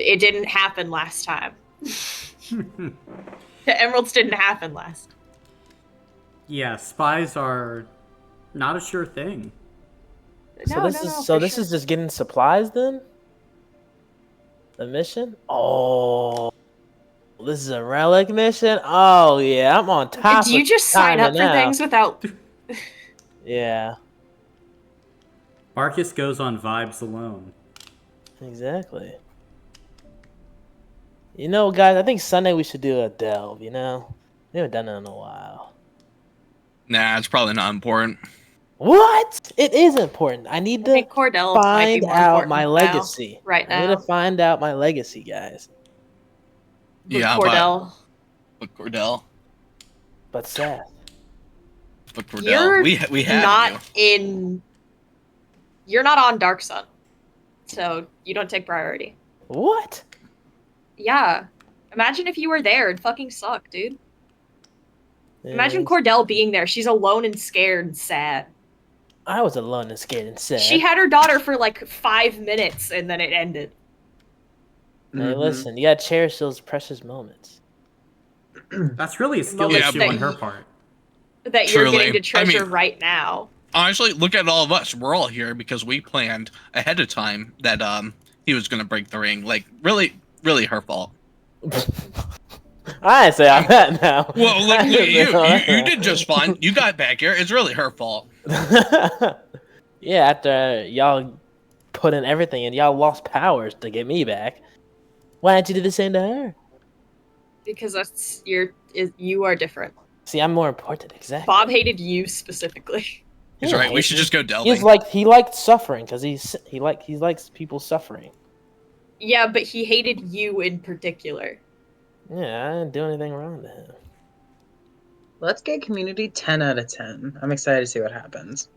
It didn't happen last time. The emeralds didn't happen last. Yeah, spies are not a sure thing. This is just getting supplies then? The mission? Oh, this is a relic mission? Oh yeah, I'm on top. Do you just sign up for things without? Yeah. Marcus goes on vibes alone. Exactly. You know, guys, I think Sunday we should do a delve, you know? We haven't done it in a while. Nah, it's probably not important. What? It is important. I need to find out my legacy. Right now. I need to find out my legacy, guys. Yeah, Cordell. But Cordell. But Seth. But Cordell. We have not in. You're not on Dark Sun, so you don't take priority. What? Yeah. Imagine if you were there. It'd fucking suck, dude. Yeah. Imagine Cordell being there. She's alone and scared and sad. I was alone and scared and sad. She had her daughter for like 5 minutes and then it ended. Hey, listen, you gotta cherish those precious moments. That's really a skill issue on her part. That you're getting to treasure right now. Honestly, look at all of us. We're all here because we planned ahead of time that he was gonna break the ring. Like, really her fault. I ain't say I'm that now. Well, look, you did just fine. You got back here. It's really her fault. Yeah, after y'all put in everything and y'all lost powers to get me back, why didn't you do the same to her? Because you are different. See, I'm more important. Exactly. Bob hated you specifically. He's right. We should just go delving. He liked suffering because he likes people suffering. Yeah, but he hated you in particular. Yeah, I didn't do anything wrong to him. Let's get community 10 out of 10. I'm excited to see what happens.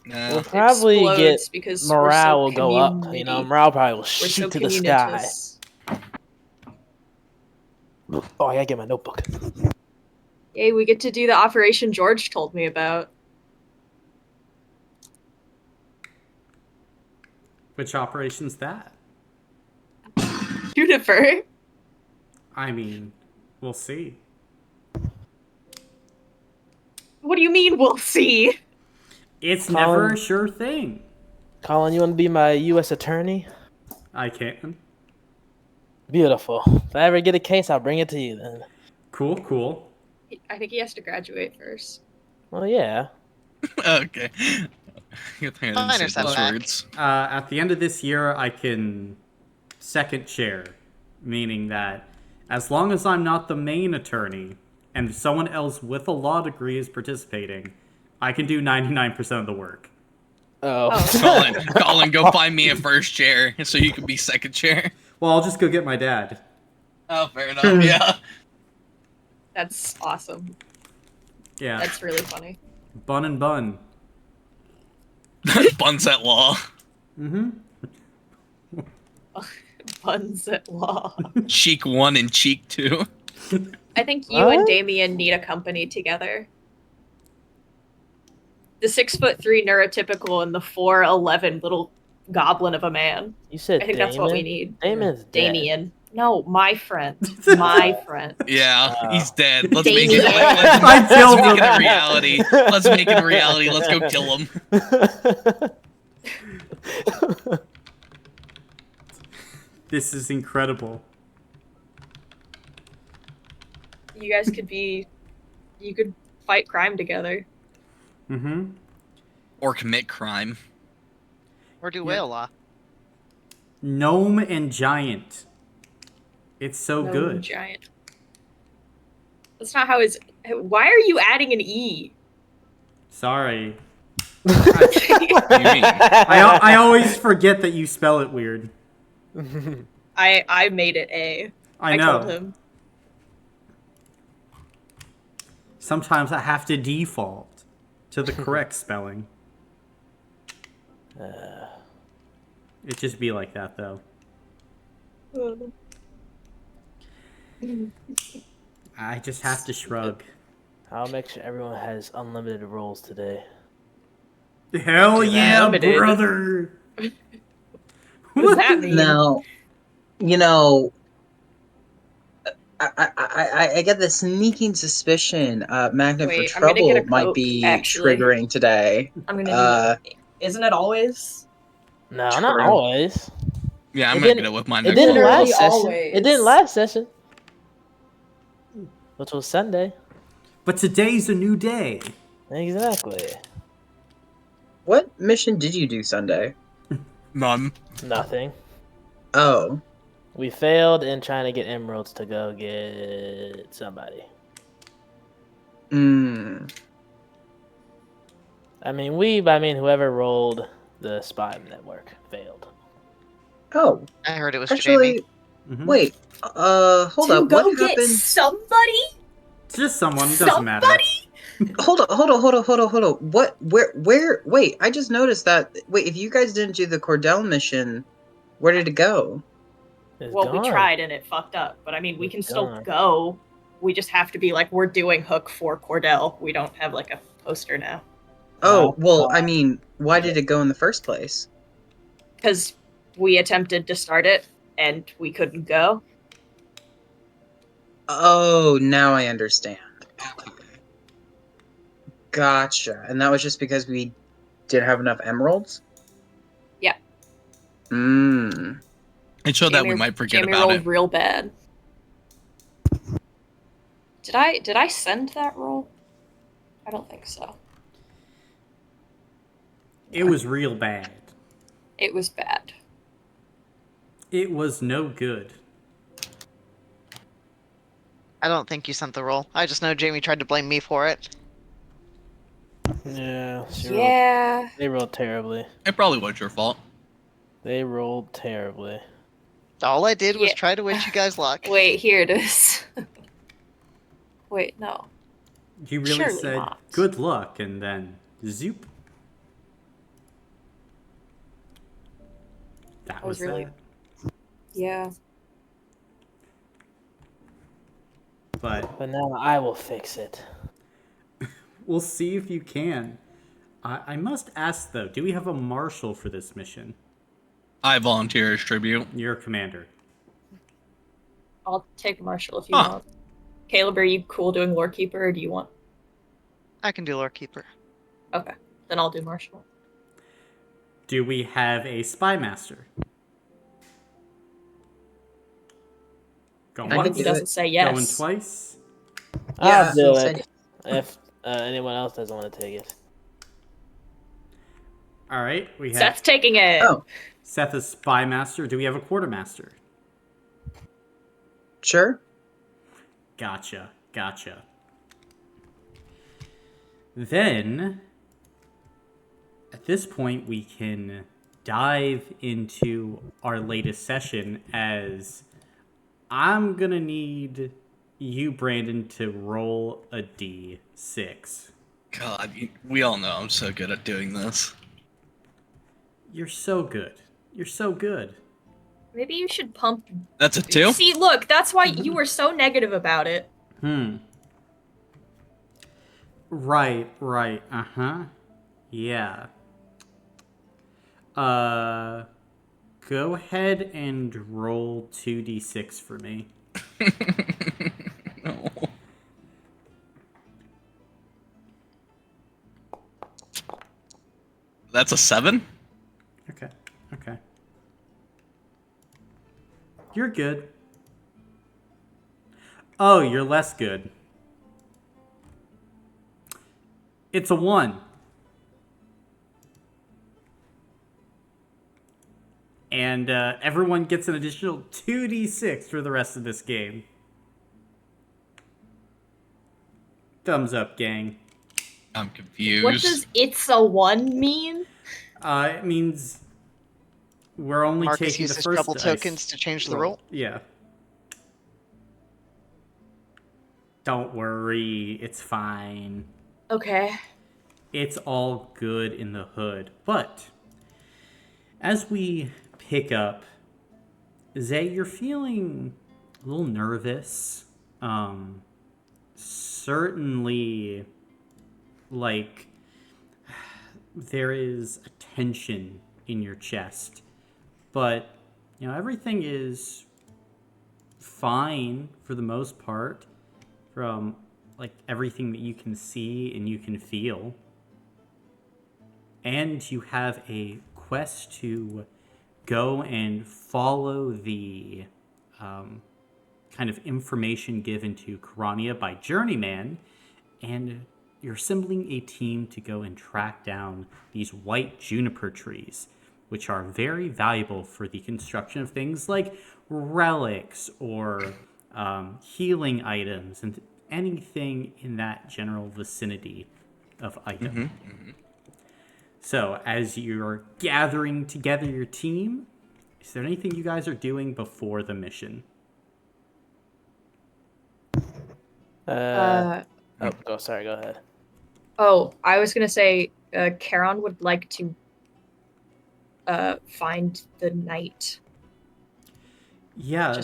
We'll probably get because morale will go up. You know, morale probably will shoot to the sky. Oh, I gotta get my notebook. Yay, we get to do the operation George told me about. Which operation's that? Juniper. I mean, we'll see. What do you mean, we'll see? It's never a sure thing. Colin, you want to be my U.S. attorney? I can. Beautiful. If I ever get a case, I'll bring it to you then. Cool. I think he has to graduate first. Well, yeah. Okay. At the end of this year, I can second chair, meaning that as long as I'm not the main attorney and someone else with a law degree is participating, I can do 99% of the work. Oh. Colin, go find me a first chair so you can be second chair. Well, I'll just go get my dad. Oh, fair enough, yeah. That's awesome. Yeah. That's really funny. Bun and bun. Buns at law. Mm-hmm. Buns at law. Cheek 1 and cheek 2. I think you and Damien need a company together. The 6'3" neurotypical and the 4'11" little goblin of a man. You said I think that's what we need. Damon's dead. Damien. No, my friend. My friend. Yeah, he's dead. Let's make it a reality. Let's make it a reality. Let's go kill him. This is incredible. You guys could fight crime together. Mm-hmm. Or commit crime. Or do whale law. Gnome and giant. It's so Gnome good. And giant. That's not how it's... Why are you adding an E? Sorry. I always forget that you spell it weird. I made it A. I know. Told him. Sometimes I have to default to the correct spelling. It just be like that, though. I just have to shrug. I'll make sure everyone has unlimited rolls today. Hell yeah, brother! What does that mean? No. You know, I get the sneaking suspicion Magnet for Wait, I'm gonna get a Trouble might Coke, be actually. triggering today. I'm gonna do that. Isn't it always? No, not True. always. Yeah, I'm It gonna didn't. get it with my It next didn't roll. Literally last session. always. It didn't last session, which was Sunday. But today's a new day. Exactly. What mission did you do Sunday? None. Nothing. Oh. We failed in trying to get emeralds to go get somebody. Hmm. I mean, whoever rolled the spy network failed. Oh. I heard it was Actually, Jamie. Mm-hmm. wait. Hold To up. What go get happened? somebody? It's just someone. It doesn't matter. Hold on. What? Where? Wait, I just noticed that. Wait, if you guys didn't do the Cordell mission, where did it go? It's Well, we gone. tried and it fucked up. But I mean, we It's can still gone. go. We just have to be like, we're doing Hook for Cordell. We don't have like a poster now. Oh, No. well, I mean, why did it go in the first place? Because we attempted to start it and we couldn't go. Oh, now I understand. Okay. Gotcha. And that was just because we didn't have enough emeralds? Yeah. Mmm. It showed that we might forget Jamie about rolled it. real bad. Did I send that roll? I don't think so. It was real bad. It was bad. It was no good. I don't think you sent the roll. I just know Jamie tried to blame me for it. Yeah. Yeah. They rolled terribly. It probably was your fault. They rolled terribly. All I did was Yeah. try to wish you guys luck. Wait, here it is. Wait, no. You really Surely said not. good luck and then zoop. That I was was really- that. Yeah. But But now I will fix it. we'll see if you can. I must ask though, do we have a marshal for this mission? I volunteer as tribute. You're commander. I'll take Marshall if you Huh. want. Caleb, are you cool doing Lore Keeper or do you want? I can do Lore Keeper. Okay. Then I'll do Marshall. Do we have a spy master? Going I I can hope he do doesn't it. say Going yes. twice. Yeah, I'll do he said it if anyone else doesn't want to take it. All right, we have Seth's taking it. Oh, Seth is spy master. Do we have a quartermaster? sure. Gotcha. Then, at this point, we can dive into our latest session as I'm gonna need you, Brandon, to roll a d6. God, we all know I'm so good at doing this. You're so good. Maybe you should pump. That's a 2? See, look, that's why you were so negative about it. Right. Uh-huh. Yeah. Go ahead and roll 2d6 for me. No. That's a 7? Okay. You're good. Oh, you're less good. It's a 1. And everyone gets an additional 2d6 for the rest of this game. Thumbs up, gang. I'm confused. What does "it's a 1" mean? It means we're only Marcus taking the uses first double dice tokens to change the roll. Yeah. Don't worry, it's fine. Okay. It's all good in the hood. But as we pick up, Zay, you're feeling a little nervous. Certainly, like, there is a tension in your chest. But, everything is fine for the most part from like everything that you can see and you can feel. And you have a quest to go and follow the kind of information given to Karania by Journeyman, and you're assembling a team to go and track down these white juniper trees, which are very valuable for the construction of things like relics or healing items and anything in that general vicinity of item. So, as you're gathering together your team, is there anything you guys are doing before the mission? Go ahead. Oh, I was gonna say, Charon would like to find the knight. Yeah,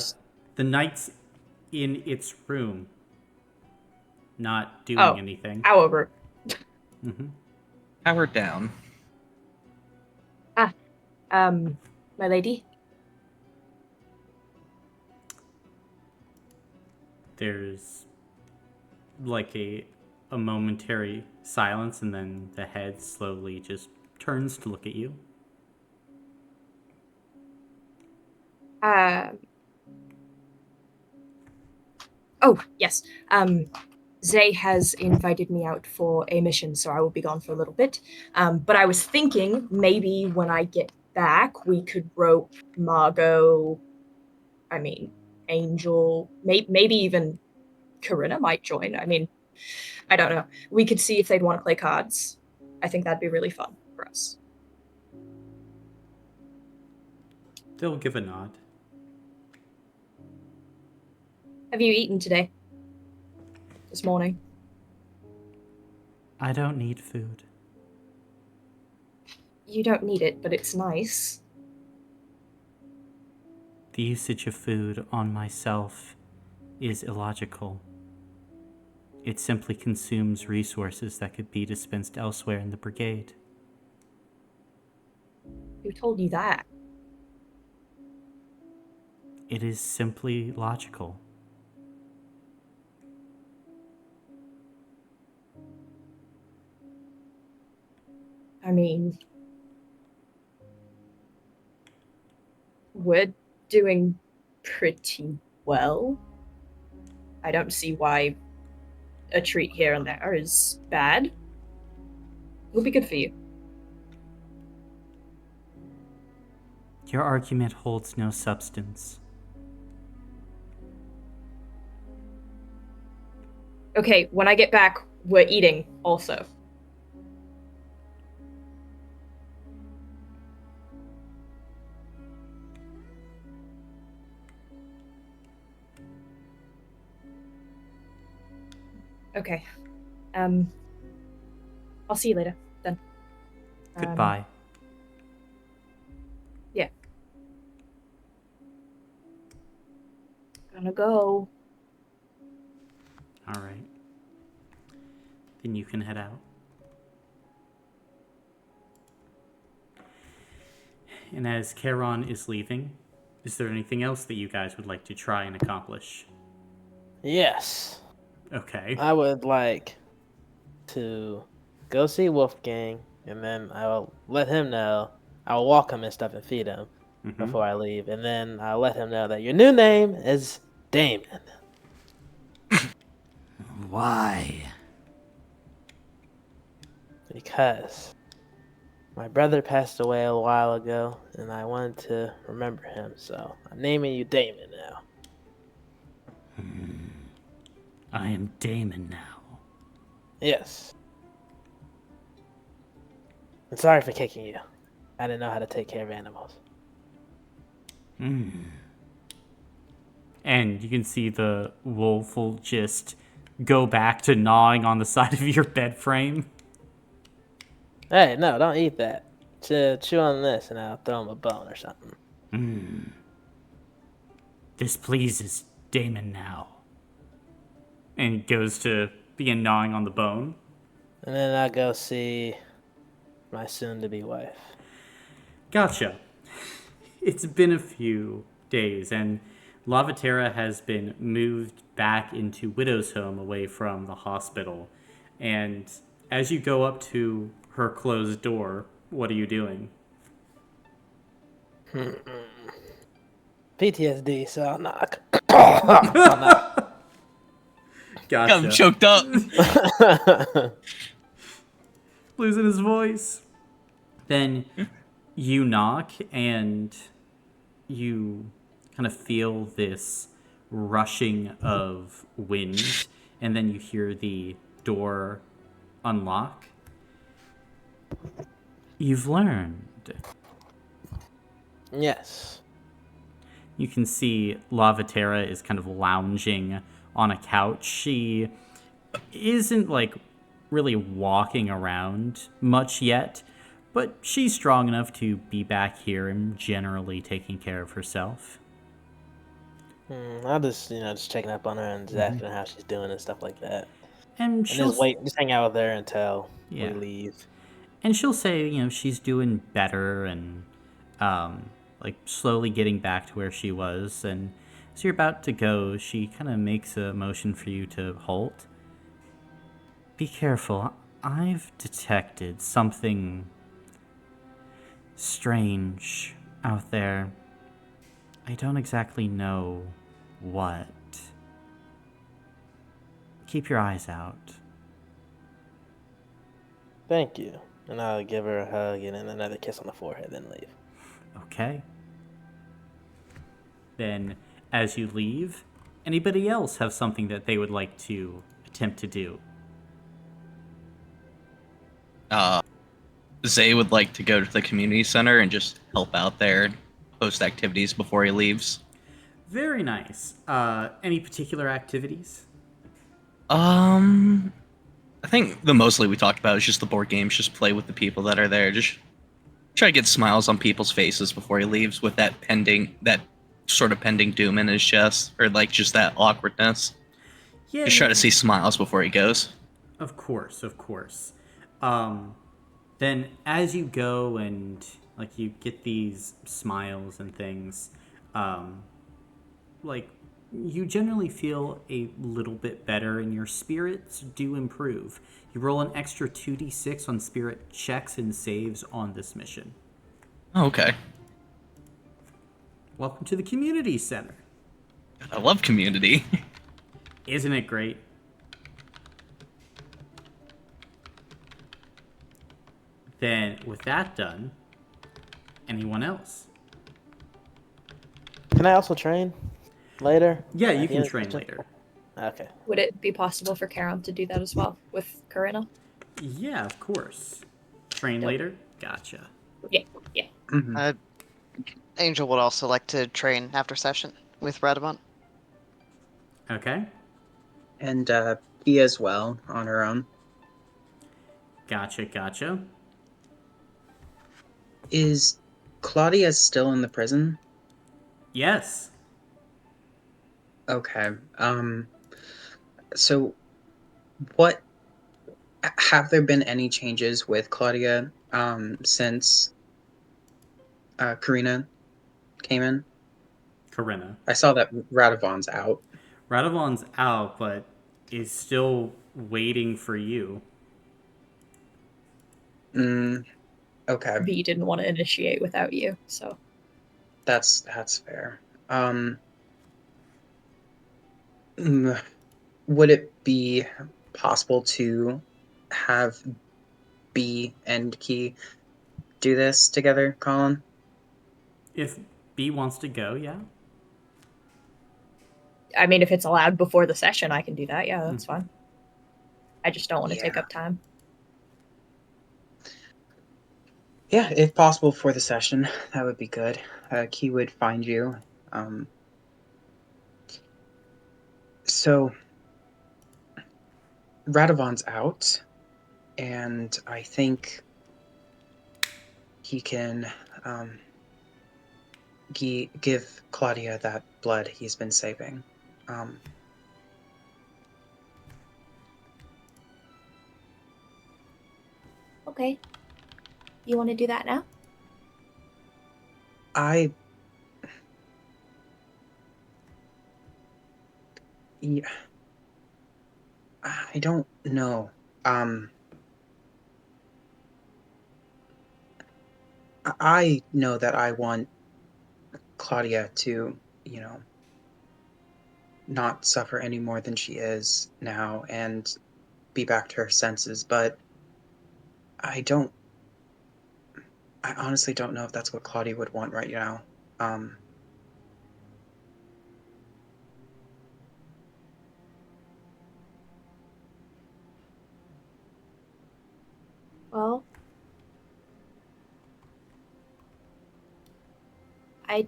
the knight's in its room, not doing anything. However. Power down. My lady? There's like a momentary silence, and then the head slowly just turns to look at you. Oh, yes. Zay has invited me out for a mission, so I will be gone for a little bit. But I was thinking maybe when I get back, we could rope Margot, Angel, maybe even Corinna might join. I don't know. We could see if they'd want to play cards. I think that'd be really fun for us. They'll give a nod. Have you eaten today? This morning? I don't need food. You don't need it, but it's nice. The usage of food on myself is illogical. It simply consumes resources that could be dispensed elsewhere in the brigade. Who told you that? It is simply logical. We're doing pretty well. I don't see why a treat here and there is bad. It'll be good for you. Your argument holds no substance. Okay, when I get back, we're eating also. Okay. I'll see you later, then. Goodbye. Yeah. Gonna go. All right. Then you can head out. And as Charon is leaving, is there anything else that you guys would like to try and accomplish? Yes. Okay. I would like to go see Wolfgang, and then I'll let him know. I'll walk him and stuff and feed him before I leave, and then I'll let him know that your new name is Damon. Why? Because my brother passed away a while ago, and I wanted to remember him, so I'm naming you Damon now. I am Damon now. Yes. I'm sorry for kicking you. I didn't know how to take care of animals. And you can see the wolf will just go back to gnawing on the side of your bed frame. Hey, no, don't eat that. Chew on this, and I'll throw him a bone or something. This pleases Damon now. And goes to begin gnawing on the bone. And then I'll go see my soon-to-be wife. Gotcha. It's been a few days, and Lavaterra has been moved back into Widow's Home away from the hospital. And as you go up to her closed door, what are you doing? PTSD, so I'll knock. I'll knock. Gotcha. Got him choked up. Losing his voice. Then you knock and you kind of feel this rushing of wind, and then you hear the door unlock. You've learned. Yes. You can see Lavaterra is kind of lounging on a couch. She isn't like really walking around much yet, but she's strong enough to be back here and generally taking care of herself. I'll just checking up on her and just asking her how she's doing and stuff like that. And And she'll just hang out with her until Yeah. we leave. And she'll say, she's doing better and like slowly getting back to where she was. And as you're about to go, she kind of makes a motion for you to halt. Be careful. I've detected something strange out there. I don't exactly know what. Keep your eyes out. Thank you. And I'll give her a hug and then another kiss on the forehead, then leave. Okay. Then, as you leave, anybody else have something that they would like to attempt to do? Zay would like to go to the community center and just help out there, host activities before he leaves. Very nice. Any particular activities? I think the mostly we talked about is just the board games, just play with the people that are there, just try to get smiles on people's faces before he leaves with that sort of pending doom in his chest, or like just that awkwardness. Yeah. Just try to see smiles before he goes. Of course, of course. Then as you go and like you get these smiles and things, like you generally feel a little bit better and your spirits do improve. You roll an extra 2d6 on spirit checks and saves on this mission. Oh, okay. Welcome to the community center. I love community. Isn't it great? Then, with that done, anyone else? Can I also train later? Yeah, you At the can end of train the later. Okay. Would it be possible for Karam to do that as well with Karina? Yeah, of course. Train later? Gotcha. Yeah, yeah. Mhm. Angel would also like to train after session with Radamant. Okay. And P as well on her own. Gotcha. Is Claudia still in the prison? Yes. Okay. So what have there been any changes with Claudia since Karina came in? Corinna. I saw that Radovon's out. Radovon's out, but is still waiting for you. Okay. V didn't want to initiate without you, so That's fair. Would it be possible to have B and Key do this together, Colin? If B wants to go, yeah. I mean, if it's allowed before the session, I can do that. Yeah, that's fine. I just don't want to take up time. Yeah, if possible for the session, that would be good. Key would find you. So, Radovon's out, and I think he can give Claudia that blood he's been saving. Okay. You want to do that now? Yeah, I don't know. I know that I want Claudia to, not suffer any more than she is now and be back to her senses, but I don't I honestly don't know if that's what Claudia would want right now. Um Well, I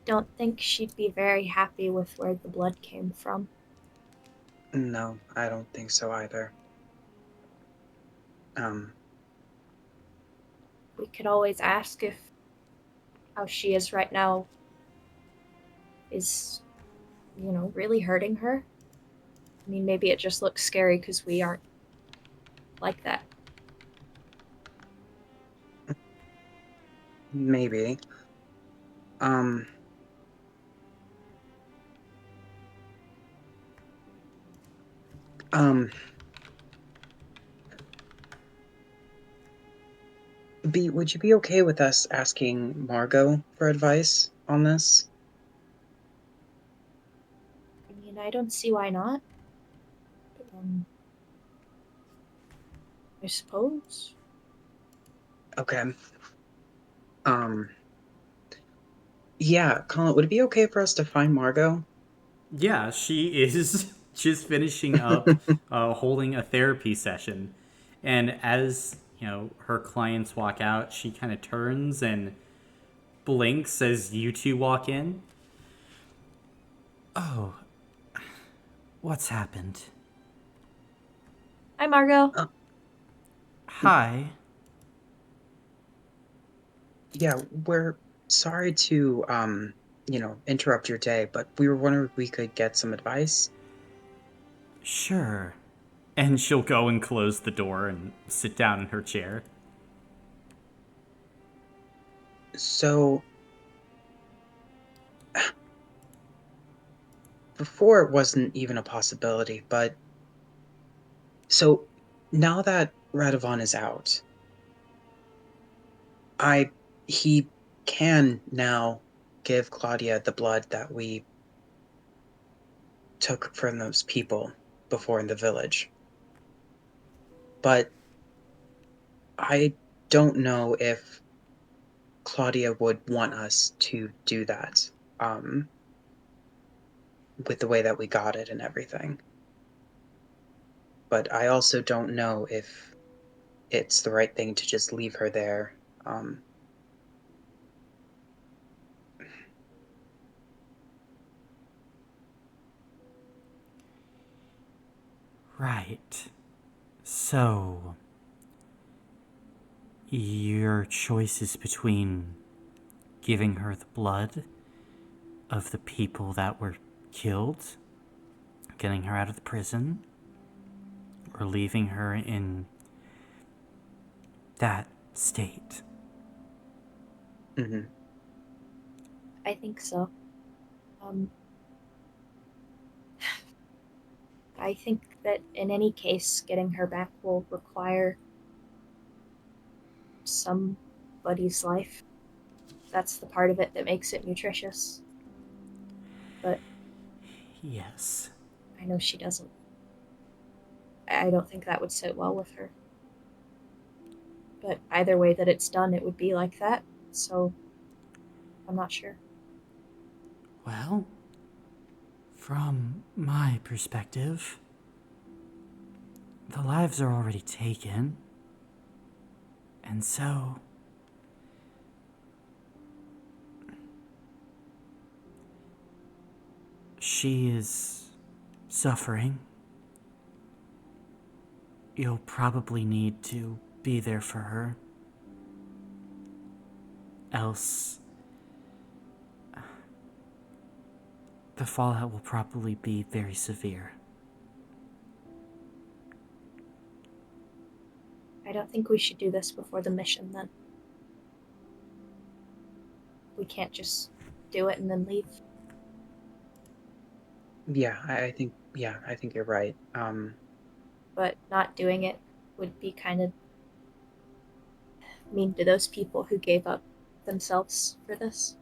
don't think she'd be very happy with where the blood came from. no, I don't think so either. Um We could always ask if how she is right now is, really hurting her. I mean, maybe it just looks scary because we aren't like that. maybe. Um um would you be okay with us asking Margot for advice on this? I mean, I don't see why not. Um, I suppose. Okay. Um yeah, Colin, would it be okay for us to find Margot? Yeah, she is just finishing up holding a therapy session. And as, her clients walk out, she kind of turns and blinks as you two walk in. Oh, what's happened? Hi, Margot. Uh, Hi. yeah, we're sorry to interrupt your day, but we were wondering if we could get some advice. Sure. And she'll go and close the door and sit down in her chair. So before it wasn't even a possibility, but so now that Radovan is out, I he can now give Claudia the blood that we took from those people before in the village. But I don't know if Claudia would want us to do that. With the way that we got it and everything. But I also don't know if it's the right thing to just leave her there. Um, Right. So, your choice is between giving her the blood of the people that were killed, getting her out of the prison, or leaving her in that state. mhm. I think so. Um, I think that in any case, getting her back will require somebody's life. That's the part of it that makes it nutritious. But Yes. I know she doesn't. I don't think that would sit well with her. But either way that it's done, it would be like that. So I'm not sure. Well, from my perspective, the lives are already taken. And so, she is suffering. You'll probably need to be there for her. Else, the fallout will probably be very severe. I don't think we should do this before the mission then. We can't just do it and then leave. Yeah, I think Yeah, I think you're right. But not doing it would be kind of mean to those people who gave up themselves for this.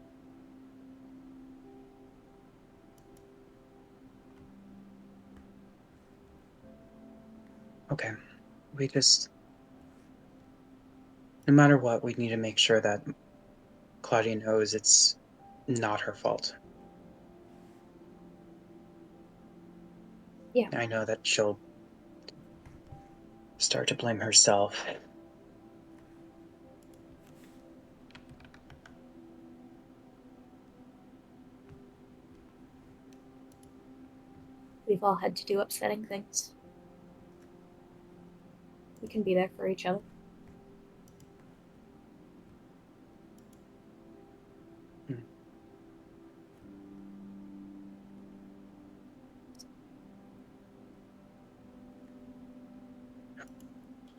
Okay. We just, no matter what, we need to make sure that Claudia knows it's not her fault. Yeah. I know that she'll start to blame herself. We've all had to do upsetting things. We can be there for each other.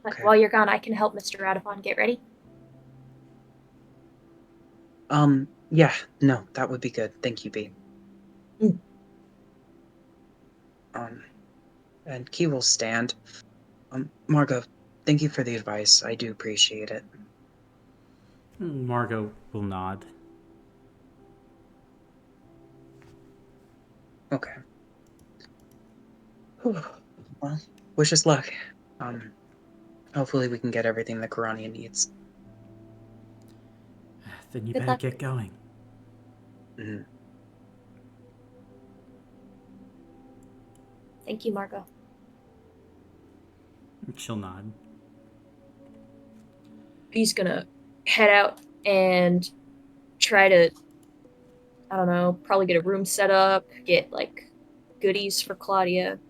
But Okay. while you're gone, I can help Mr. Radovon get ready. Yeah, no, that would be good. Thank you, B. Mm. And Key will stand. Margot, thank you for the advice. I do appreciate it. Margot will nod. Okay. Whew. Well, wish us luck. Hopefully we can get everything that Karania needs. Then you Good better luck. get going. Mhm. Thank you, Margot. She'll nod. He's gonna head out and try to, I don't know, probably get a room set up, get like goodies for Claudia,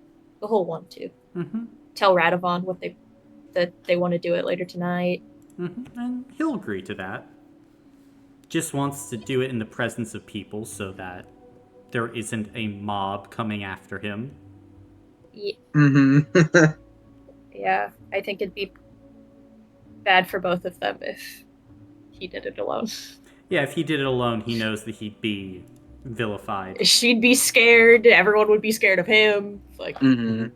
the whole one too. Mm-hmm. Tell Radovon that they want to do it later tonight. Mm-hmm. And he'll agree to that. Just wants to do it in the presence of people so that there isn't a mob coming after him. Mm-hmm. Yeah, I think it'd be bad for both of them if he did it alone. Yeah, if he did it alone, he knows that he'd be vilified. She'd be scared. Everyone would be scared of him. Like, Mm-hmm.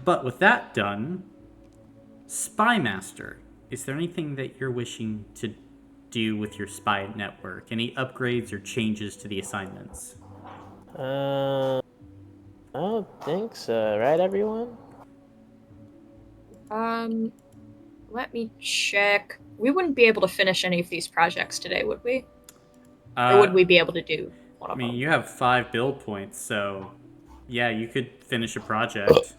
But with that done, Spy Master, is there anything that you're wishing to do with your spy network? Any upgrades or changes to the assignments? I don't think so, right, everyone? let me check. We wouldn't be able to finish any of these projects today, would we? Or would we be able to do one I of mean, them? you have 5 build points, so yeah, you could finish a project.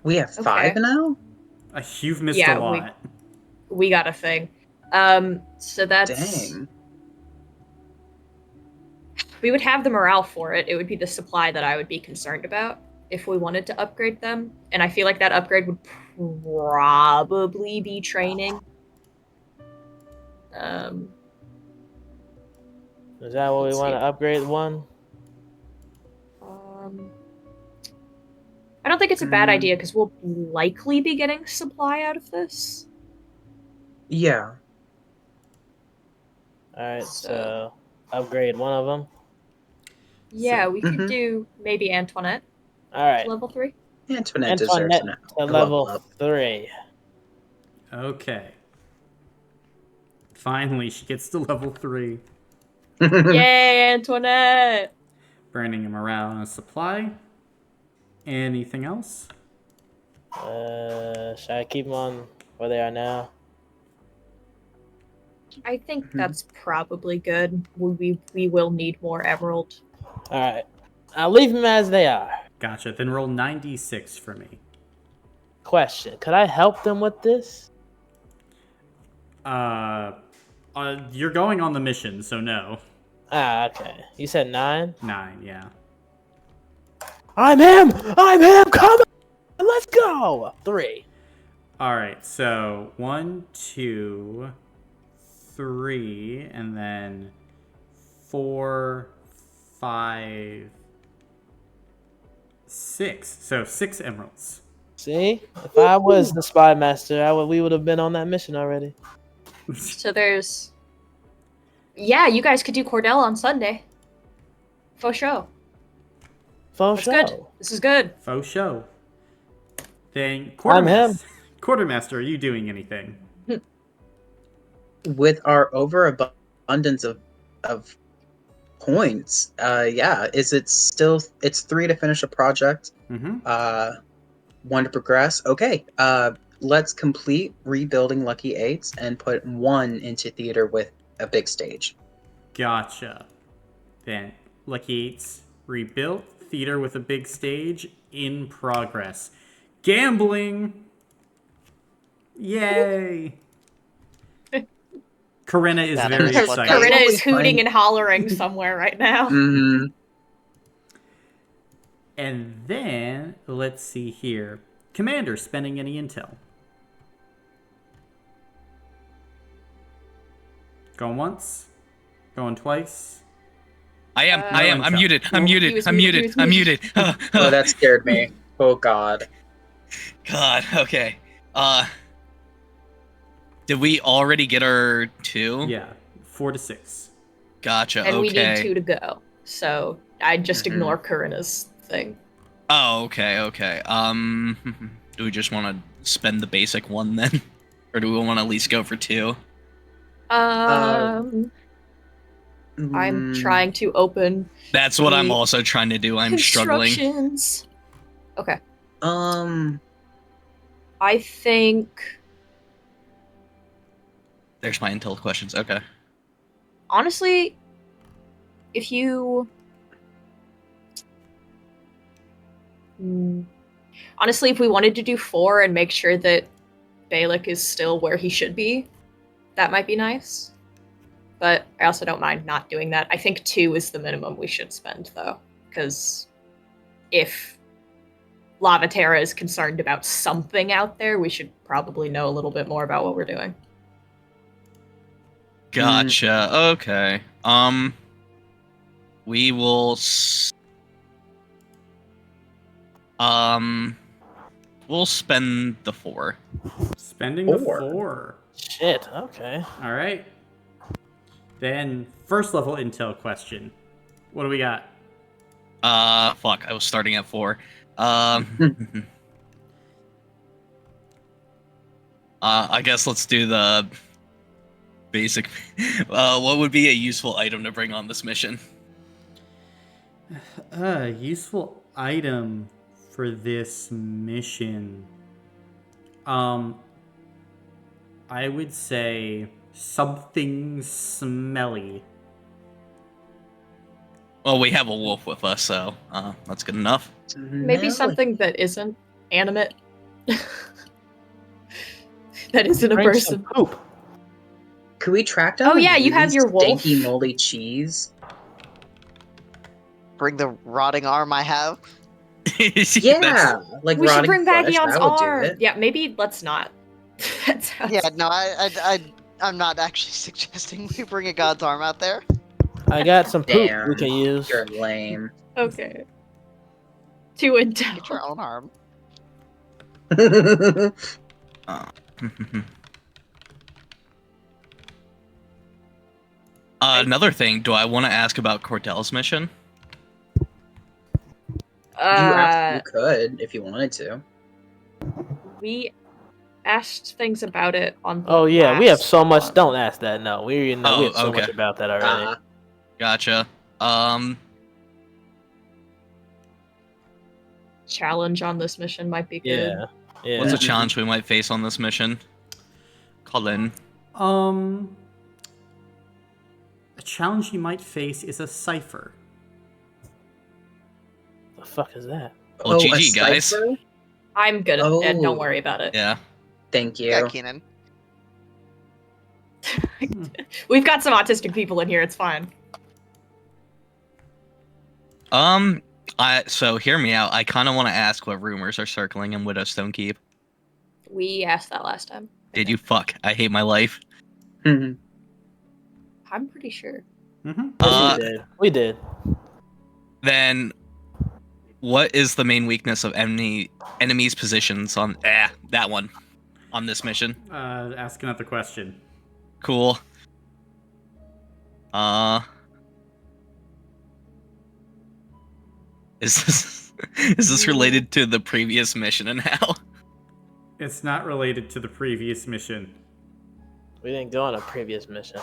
We have Okay. 5 now? You've missed Yeah, a lot. we got a thing. So that's Dang. we would have the morale for it. It would be the supply that I would be concerned about if we wanted to upgrade them. And I feel like that upgrade would probably be training. Is that what we Let's want see. to upgrade one? I don't think it's a bad idea because we'll likely be getting supply out of this. Yeah. Alright, so upgrade one of them. Yeah, we could Mhm. do maybe Antoinette to Alright, level 3. Antoinette deserves Antoinette to a level up. 3. Okay. Finally, she gets to level 3. Yay, Antoinette! Burning a morale and a supply. Anything else? Should I keep them on where they are now? I think that's probably good. We will need more emerald. Alright, I'll leave them as they are. Gotcha. Then roll 96 for me. Question, could I help them with this? You're going on the mission, so no. Ah, okay. You said 9? 9, yeah. I'm him! Come on! Let's go! 3. Alright, so 1, 2, 3, and then 4, 5, 6. So 6 emeralds. See? If I was the spy master, we would have been on that mission already. So there's... Yeah, you guys could do Cordell on Sunday. For sure. Faux That's show. good. This is good. Faux show. Then I'm him. Quartermaster, are you doing anything? With our overabundance of points, yeah, is it still? It's 3 to finish a project. Mm-hmm. 1 to progress. Okay. Let's complete rebuilding Lucky Eights and put 1 into theater with a big stage. Gotcha. Then Lucky Eights rebuilt, theater with a big stage in progress. Gambling! Yay! Corinna is That very is what excited. they- Corinna is Totally hooting fine. and hollering somewhere right now. Mm-hmm. And then, let's see here. Commander spending any intel. Going once? Going twice? I'm intel. muted. I'm He muted. was I'm muted, he muted. was I'm muted. muted. Oh, that scared me. Oh God. God. Okay. Did we already get our 2? Yeah, 4 to 6. Gotcha. And we need Okay. 2 to go. So I'd just Mhm. ignore Corinna's thing. Oh, okay. Okay. Do we just want to spend the basic 1 then, or do we want to at least go for 2? I'm trying to open That's what I'm the also trying to do. I'm struggling. instructions. Okay. Um. I think, There's my intel questions. Okay. honestly, if you... Honestly, if we wanted to do 4 and make sure that Balak is still where he should be, that might be nice. But I also don't mind not doing that. I think 2 is the minimum we should spend, though. Because if Lavaterra is concerned about something out there, we should probably know a little bit more about what we're doing. Gotcha. Okay. We will. We'll spend the 4. Spending the 4. 4. Shit. Okay. All right. Then, first level intel question. What do we got? Fuck. I was starting at 4. I guess let's do the basic. What would be a useful item to bring on this mission? Useful item for this mission. I would say something smelly. Well, we have a wolf with us, so that's good enough. Maybe something that isn't animate. That isn't a Drink person. some poop. Could we track down? Oh, yeah, you have your wolf. Stinky moldy cheese. Bring the rotting arm I have. Yeah, like We should rotting bring flesh, Baggion's that would do arm. it. Yeah, maybe let's not. That sounds... Yeah, no, I'm not actually suggesting we bring a god's arm out there. I got some poop Damn, we can use. You're lame. Okay. 2 intel. Get your own arm. Another thing, do I want to ask about Cordell's mission? You absolutely could if you wanted to. We asked things about it on the Oh yeah, we have last so much. one. Don't ask that. No, we know we have so okay. much about that already. Gotcha. Challenge on this mission might be good. Yeah. Yeah. What's a challenge we might face on this mission? Colin. A challenge you might face is a cipher. The fuck is that? Well, a GG, guys. cipher? I'm good at it. Don't Oh. worry about it. Yeah. Thank you. Yeah, Keenan. We've got some autistic people in here. It's fine. So hear me out. I kind of want to ask what rumors are circling in Widowstone Keep. We asked that last time. Did you? Fuck. I hate my life. I'm pretty sure. Yes, we did. Then, what is the main weakness of enemies' positions on that one on this mission? Ask another question. Cool. Is this related to the previous mission and how? It's not related to the previous mission. We didn't go on a previous mission.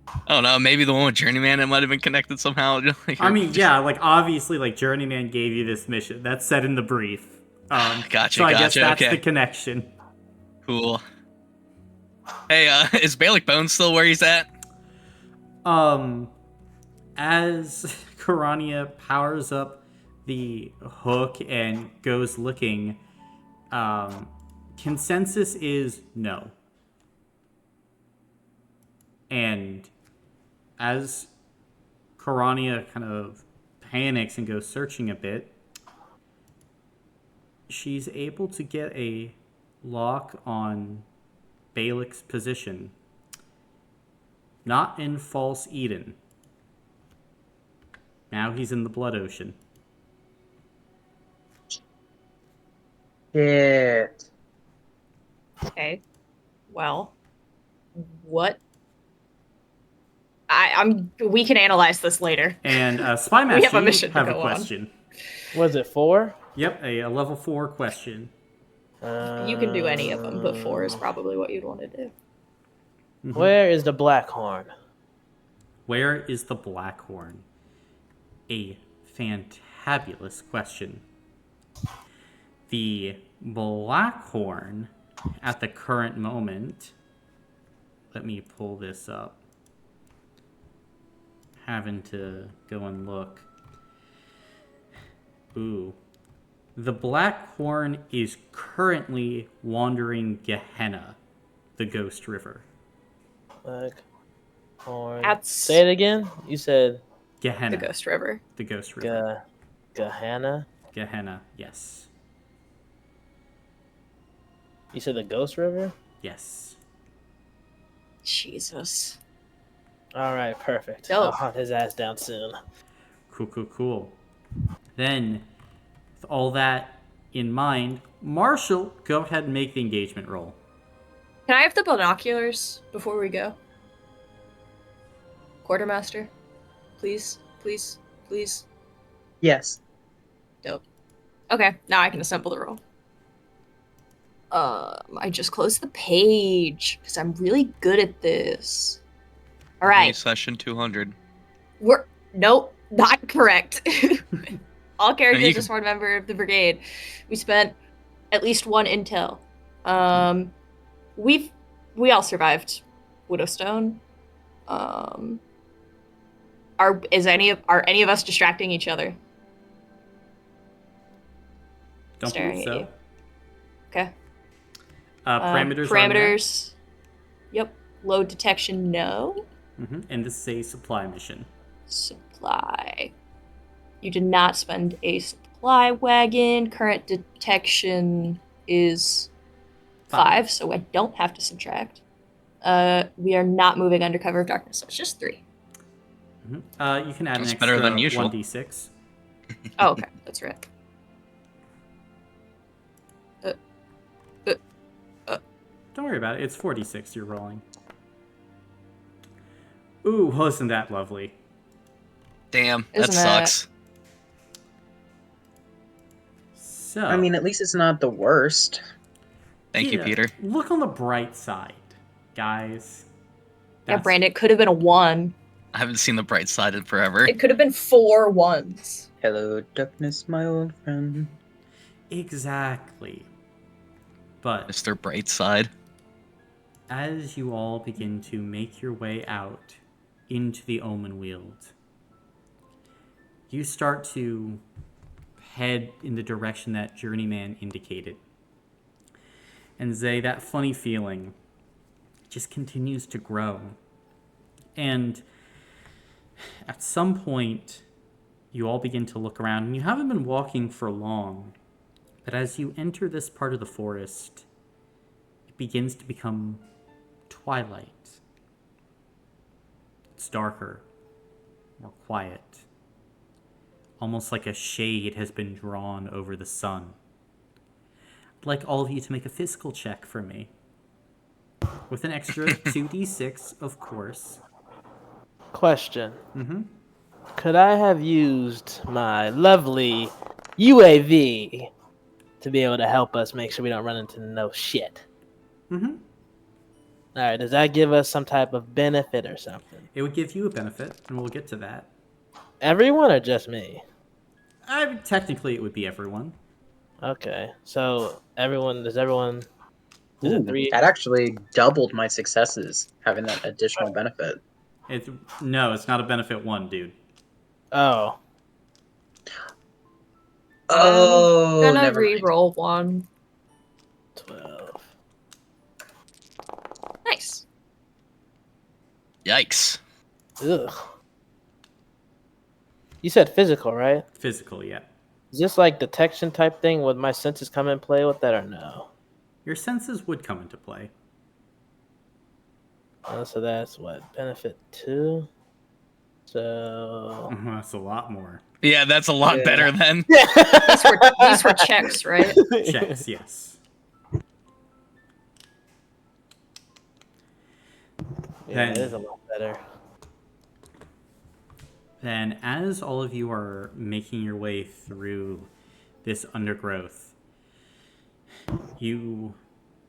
I don't know. Maybe the one with Journeyman, it might have been connected somehow. I mean, yeah, like obviously, like Journeyman gave you this mission. That's said in the brief. Gotcha. So I guess Gotcha. that's Okay. the connection. Cool. Hey, is Balic Bones still where he's at? As Karania powers up the hook and goes looking, consensus is no. And as Karania kind of panics and goes searching a bit, she's able to get a lock on Balic's position. Not in False Eden. Now he's in the Blood Ocean. Shit. Okay. Well, what? We can analyze this later. And Spy We have a Master, mission you to have a go on. question. Was it 4? Yep, a level 4 question. You can do any of them, but 4 is probably what you'd want to do. Mhm. Where is the black horn? Where is the Black Horn? A fantabulous question. The Black Horn, at the current moment, let me pull this up. Having to go and look. Ooh. The Black Horn is currently wandering Gehenna, the Ghost River. Black horn. That's- Say it again. You said Gehenna. The Ghost River. The Ghost River. Gehenna. Gehenna, yes. You said the Ghost River. Yes. Jesus. All right, perfect. Dope. I'll hunt his ass down soon. Cool. Then, with all that in mind, Marshall, go ahead and make the engagement roll. Can I have the binoculars before we go? Quartermaster? Please? Yes. Dope. Okay, now I can assemble the roll. I just closed the page because I'm really good at this. All right, Session 200. nope, not correct. All characters can- just one member of the brigade. We spent at least one intel. We all survived Widowstone. Are any of us distracting each other? Don't Staring believe at so. you. Okay. Parameters. Parameters. Yep. Load detection, no. And this is a supply mission. Supply. You did not spend a supply wagon. Current detection is 5, so I don't have to subtract. We are not moving under cover of darkness, so it's just 3. You can add That's an better extra than usual. 1d6. Oh, okay. That's right. Don't worry about it. It's 46 you're rolling. Ooh, wasn't that lovely? Damn, that Isn't sucks. So, I mean, at least it's not the worst. Thank you, yeah, Peter. Look on the bright side, guys. Yeah, That's- Brandon, it could have been a 1. I haven't seen the bright side in forever. It could have been 4 1s. Hello, darkness, my old friend. Exactly. But Mr. Brightside. as you all begin to make your way out into the Omen Weald, you start to head in the direction that Journeyman indicated. And Zay, that funny feeling just continues to grow. And at some point, you all begin to look around, and you haven't been walking for long, but as you enter this part of the forest, it begins to become twilight. It's darker, more quiet, almost like a shade has been drawn over the sun. I'd like all of you to make a physical check for me. With an extra 2d6, of course. Question. Could I have used my lovely UAV to be able to help us make sure we don't run into no shit? Mm-hmm. All right, does that give us some type of benefit or something? It would give you a benefit, and we'll get to that. Everyone or just me? I mean, technically, it would be everyone. Okay, so is everyone? Is it Ooh, 3? that actually doubled my successes, having that additional benefit. No, it's not a benefit 1, dude. Oh, Oh, I'm gonna never mind. re-roll one. 12. Nice. Yikes. Ugh. You said physical, right? Physical, yeah. Is this like detection type thing? Would my senses come in play with that or no? Your senses would come into play. So that's what benefit 2. So That's a lot more. Yeah, that's a lot Yeah. better then. These were checks, right? Checks, yes. Yeah, it is a lot better. Then, as all of you are making your way through this undergrowth, you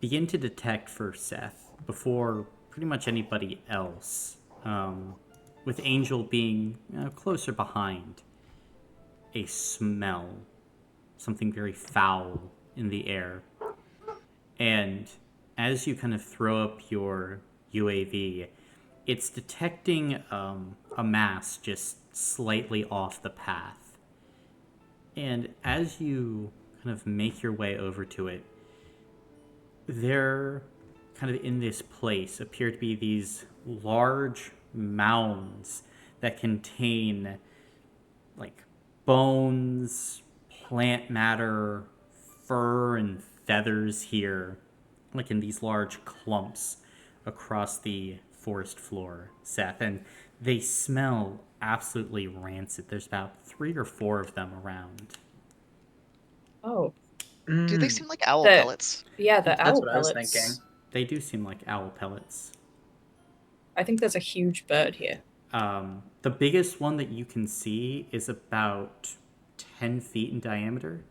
begin to detect for Seth, before pretty much anybody else, with Angel being closer behind, a smell, something very foul in the air. And as you kind of throw up your UAV, it's detecting a mass just slightly off the path. And as you kind of make your way over to it, there, kind of in this place, appear to be these large mounds that contain like bones, plant matter, fur, and feathers here, like in these large clumps across the forest floor, Seth. And they smell absolutely rancid. There's about 3 or 4 of them around. Oh, Do they Mm, seem like owl The- pellets? yeah, the That's owl what I was pellets. thinking. They do seem like owl pellets. I think there's a huge bird here. The biggest one that you can see is about 10 feet in diameter.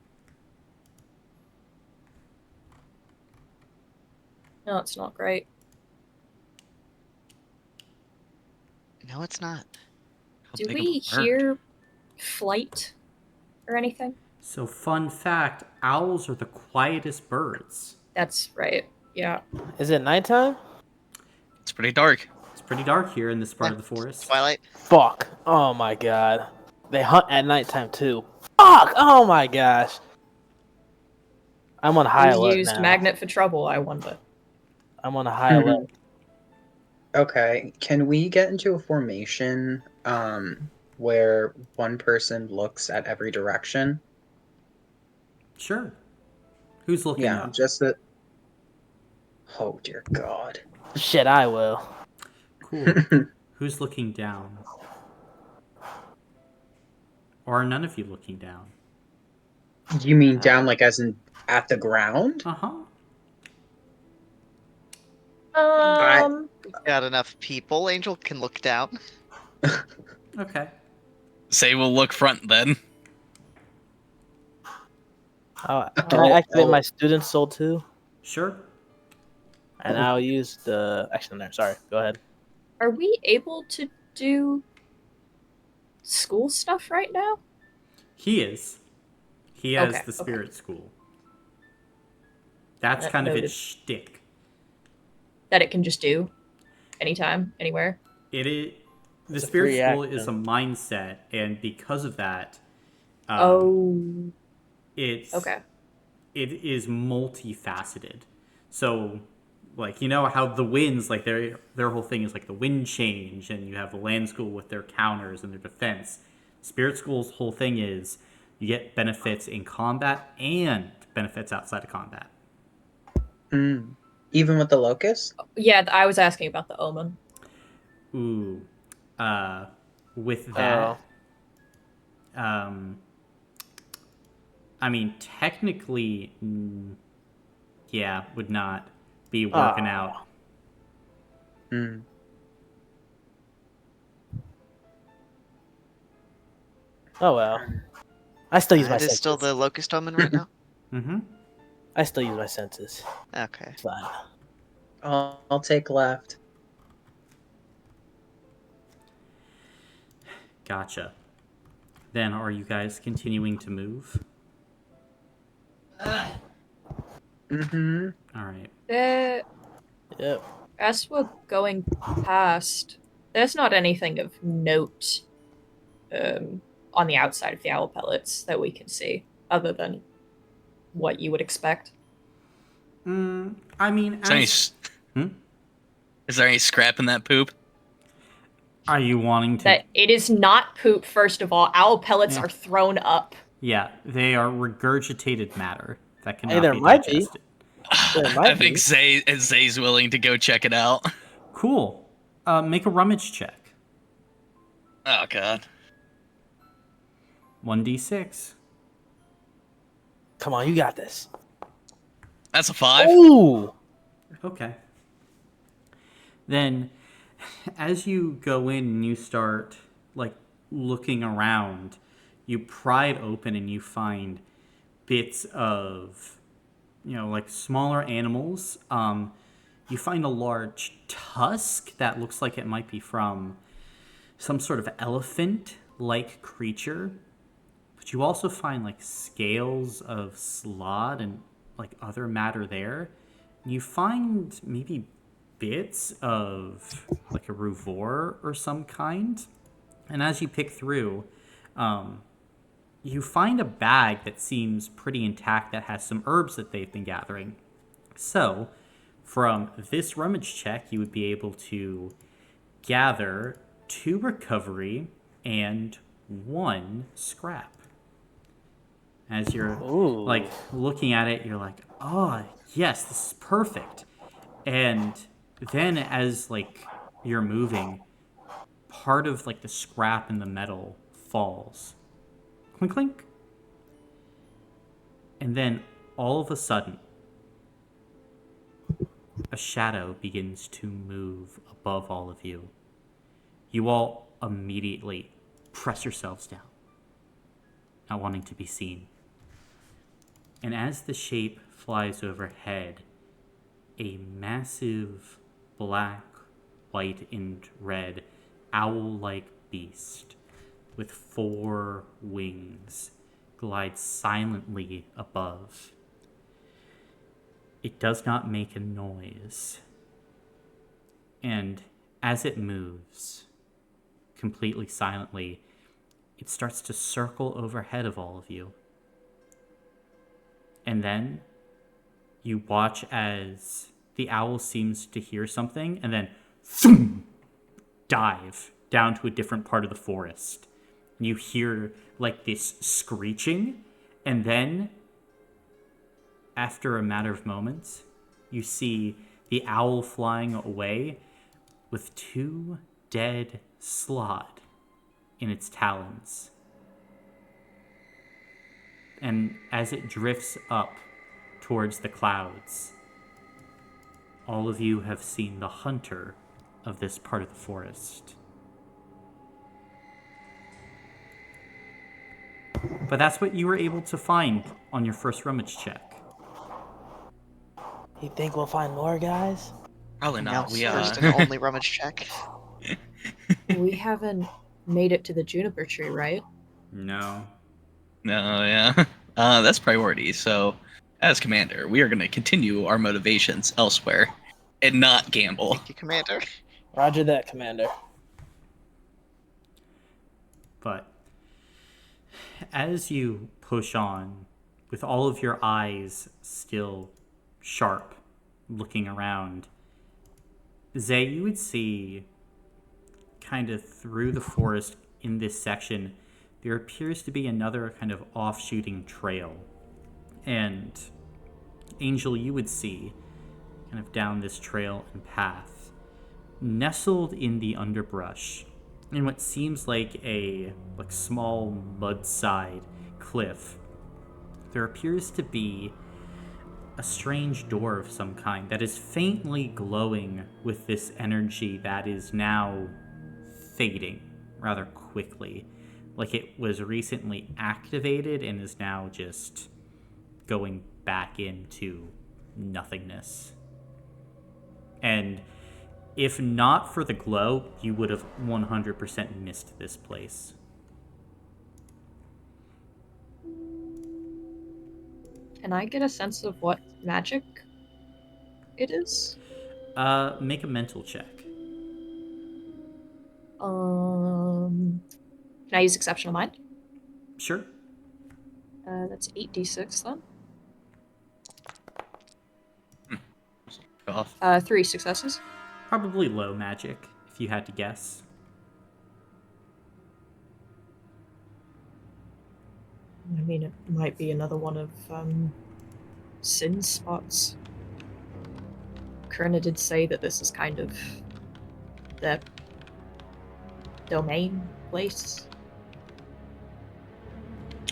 No, it's not great. No, it's not. How Do big of we a bird? hear flight or anything? So, fun fact, owls are the quietest birds. That's right. Yeah. Is it nighttime? It's pretty dark. It's pretty dark here in this part Yeah, of the forest. Twilight. Fuck. Oh my god. They hunt at nighttime too. Fuck. Oh my gosh. I'm on high Who alert used now. magnet for trouble, I wonder. I'm on a high alert. Okay, can we get into a formation where one person looks at every direction? Sure. Who's looking Yeah, up? just that. Oh dear God. Shit, I will. Cool. Who's looking down? Or are none of you looking down? You mean down like as in at the ground? Uh-huh. We've got enough people. Angel can look down. Okay. Say we'll look front then. Can I activate my student soul too? Sure. And I'll use the action there. Sorry, go ahead. Are we able to do school stuff right now? He is. He has Okay, the okay. spirit school. That's kind of Noted. his shtick. That it can just do anytime, anywhere. It is the It's a spirit free school action. is a mindset, and because of that, Oh, it's okay. it is multifaceted. So, like, you know how the winds, like their whole thing is like the wind change, and you have the land school with their counters and their defense. Spirit school's whole thing is you get benefits in combat and benefits outside of combat. Mm. Even with the locust? Yeah, I was asking about the omen. Ooh, with that, I mean, technically, yeah, would not be working out. Mm. Oh well. I still use my It is senses. still the Locust Omen right now? Mm-hmm. I still use my senses. Okay. It's fine. I'll take left. Gotcha. Then are you guys continuing to move? Mm-hmm. All right. Yep. As we're going past, there's not anything of note on the outside of the owl pellets that we can see, other than what you would expect. I mean, Is there, any, is there any scrap in that poop? are you wanting to? That it is not poop, first of all. Owl pellets Yeah. are thrown up. Yeah, they are regurgitated matter that cannot Hey, there be might be. digested. There might I think be. Zay's willing to go check it out. Cool. Make a rummage check. Oh god. 1d6. Come on, you got this. That's a 5. Ooh! Okay. Then, as you go in and you start, like, looking around, you pry it open and you find bits of, like, smaller animals. You find a large tusk that looks like it might be from some sort of elephant-like creature. But you also find, like, scales of slod and, like, other matter there. You find maybe bits of, like, a rouvor or some kind. And as you pick through, you find a bag that seems pretty intact that has some herbs that they've been gathering. So, from this rummage check, you would be able to gather 2 recovery and 1 scrap. As you're Ooh. like looking at it, you're like, oh yes, this is perfect. And then as like you're moving, part of like the scrap in the metal falls. Clink clink. And then all of a sudden, a shadow begins to move above all of you. You all immediately press yourselves down, not wanting to be seen. And as the shape flies overhead, a massive black, white, and red owl-like beast with 4 wings glides silently above. It does not make a noise. And as it moves, completely silently, it starts to circle overhead of all of you. And then you watch as the owl seems to hear something and then thoom, dive down to a different part of the forest. You hear like this screeching, and then after a matter of moments, you see the owl flying away with 2 dead slod in its talons. And as it drifts up towards the clouds, all of you have seen the hunter of this part of the forest. But that's what you were able to find on your first rummage check. You think we'll find more, guys? Probably No, not. first and only rummage check. We haven't made it to the juniper tree, right? No. No, yeah. That's priority. So, as commander, we are going to continue our motivations elsewhere and not gamble. Thank you, Commander. Roger that, Commander. But as you push on, with all of your eyes still sharp, looking around, Zay, you would see kind of through the forest in this section, there appears to be another kind of offshooting trail. And Angel, you would see kind of down this trail and path, nestled in the underbrush, in what seems like a small mud-side cliff, there appears to be a strange door of some kind that is faintly glowing with this energy that is now fading rather quickly, like it was recently activated and is now just going back into nothingness. And if not for the glow, you would have 100% missed this place. Can I get a sense of what magic it is? Make a mental check. Can I use exceptional mind? Sure. That's 8d6 then. Off. 3 successes. Probably low magic, if you had to guess. I mean, it might be another one of Sin spots. Corinna did say that this is kind of their domain place.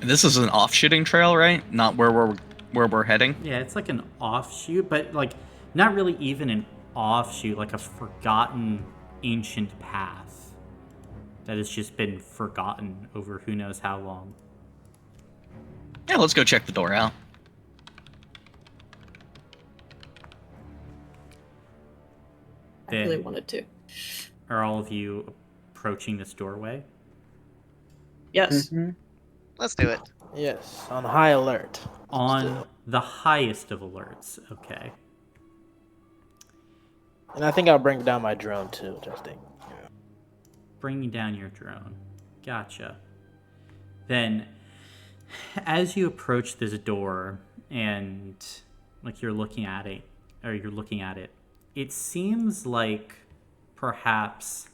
This is an offshooting trail, right? Not where we're heading. Yeah, it's like an offshoot, but like not really even an offshoot, like a forgotten ancient path that has just been forgotten over who knows how long. Yeah, let's go check the door out. I really wanted to. Are all of you approaching this doorway? Yes. Mhm. Let's do it. Yes, on high alert. On the highest of alerts, okay. And I think I'll bring down my drone too, just in. Bringing down your drone. Gotcha. Then, as you approach this door and like you're looking at it, it seems like perhaps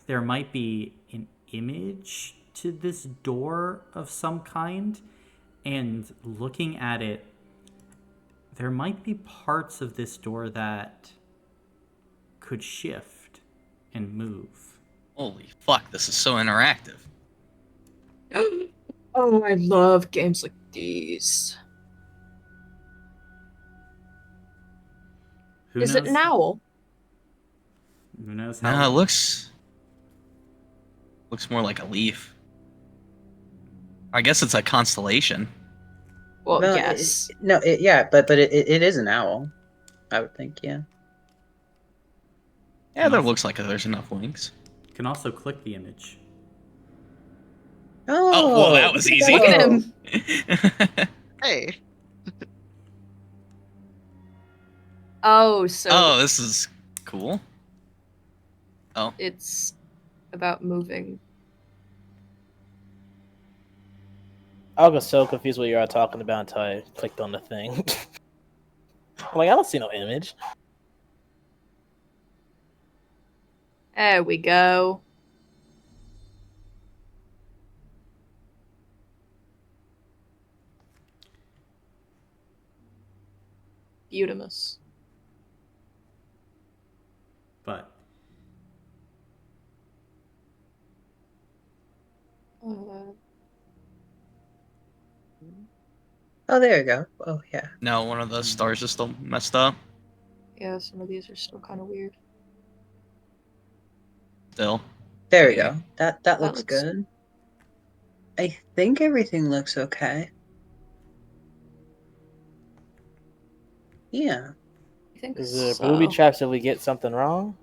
there might be an image to this door of some kind, and looking at it, there might be parts of this door that could shift and move. Holy fuck, this is so interactive. Oh, I love games like these. Is it an owl? Who knows how? No, it looks more like a leaf. I guess it's a constellation. Well, No, yes. but it is an owl. I would think, yeah. Yeah, there looks like there's enough wings. You can also click the image. Oh, well, that was easy. Look at him. Hey. Oh, so Oh, this is cool. Oh, it's about moving. I was so confused what you were talking about until I clicked on the thing. I'm like, I don't see no image. There we go. Beautimus. But Oh, there you go. Oh, yeah. no, one of the stars is still messed up. Yeah, some of these are still kind of weird. Still. There we go. That looks looks- good. I think everything looks okay. Yeah. I think Is there so. booby traps if we get something wrong?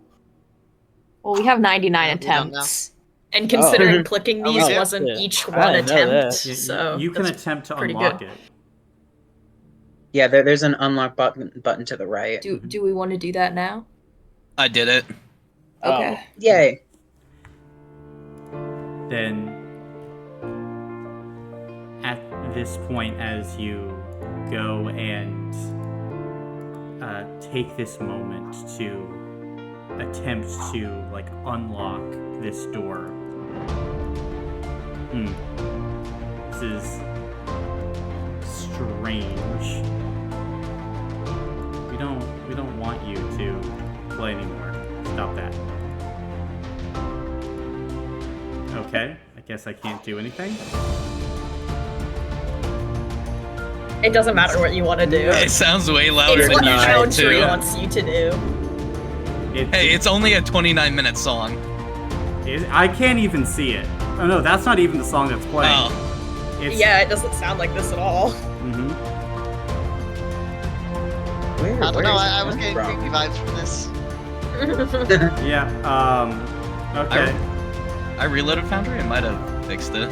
Well, we have 99 Yeah, we don't attempts. And considering Oh. clicking Oh, these yeah. wasn't Yeah. each I one didn't know attempt, that. so you can that's attempt to pretty unlock good. it. Yeah, there's an unlock button to the right. Do we want to do that now? I did it. Okay. Yay. Then at this point, as you go and take this moment to attempt to like unlock this door, this is strange. We don't want you to play anymore. Stop that. Okay, I guess I can't do anything. It doesn't matter what you want to do. It sounds way louder It's than what you Drone should, Tree too. wants you to do. Hey, it's only a 29-minute song. I can't even see it. Oh no, that's not even the song that's playing. Oh, It's, Yeah, it doesn't sound like this at all. mhm. I don't Where know. is it I was coming getting from? creepy vibes from this. Yeah. Okay. I reloaded Foundry. I might have fixed it.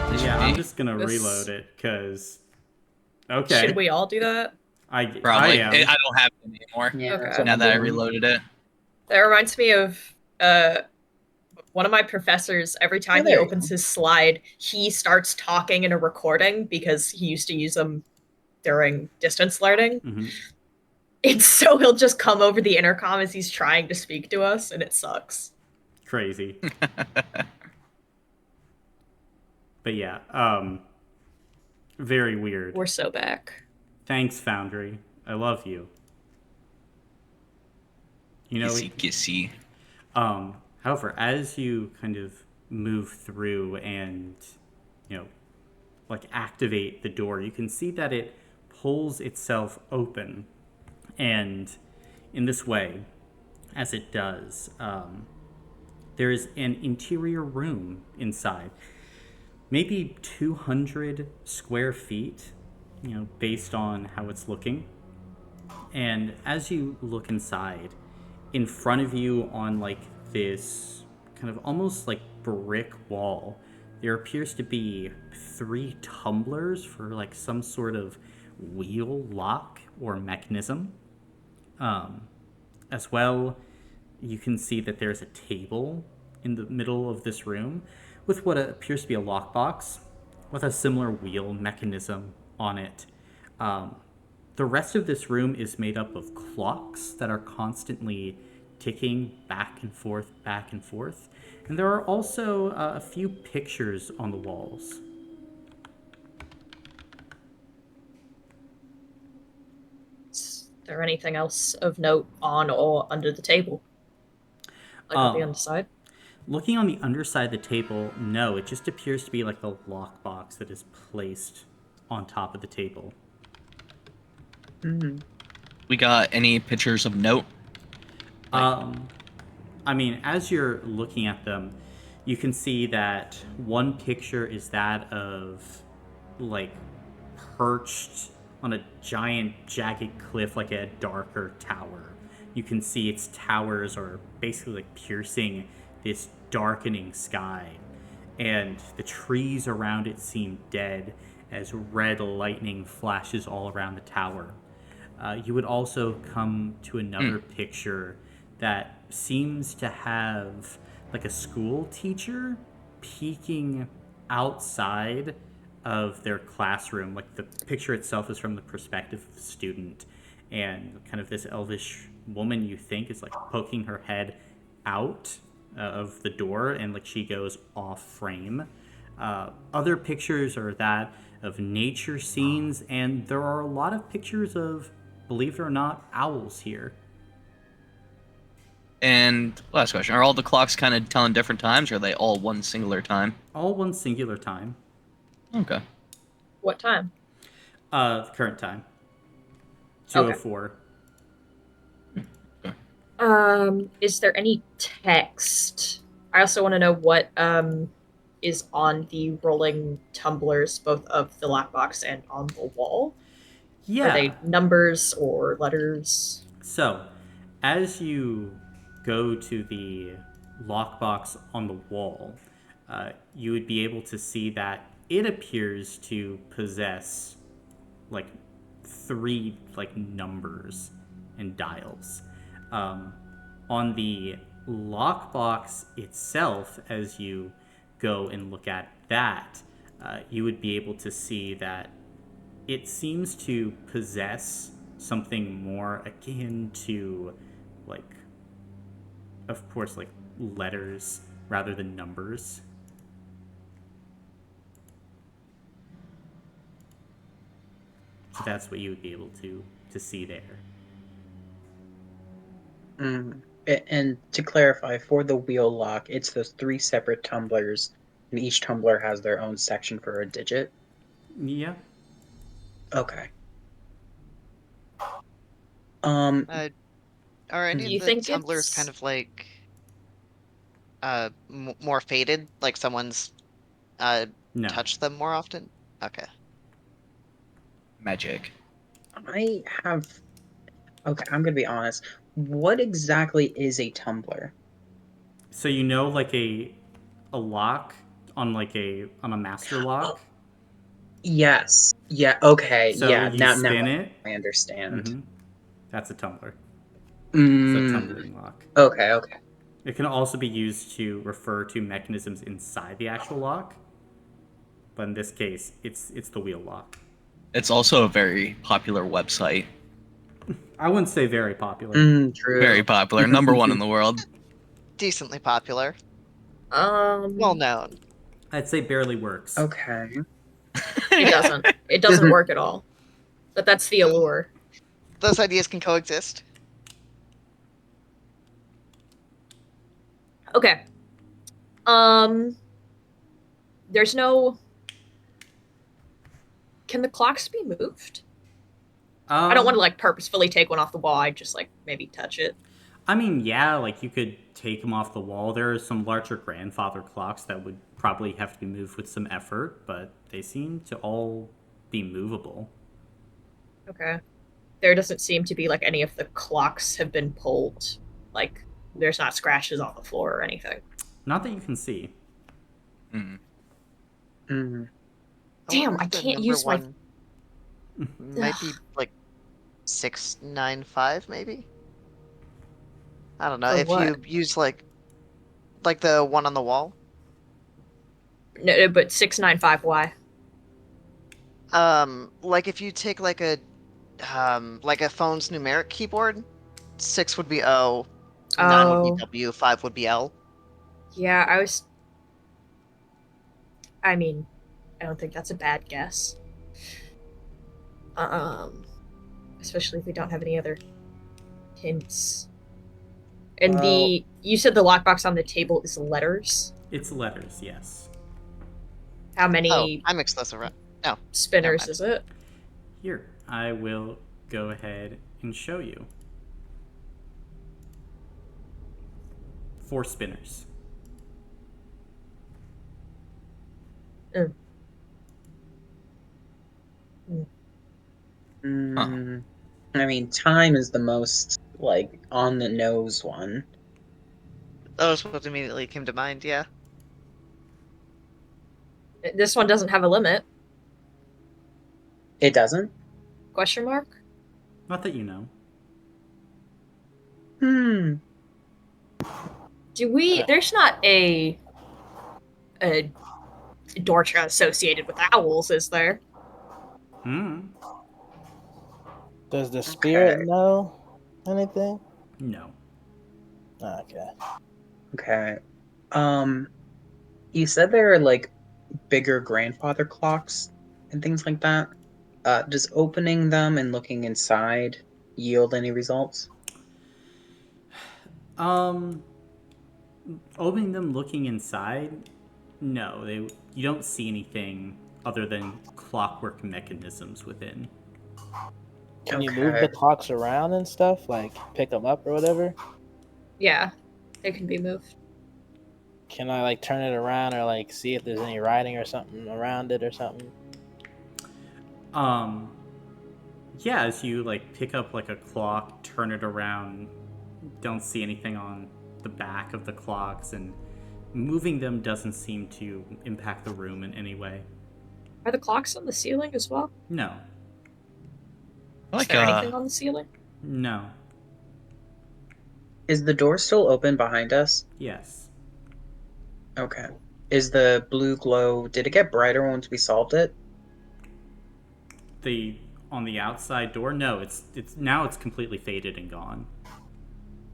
At least Yeah, for I'm me. just gonna This- reload it because. Okay. Should we all do that? I Probably. am. I don't have it anymore. Yeah, Okay. that's what Now I'm that I doing. reloaded it. That reminds me of one of my professors. Every time he there you opens his slide, he starts talking in a recording because he used to use them during distance learning. Mhm. And so he'll just come over the intercom as he's trying to speak to us, and it sucks. Crazy. But yeah, very weird. We're so back. Thanks, Foundry. I love you. You know, Kissy. however, as you kind of move through and, like activate the door, you can see that it pulls itself open. And in this way, as it does, there is an interior room inside. Maybe 200 square feet, based on how it's looking. And as you look inside, in front of you on like this kind of almost like brick wall, there appears to be 3 tumblers for like some sort of wheel lock or mechanism. As well, you can see that there's a table in the middle of this room with what appears to be a lockbox with a similar wheel mechanism on it. The rest of this room is made up of clocks that are constantly ticking back and forth, back and forth. And there are also a few pictures on the walls. Is there anything else of note on or under the table? Like on the underside? Looking on the underside of the table, no, it just appears to be like a lockbox that is placed on top of the table. We got any pictures of note? I mean, as you're looking at them, you can see that one picture is that of, like, perched on a giant, jagged cliff, like a darker tower. You can see its towers are basically like piercing this darkening sky, and the trees around it seem dead as red lightning flashes all around the tower. You would also come to another picture that seems to have like a school teacher peeking outside of their classroom. Like the picture itself is from the perspective of the student, and kind of this elvish woman, you think, is like poking her head out of the door, and like she goes off frame. Other pictures are that of nature scenes, and there are a lot of pictures of, believe it or not, owls here. And last question: are all the clocks kind of telling different times, or are they all one singular time? All one singular time. Okay. What time? The current time. 2:04. Is there any text? I also want to know what is on the rolling tumblers, both of the lockbox and on the wall. Yeah. Are they numbers or letters? So, as you go to the lockbox on the wall, you would be able to see that it appears to possess like 3 like numbers and dials. On the lockbox itself, as you go and look at that, you would be able to see that it seems to possess something more akin to, like, of course, like letters rather than numbers. So that's what you would be able to see there. And to clarify, for the wheel lock, it's those 3 separate tumblers, and each tumbler has their own section for a digit. Yeah. Okay. Are any Do you of the think tumblers it's- kind of like more faded? Like someone's No. touched them more often? Okay. Magic. I have. Okay, I'm gonna be honest. What exactly is a tumbler? So like a lock on on a master Oh, lock. yes. Yeah. Okay. So Yeah. you Now spin it. I understand. Mm-hmm. That's a tumbler. It's a Mm, tumbling lock. okay. Okay. It can also be used to refer to mechanisms inside the actual lock, but in this case, it's the wheel lock. It's also a very popular website. I wouldn't say very popular. True. Very popular. Number one in the world. Decently popular. Um, Well known. I'd say barely works. Okay. it doesn't. It doesn't work at all. But that's the allure. Those ideas can coexist. Okay. There's no. Can the clocks be moved? I don't want to purposefully take one off the wall. I just maybe touch it. I mean, yeah, you could take them off the wall. There are some larger grandfather clocks that would probably have to be moved with some effort, but they seem to all be movable. Okay. There doesn't seem to be any of the clocks have been pulled. There's not scratches on the floor or anything. Not that you can see. Mm. Damn, wonder I if the can't number use my. one might be 695, maybe. I don't know. For If what? you use like the one on the wall. No, but 695. Like if you take like a phone's numeric keyboard, 6 would be O, 9 would be Oh, W, 5 would be L. yeah. I mean, I don't think that's a bad guess. Especially if we don't have any other hints. And Well- you said the lockbox on the table is letters. It's letters, yes. How Oh, many I mixed those around. No, spinners never is it? Here, I will go ahead and show you. 4 spinners. I mean, time is the most on the nose one. that was what immediately came to mind. Yeah. This one doesn't have a limit. It doesn't. Question mark? Not that you know. Do we? There's not a Dorcha associated with owls, is there? Hmm. Does the spirit Okay. know anything? No. Okay. Okay. You said there are bigger grandfather clocks and things like that. Does opening them and looking inside yield any results? Opening them, looking inside, no, you don't see anything other than clockwork mechanisms within. Can you move the clocks around and stuff? Like pick them up or whatever? Yeah, they can be moved. Can I turn it around or see if there's any writing or something around it or something? Yeah, as you pick up a clock, turn it around, don't see anything on the back of the clocks, and moving them doesn't seem to impact the room in any way. Are the clocks on the ceiling as well? No. Is there anything on the ceiling? No. Is the door still open behind us? Yes. Okay. Is the blue glow? Did it get brighter once we solved it? On the outside door? No, it's now it's completely faded and gone.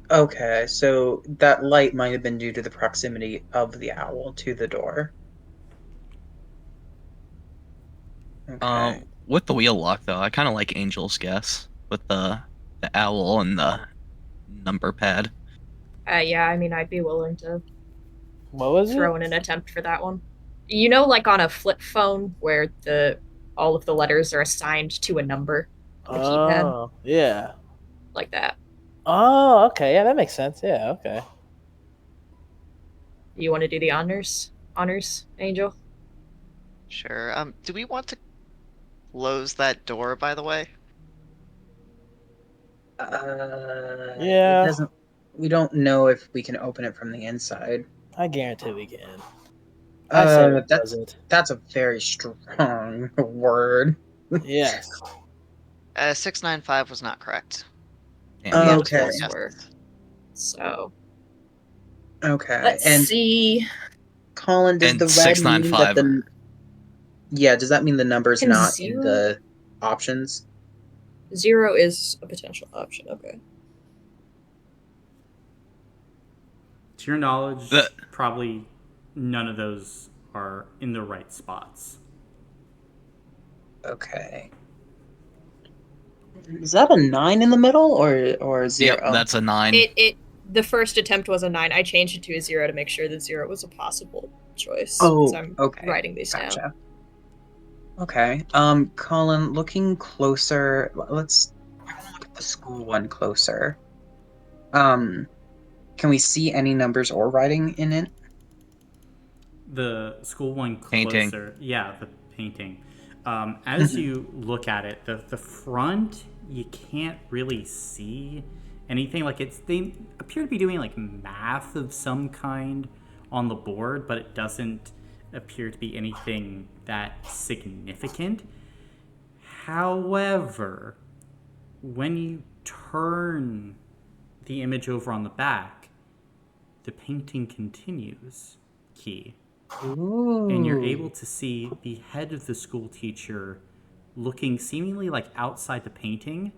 Okay, so that light might have been due to the proximity of the owl to the door. Okay. With the wheel lock though, I kind of like Angel's guess with the owl and the number pad. Yeah, I mean, I'd be willing to What was throw in an attempt for that one. You know, on a flip phone where all of the letters are assigned to a number, the keypad, Oh, yeah. like that. Oh, okay. Yeah, that makes sense. Yeah, okay. You want to do the honors, Angel? Sure. Do we want to close that door, by the way? It Yeah. doesn't. We don't know if we can open it from the inside. I guarantee we can. I say we close it. That's a very strong word. Yes. 695 was not correct. Damn, We had Okay. full Yes, guesses. we're- So Okay. let's and see. Colin, does And the red mean that 695. the yeah? Does that mean the number's Can not in zero- the options? 0 is a potential option. Okay. To your knowledge, The- probably none of those are in the right spots. Okay. Is that a 9 in the middle or 0? Yep, that's a 9. The first attempt was a 9. I changed it to a 0 to make sure that 0 was a possible choice. Oh, So I'm okay. writing these down. Gotcha. Okay. Colin, looking closer. I want to look at the school one closer. Can we see any numbers or writing in it? The school one Painting. closer. Yeah, the painting. As you look at it, the front, you can't really see anything. Like they appear to be doing like math of some kind on the board, but it doesn't appear to be anything that significant. However, when you turn the image over on the back, the painting continues, Key. Ooh. And you're able to see the head of the school teacher looking seemingly like outside the painting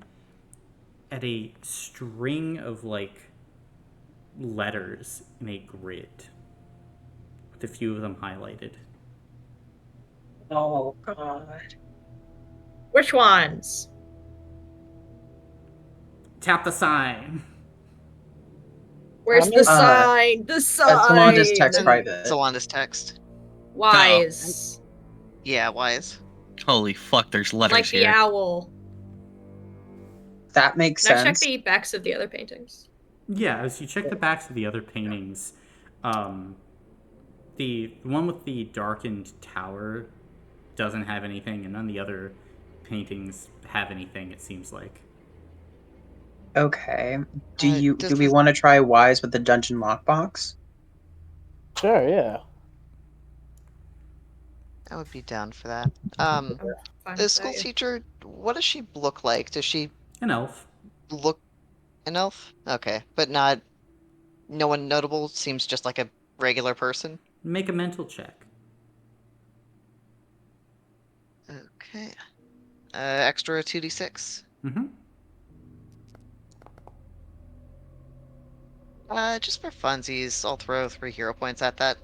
at a string of like letters in a grid with a few of them highlighted. Oh God. Which ones? Tap the sign. Where's the sign? The sign. Solandis text And private. Solandis text. Wise. Yeah, wise. Holy fuck, there's letters Like the here. owl. That makes Can I sense. check the backs of the other paintings? Yeah, as you check the backs of the other paintings, the one with the darkened tower doesn't have anything, and none of the other paintings have anything, it seems like. Okay. Do Does we this- want to try Wise with the dungeon lockbox? Sure, yeah. I would be down for that. I'm fine The with school that, yeah. teacher, what does she look like? Does she An elf. look an elf? Okay, but not no one notable. Seems just like a regular person. Make a mental check. Okay. Extra 2d6. Mm-hmm. Just for funsies, I'll throw 3 hero points at that.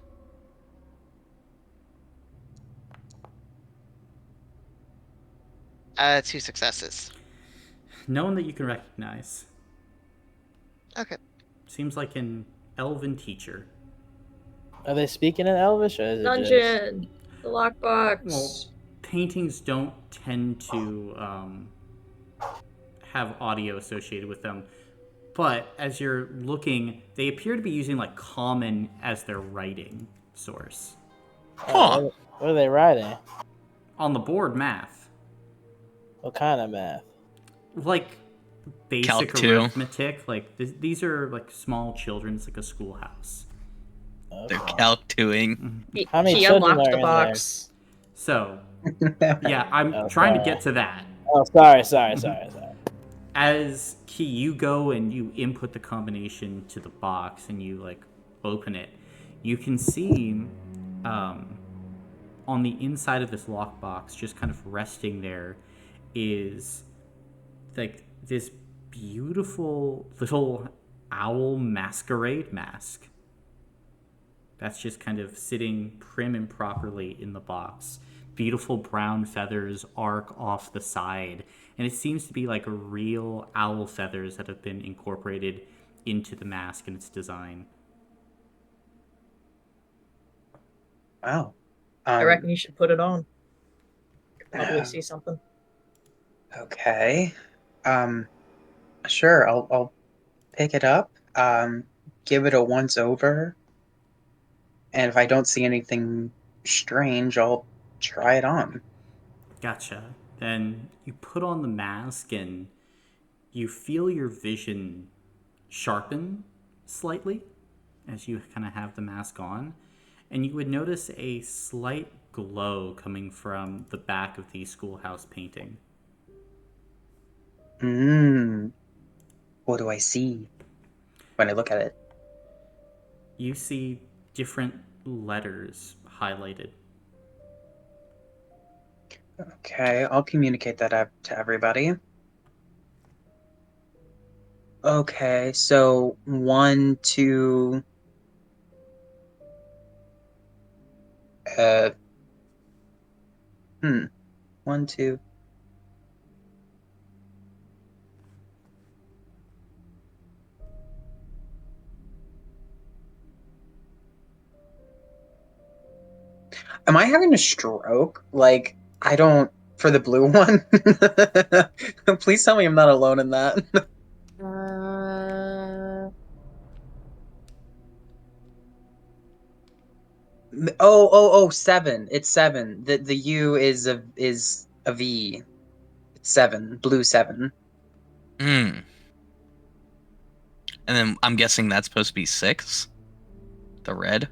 Two successes. No one that you can recognize. Okay. Seems like an elven teacher. Are they speaking in Elvish or is it just... Dungeon. The lockbox. Well, paintings don't tend to have audio associated with them. But as you're looking, they appear to be using like common as their writing source. Huh. What are they writing? On the board, math. What kind of math? Like basic Calc 2. arithmetic. Like these are like small children. It's like a schoolhouse. They're Okay. calc 2ing. How many He children unlocked are the in box. So, yeah, I'm Oh, trying to sorry. get to that. Oh, sorry. As Key, you go and you input the combination to the box and you like open it. You can see on the inside of this lockbox, just kind of resting there, is like this beautiful little owl masquerade mask. That's just kind of sitting prim and properly in the box. Beautiful brown feathers arc off the side. And it seems to be like real owl feathers that have been incorporated into the mask and its design. Wow. I reckon you should put it on. Probably yeah. see something. Okay. Sure. I'll pick it up. Give it a once over. And if I don't see anything strange, I'll try it on. Gotcha. Then you put on the mask and you feel your vision sharpen slightly as you kind of have the mask on. And you would notice a slight glow coming from the back of the schoolhouse painting. What do I see when I look at it? You see different letters highlighted. Okay, I'll communicate that to everybody. Okay, so 1, 2. 1, 2. Am I having a stroke? Like, I don't. For the blue one? Please tell me I'm not alone in that. Oh, 7. It's 7. The U is a V. It's 7. Blue 7. Hmm. And then I'm guessing that's supposed to be 6. The red.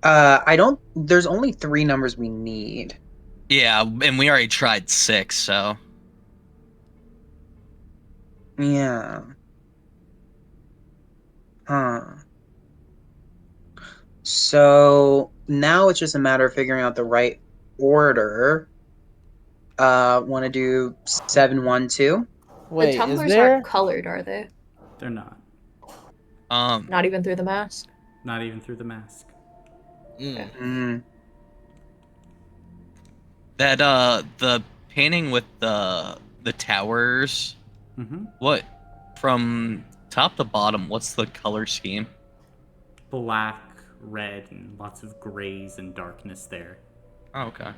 I don't. There's only 3 numbers we need. Yeah, and we already tried 6, so. Yeah. Huh. So now it's just a matter of figuring out the right order. Want to do 7, 1, 2? The Wait, is tumblers there? aren't colored, are they? They're not. Not even through the mask? Not even through the mask. That the painting with the towers. Mm-hmm. What from top to bottom? What's the color scheme? Black, red, and lots of grays and darkness there. Oh, okay.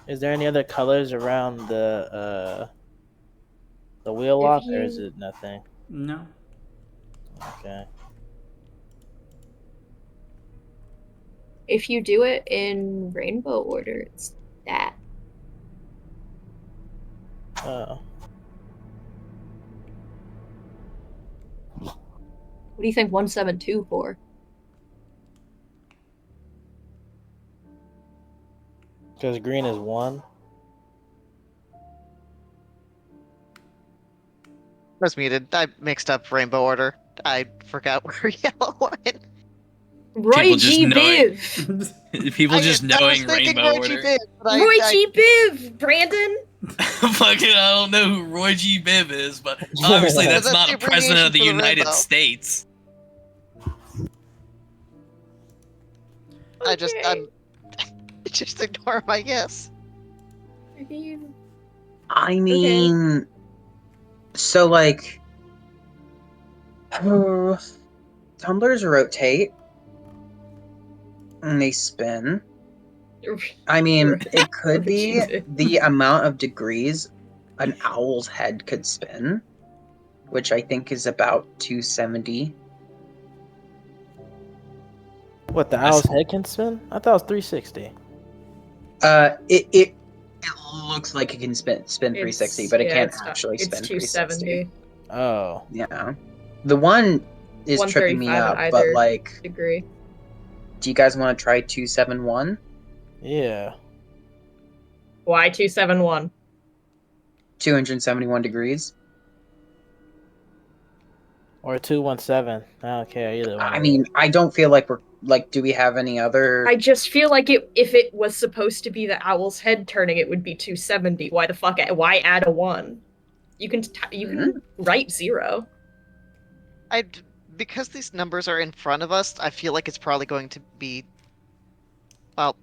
Is there any other colors around the wheel lock, or is it nothing? No. Okay. If you do it in rainbow order, it's that. Oh. What do you think 172 for? Because green is 1. I was muted. I mixed up rainbow order. I forgot where yellow went. Roy just G. knowing- Biv! People just I was knowing thinking rainbow Roy G. order. Biv, but Roy G. Biv! Brandon! Fucking, I don't know who Roy G. Biv is, but obviously that's That's not the a president of the abbreviation for the United rainbow. States. I Okay. just ignore my guess. I mean, so like, tumblers rotate and they spin. I mean, it could be the amount of degrees an owl's head could spin, which I think is about 270. What, the owl's head can spin? I thought it was 360. It looks like it can spin 360, but it can't actually spin 360. 270. Oh. Yeah, the one is tripping me 135 up, at but either like, degree. do you guys want to try 271? Yeah. Why 271? 271 degrees. Or 217. I don't care either one. I mean, I don't feel like we're like. Do we have any other? I just feel like if it was supposed to be the owl's head turning, it would be 270. Why the fuck? Why add a 1? You can write 0. Because these numbers are in front of us, I feel like it's probably going to be, well,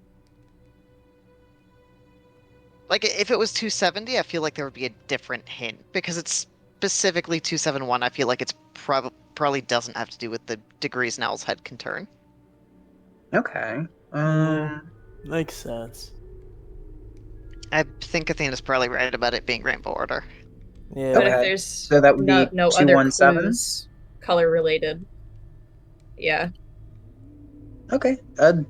like if it was 270, I feel like there would be a different hint. Because it's specifically 271, I feel like it's probably doesn't have to do with the degrees an owl's head can turn. Okay. Makes sense. I think Athena's probably right about it being rainbow order. Yeah. But if Okay. there's So that would be no other 217? clues color related. Yeah. Okay. Do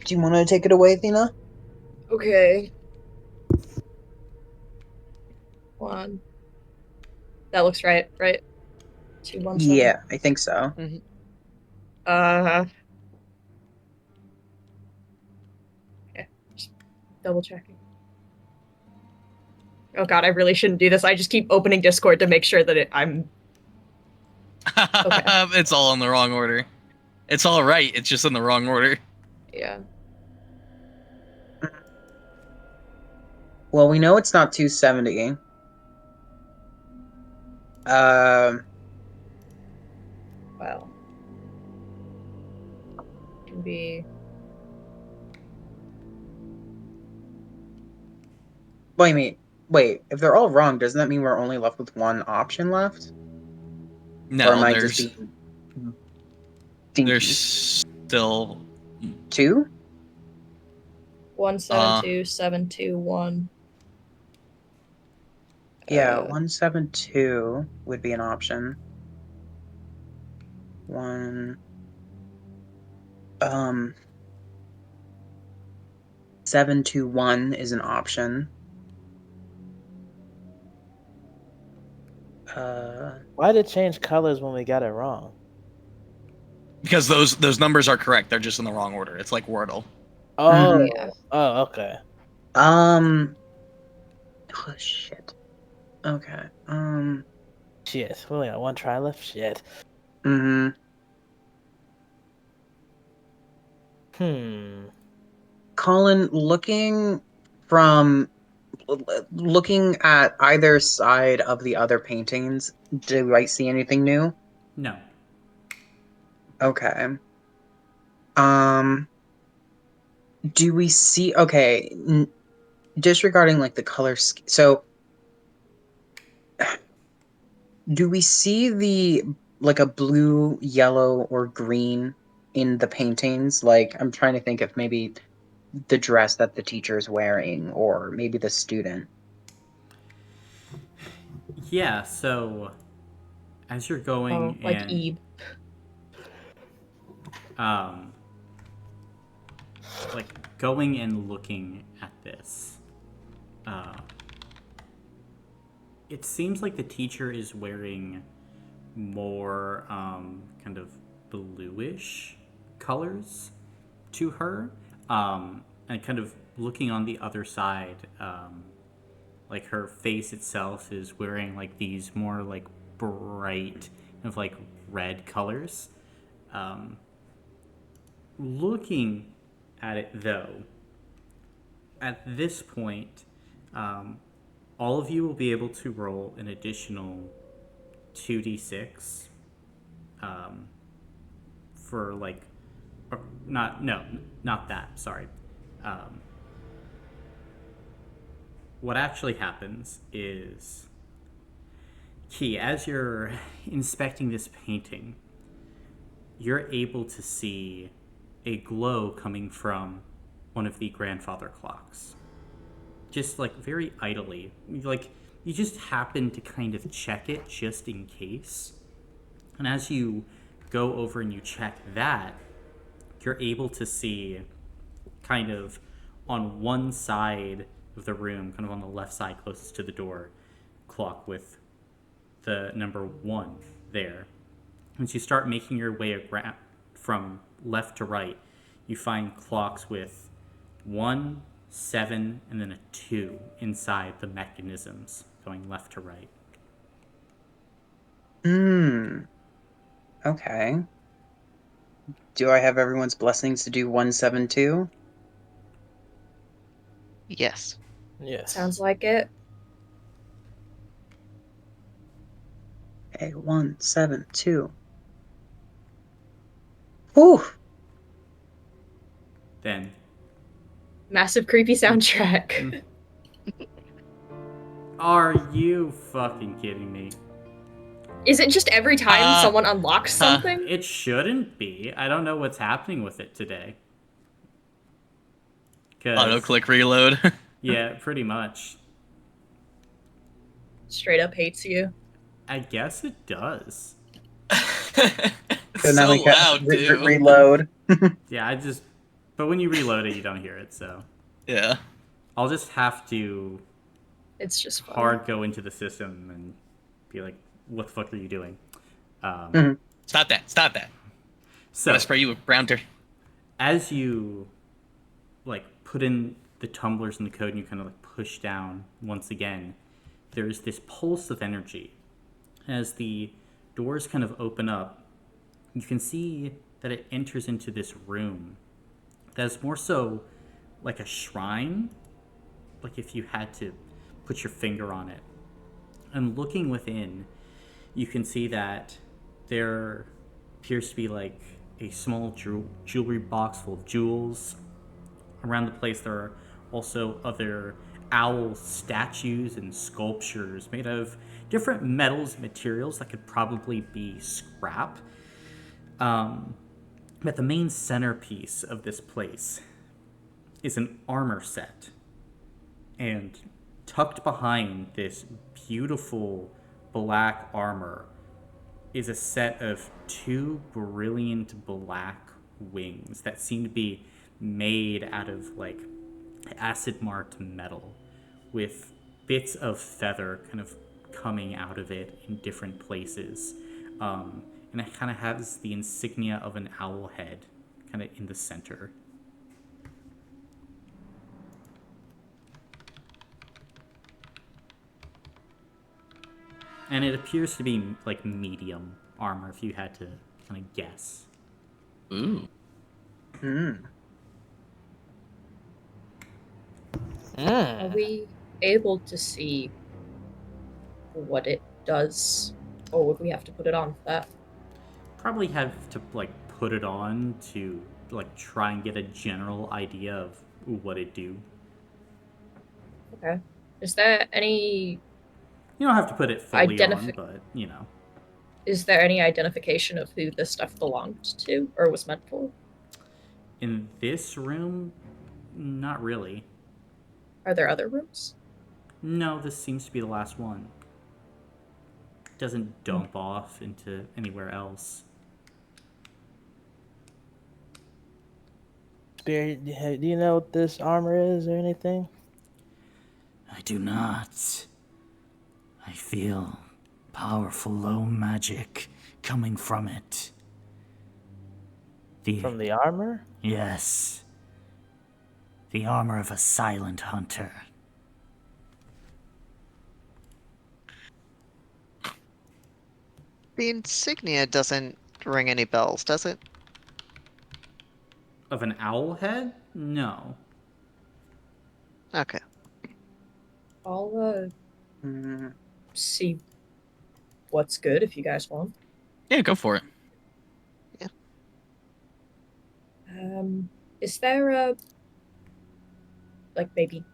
you want to take it away, Athena? Okay. One. That looks right, right? 217. Yeah, I think so. Uh. Okay. Just double checking. Oh god, I really shouldn't do this. I just keep opening Discord to make sure that I'm okay. It's all in the wrong order. It's all right. It's just in the wrong order. Yeah. Well, we know it's not 270. Well. Can be. Wait. If they're all wrong, doesn't that mean we're only left with one option left? No, Or am I there's just being stinky? there's still 2? 172721. Yeah, 172 would be an option. 721 is an option. Why did it change colors when we got it wrong? because those numbers are correct. They're just in the wrong order. It's like Wordle. Oh, Yeah. oh, okay. Oh shit. Okay. Shit, we only got one try left. Shit. Hmm. Colin, looking at either side of the other paintings, do I see anything new? No. Okay. Do we see? Okay, disregarding like the color. So, do we see the like a blue, yellow, or green in the paintings? Like, I'm trying to think if maybe the dress that the teacher is wearing, or maybe the student. Yeah, so as you're Oh, going like and Eve. like going and looking at this, it seems like the teacher is wearing more kind of bluish colors to her, and kind of looking on the other side, like her face itself is wearing like these more like bright kind of like red colors. Looking at it though, at this point, all of you will be able to roll an additional 2d6 for like, or not that, sorry. What actually happens is, Key, as you're inspecting this painting, you're able to see a glow coming from one of the grandfather clocks. Just like very idly. Like you just happen to kind of check it just in case. And as you go over and you check that, you're able to see kind of on one side of the room, kind of on the left side closest to the door, clock with the number 1 there. Once you start making your way from left to right, you find clocks with 1, 7, and then a 2 inside the mechanisms going left to right. Okay. Do I have everyone's blessings to do 172? Yes. Yes. Sounds like it. Okay, 172. Whew. Then, Massive creepy soundtrack. are you fucking kidding me? Is it just every time someone unlocks something? It shouldn't be. I don't know what's happening with it today. Auto-click reload. Yeah, pretty much. Straight up hates you. I guess it does. It's So now so we can loud, too. reload. Yeah, but when you reload it, you don't hear it, so. Yeah. I'll just have to It's just fun. hard go into the system and be like, what the fuck are you doing? Stop that. So, I'm gonna spray you with brown dirt. as you like put in the tumblers and the code and you kind of like push down once again, there's this pulse of energy. As the doors kind of open up, you can see that it enters into this room that's more so like a shrine, like if you had to put your finger on it. And looking within, you can see that there appears to be like a small jewelry box full of jewels. Around the place there are also other owl statues and sculptures made of different metals and materials that could probably be scrap. But the main centerpiece of this place is an armor set. And tucked behind this beautiful black armor is a set of 2 brilliant black wings that seem to be made out of like acid marked metal with bits of feather kind of coming out of it in different places. And it kind of has the insignia of an owl head kind of in the center. And it appears to be like medium armor if you had to kind of guess. Ooh. Are we able to see what it does, or would we have to put it on for that? Probably have to like put it on to like try and get a general idea of what it do. Okay. Is there any You don't have to put it fully on, but you know. Is there any identification of who this stuff belonged to or was meant for? In this room, not really. Are there other rooms? No, this seems to be the last one. It doesn't dump off into anywhere else. Spirit, do you know what this armor is or anything? I do not. I feel powerful low magic coming from it. From the armor? Yes. The armor of a silent hunter. The insignia doesn't ring any bells, does it? Of an owl head? No. Okay. I'll see what's good if you guys want. Yeah, go for it. Is there a like maybe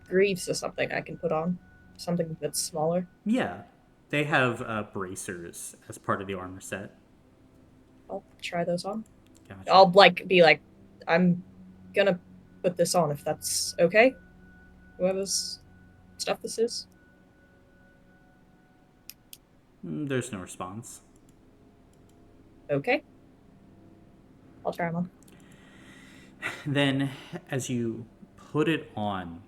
greaves or something I can put on? Something that's smaller? Yeah. They have bracers as part of the armor set. I'll try those on. Gotcha. I'll be like, I'm gonna put this on if that's okay. Whoever's stuff this is. There's no response. Okay. I'll try them on. Then, as you put it on,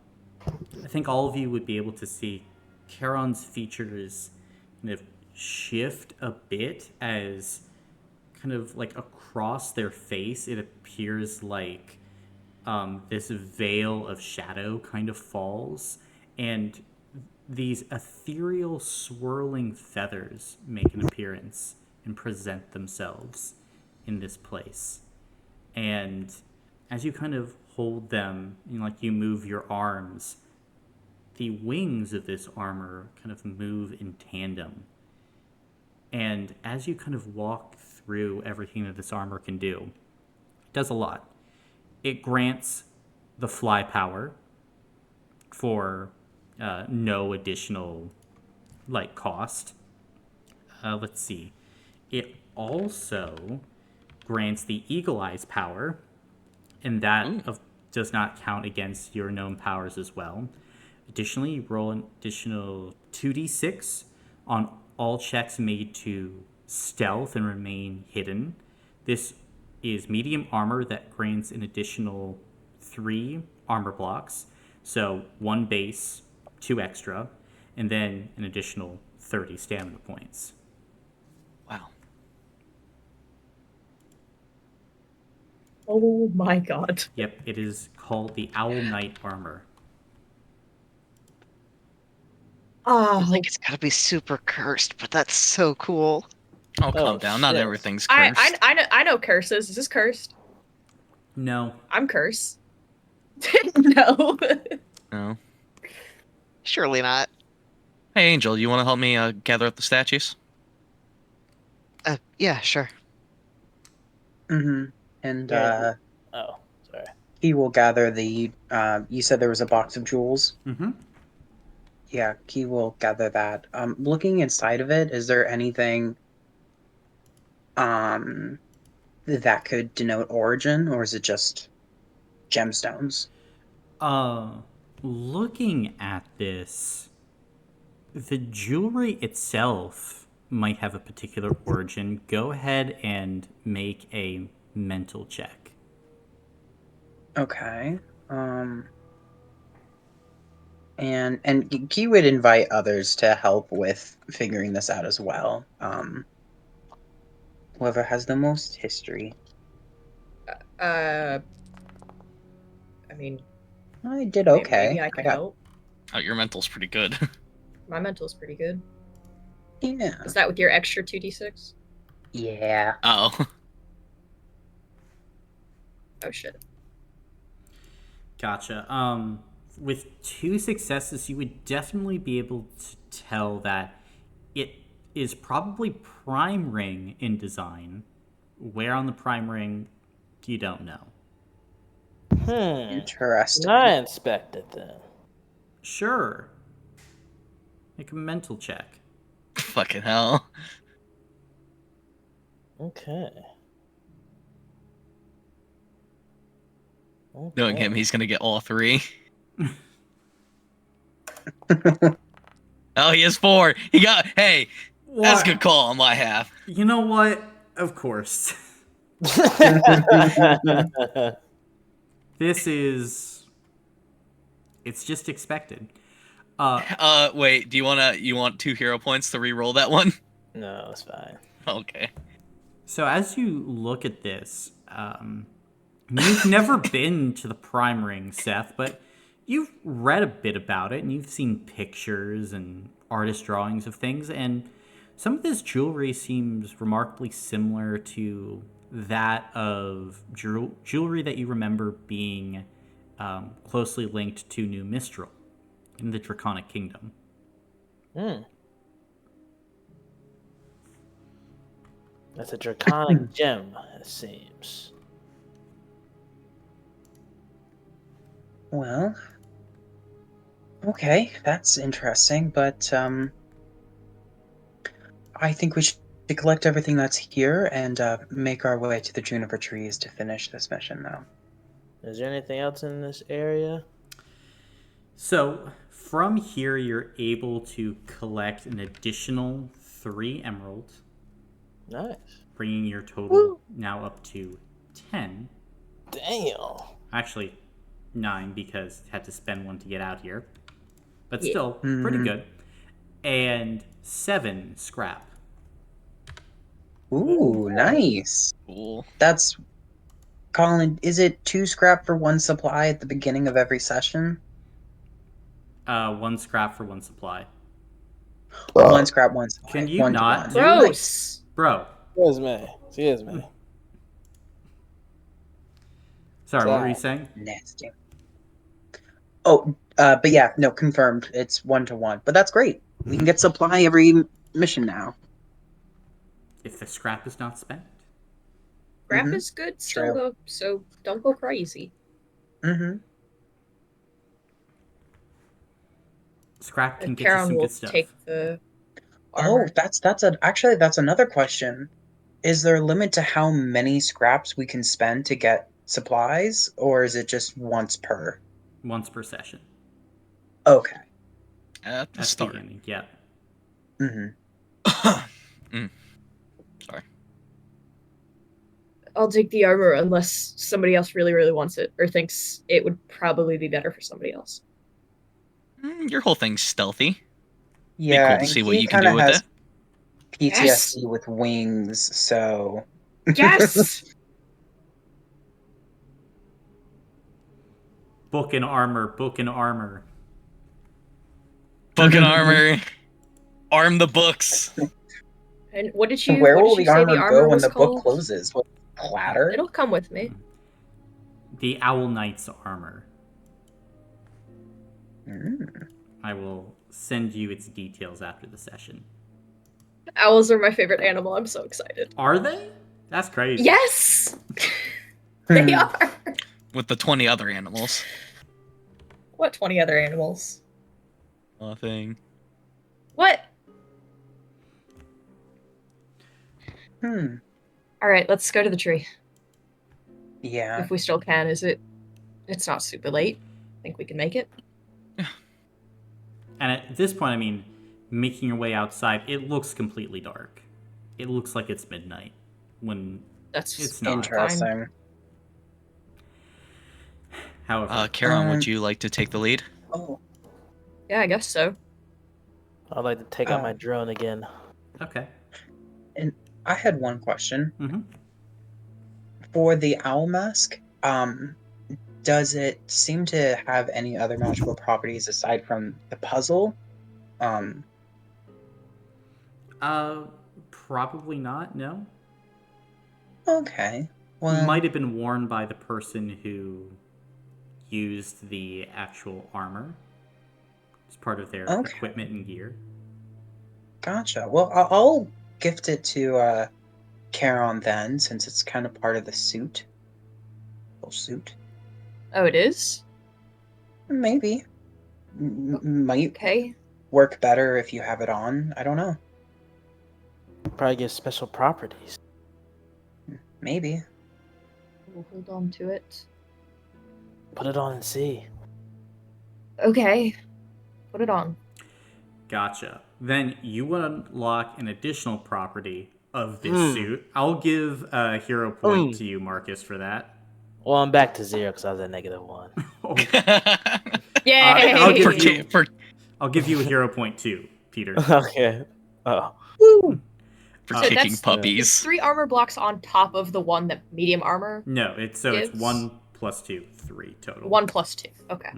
I think all of you would be able to see Charon's features kind of shift a bit as kind of like across their face it appears like this veil of shadow kind of falls, and these ethereal swirling feathers make an appearance and present themselves in this place. And as you kind of hold them, like you move your arms, the wings of this armor kind of move in tandem. And as you kind of walk through everything that this armor can do, it does a lot. It grants the fly power for no additional cost. Let's see. It also grants the Eagle Eyes power, and that does not count against your known powers as well. Additionally, you roll an additional 2d6 on all checks made to stealth and remain hidden. This is medium armor that grants an additional 3 armor blocks. So 1 base, 2 extra, and then an additional 30 stamina points. Wow. Oh my god. Yep, it is called the Owl Knight armor. Oh, Like it's gotta be super cursed, but that's so cool. Oh, calm down. Not shit. everything's cursed. I know curses. Is this cursed? No. I'm cursed. No. No. Surely not. Hey, Angel, you want to help me gather up the statues? Yeah, sure. Mm-hmm. And Yeah. Oh, sorry. he will gather the. You said there was a box of jewels. Mm-hmm. Yeah, Key will gather that. Looking inside of it, is there anything that could denote origin, or is it just gemstones? Looking at this, the jewelry itself might have a particular origin. Go ahead and make a mental check. Okay. And Key would invite others to help with figuring this out as well. Whoever has the most history. I mean, I did okay. maybe I could got help. Oh, your mental's pretty good. My mental's pretty good. yeah. Is that with your extra 2d6? Yeah. Oh. Oh shit. Gotcha. With 2 successes, you would definitely be able to tell that it is probably prime ring in design. Where on the prime ring, you don't know. Interesting. Can I inspect it then? Sure. Make a mental check. Fucking hell. Okay. Knowing him, he's gonna get all 3. Oh, he has 4. He got. Hey, that's a good call on my half. You know what? Of course. This is... It's just expected. Wait. You want 2 hero points to re-roll that one? No, it's fine. Okay. So as you look at this, you've never been to the Prime Ring, Seth, but you've read a bit about it, and you've seen pictures and artist drawings of things, and some of this jewelry seems remarkably similar to that of jewelry that you remember being closely linked to New Mistral in the Draconic Kingdom. That's a draconic gem, it seems. Well, okay, that's interesting, but I think we should collect everything that's here and make our way to the juniper trees to finish this mission now. Is there anything else in this area? So from here, you're able to collect an additional 3 emeralds, Nice. bringing your total now up to 10. Damn. Actually, 9 because had to spend 1 to get out here. But Yeah. still, pretty good. And 7 scrap. Ooh, nice. Cool. That's Colin. Is it 2 scrap for 1 supply at the beginning of every session? 1 scrap for 1 supply. 1 scrap, 1 supply. Can you 1 to not 1. do- Gross. Bro, Excuse me. Excuse me. sorry, what were you saying? Nasty. Oh, but yeah, no, confirmed. It's 1 to 1. But that's great. We can get supply every mission now. If the scrap is not spent. Scrap Mhm. is good still True. though, so don't go crazy. Mm-hmm. Scrap can get you Karen some will good stuff. take the Oh, armor. that's another question. Is there a limit to how many scraps we can spend to get supplies, or is it just once per? Once per session. Okay. At the At the start. beginning, yeah. Mm-hmm. Sorry. I'll take the armor unless somebody else really, really wants it or thinks it would probably be better for somebody else. Your whole thing's stealthy. Be Yeah, cool to and see what he you can kind do of with has it. PTSD with wings, so Yes! Book and armor, book and armor. Book and armor. Arm the books. And what did you Where what will did you the say armor the go armor when was the book called? closes? What, platter? It'll come with me. The Owl Knight's armor. Mm. I will send you its details after the session. Owls are my favorite animal. I'm so excited. Are they? That's crazy. Yes! They are. With the 20 other animals. What 20 other animals? Nothing. What? Hmm. Alright, let's go to the tree. Yeah. If we still can. It's not super late. I think we can make it. And at this point, I mean, making your way outside, it looks completely dark. It looks like it's midnight when That's it's not. Interesting. However, Karen, would you like to take the lead? Oh, Yeah, I guess so. I'd like to take out my drone again. okay. I had one question. Mm-hmm. For the owl mask, does it seem to have any other magical properties aside from the puzzle? Probably not, no. Okay. Well, Might have been worn by the person who used the actual armor as part of their equipment and gear. gotcha. Well, I'll gift it to Charon then, since it's kind of part of the suit. Full suit. Oh, it is? Maybe. Might Okay. work better if you have it on. I don't know. Probably get special properties. Maybe. We'll hold on to it. Put it on and see. Okay. Put it on. Gotcha. Then you unlock an additional property of this suit. I'll give a hero point to you, Marcus, for that. Well, I'm back to 0 because I was at -1. Yay! I'll give you a hero point too, Peter. Okay. Oh. Woo! For So kicking that's- puppies. It's 3 armor blocks on top of the one that medium armor. No, it's 1 plus 2, 3 total. 1 plus 2. Okay.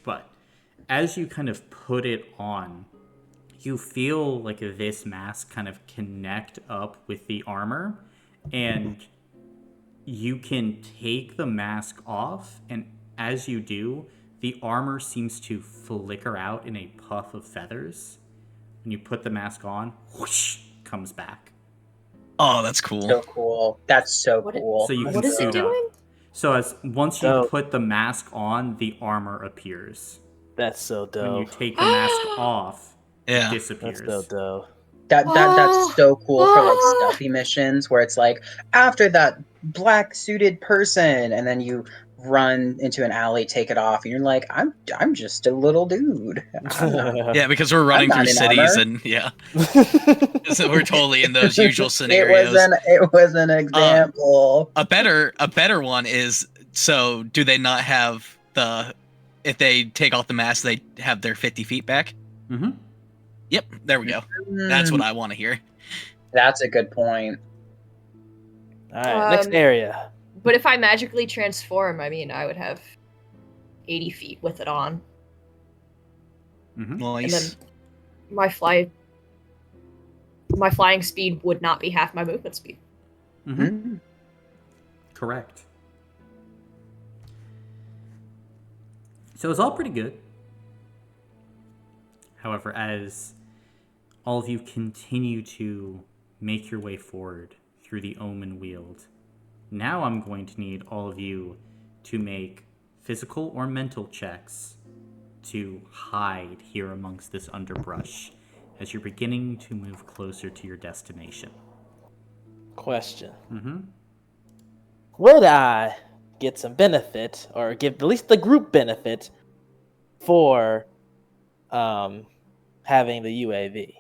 But as you kind of put it on, you feel like this mask kind of connect up with the armor, and you can take the mask off, and as you do, the armor seems to flicker out in a puff of feathers. When you put the mask on, whoosh, comes back. Oh, that's cool. So cool. That's so cool. So you can What is it suit up. doing? So once you put the mask on, the armor appears. That's so dope. When you take the mask off, it disappears. That's so dope. That's so cool for like stealthy missions where it's like after that black suited person, and then you run into an alley, take it off, and you're like, I'm just a little dude. Yeah, because we're running through cities, and so we're totally in those usual scenarios. It was an example. A better one is, so do they not have if they take off the mask, they have their 50 feet back? Mm-hmm. Yep, there we go. That's what I want to hear. That's a good point. All right, next area. But if I magically transform, I mean, I would have 80 feet with it on. Mm-hmm. Nice. And then my flying speed would not be half my movement speed. Mm-hmm. Correct. So it's all pretty good. However, as all of you continue to make your way forward through the Omen Weald, now I'm going to need all of you to make physical or mental checks to hide here amongst this underbrush as you're beginning to move closer to your destination. Question. Mm-hmm. Would I get some benefit, or give at least the group benefit, for having the UAV?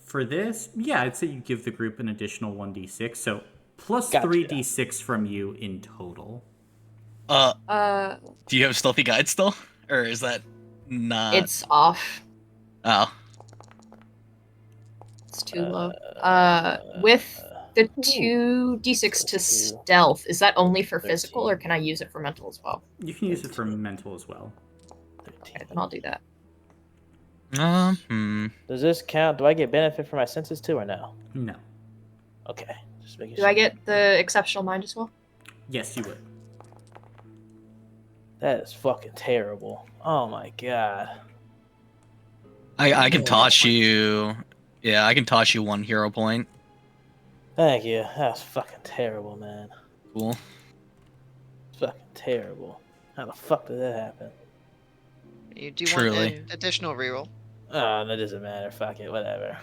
For this, yeah, I'd say you give the group an additional 1d6, so plus Gotcha. 3d6 from you in total. Do you have stealthy guide still, or is that not? It's off. Oh, It's too low. With the 2d6 to stealth, is that only for physical, or can I use it for mental as well? You can use it for mental as well. 13. Okay, then I'll do that. Does this count? Do I get benefit for my senses too, or no? No. Okay, just making Do sure. I get the exceptional mind as well? Yes, you would. That is fucking terrible. Oh my god. I can toss you. Yeah, I can toss you 1 hero point. Thank you. That's fucking terrible, man. Cool. It's fucking terrible. How the fuck did that happen? You do Truly. want an additional reroll. Oh, that doesn't matter. Fuck it, whatever.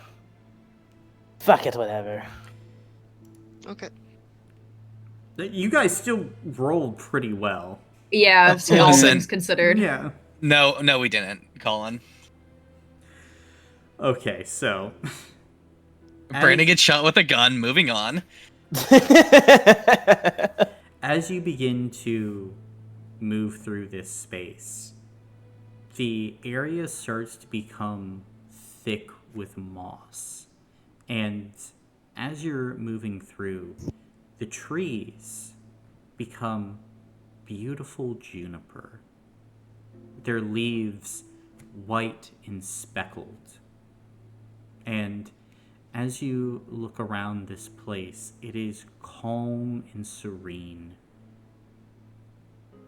Fuck it, whatever. Okay. You guys still rolled pretty well. Yeah, so all Listen. things considered. Yeah. No, we didn't, Colin. Okay, so Brandon gets shot with a gun. Moving on. as you begin to move through this space, the area starts to become thick with moss. And as you're moving through, the trees become beautiful juniper. Their leaves white and speckled. And as you look around this place, it is calm and serene.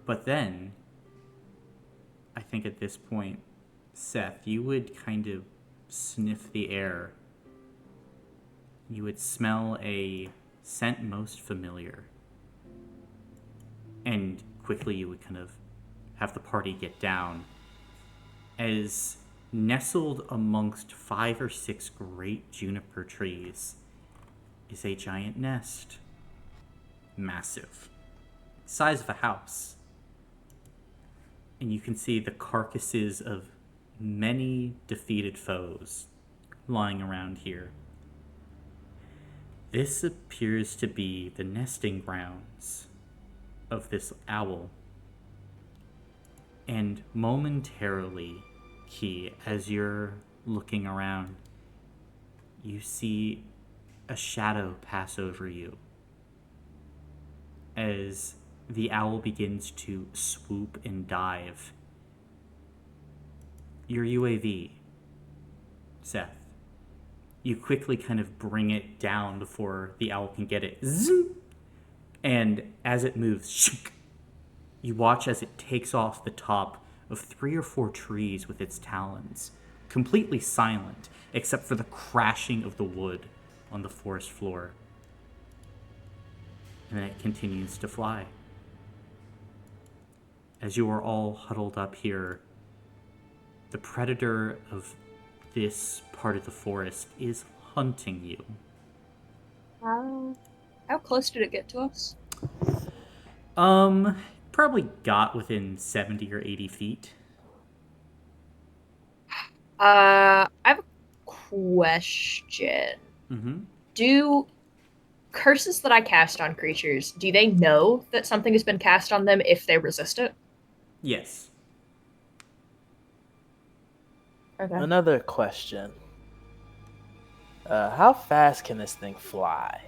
But then, I think at this point, Seth, you would kind of sniff the air. You would smell a scent most familiar. And quickly you would kind of have the party get down. As nestled amongst 5 or 6 great juniper trees is a giant nest. Massive. Size of a house. And you can see the carcasses of many defeated foes lying around here. This appears to be the nesting grounds of this owl. And momentarily, Key, as you're looking around, you see a shadow pass over you as the owl begins to swoop and dive. Your UAV, Seth, you quickly kind of bring it down before the owl can get it. Zoom! And as it moves, you watch as it takes off the top of 3 or 4 trees with its talons, completely silent except for the crashing of the wood on the forest floor. And then it continues to fly. As you are all huddled up here, the predator of this part of the forest is hunting you. How close did it get to us? Probably got within 70 or 80 feet. I have a question. Mm-hmm. Do curses that I cast on creatures, do they know that something has been cast on them if they resist it? Yes. Okay. Another question. How fast can this thing fly?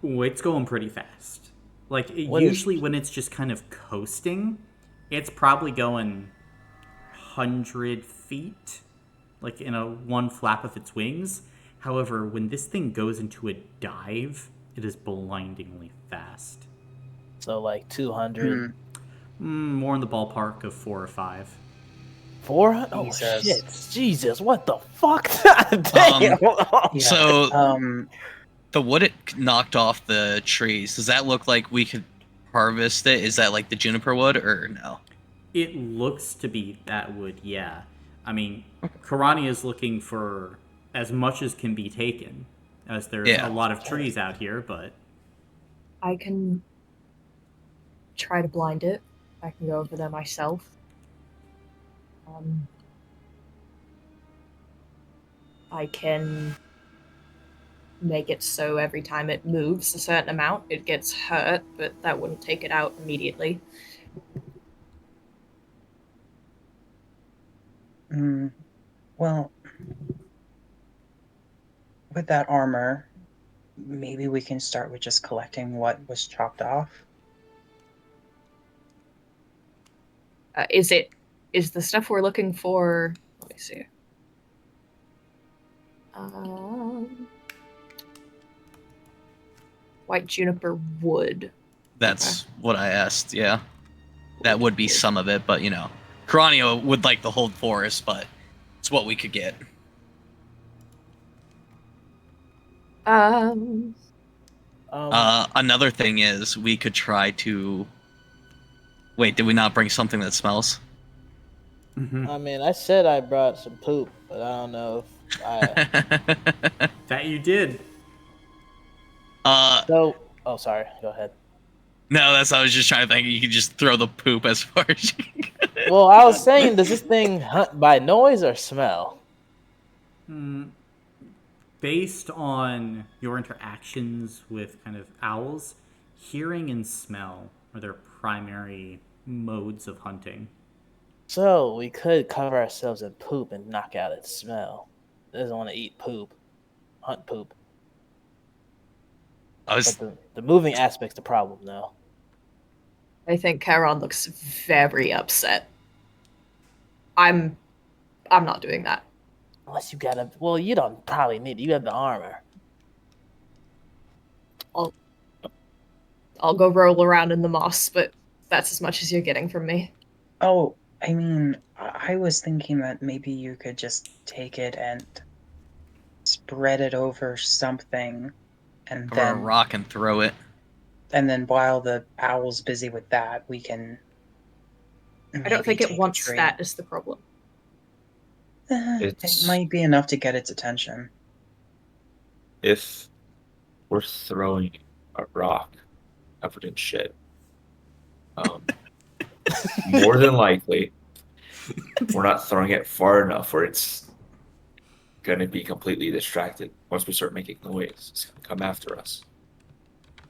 Ooh, it's going pretty fast. Like, usually when it's just kind of coasting, it's probably going 100 feet, like in a one flap of its wings. However, when this thing goes into a dive, it is blindingly fast. So like 200? More in the ballpark of 4 or 5. 400? Oh Jesus. shit! Jesus, what the fuck? Damn. Yeah. So, the wood it knocked off the trees, does that look like we could harvest it? Is that like the juniper wood, or no? It looks to be that wood, yeah. I mean, Karani is looking for as much as can be taken, as there's a lot of trees out here, but... I can try to blind it. I can go over there myself. I can make it so every time it moves a certain amount, it gets hurt, but that wouldn't take it out immediately. Well, with that armor, maybe we can start with just collecting what was chopped off. Is the stuff we're looking for? Let me see. White Juniper wood. That's what I asked. Yeah, that would be some of it, but Cranio would like the whole forest, but it's what we could get. Another thing is we could try to. Wait, did we not bring something that smells? I mean, I said I brought some poop, but I don't know if I. That you did. Oh, sorry. Go ahead. No, I was just trying to think. You could just throw the poop as far as you can. Well, I was saying, does this thing hunt by noise or smell? Based on your interactions with kind of owls, hearing and smell are their primary modes of hunting. So we could cover ourselves in poop and knock out its smell. It doesn't want to eat poop, hunt poop. But the moving aspect's the problem, though. I think Charon looks very upset. I'm not doing that. Unless you got a... Well, you don't probably need it. You have the armor. I'll go roll around in the moss, but that's as much as you're getting from me. Oh, I mean, I was thinking that maybe you could just take it and spread it over something, and Or a rock and throw it. And then while the owl's busy with that, we can. I don't think it wants that is the problem. It might be enough to get its attention. If we're throwing a rock covered in shit, more than likely, we're not throwing it far enough where it's going to be completely distracted. Once we start making noise, it's going to come after us.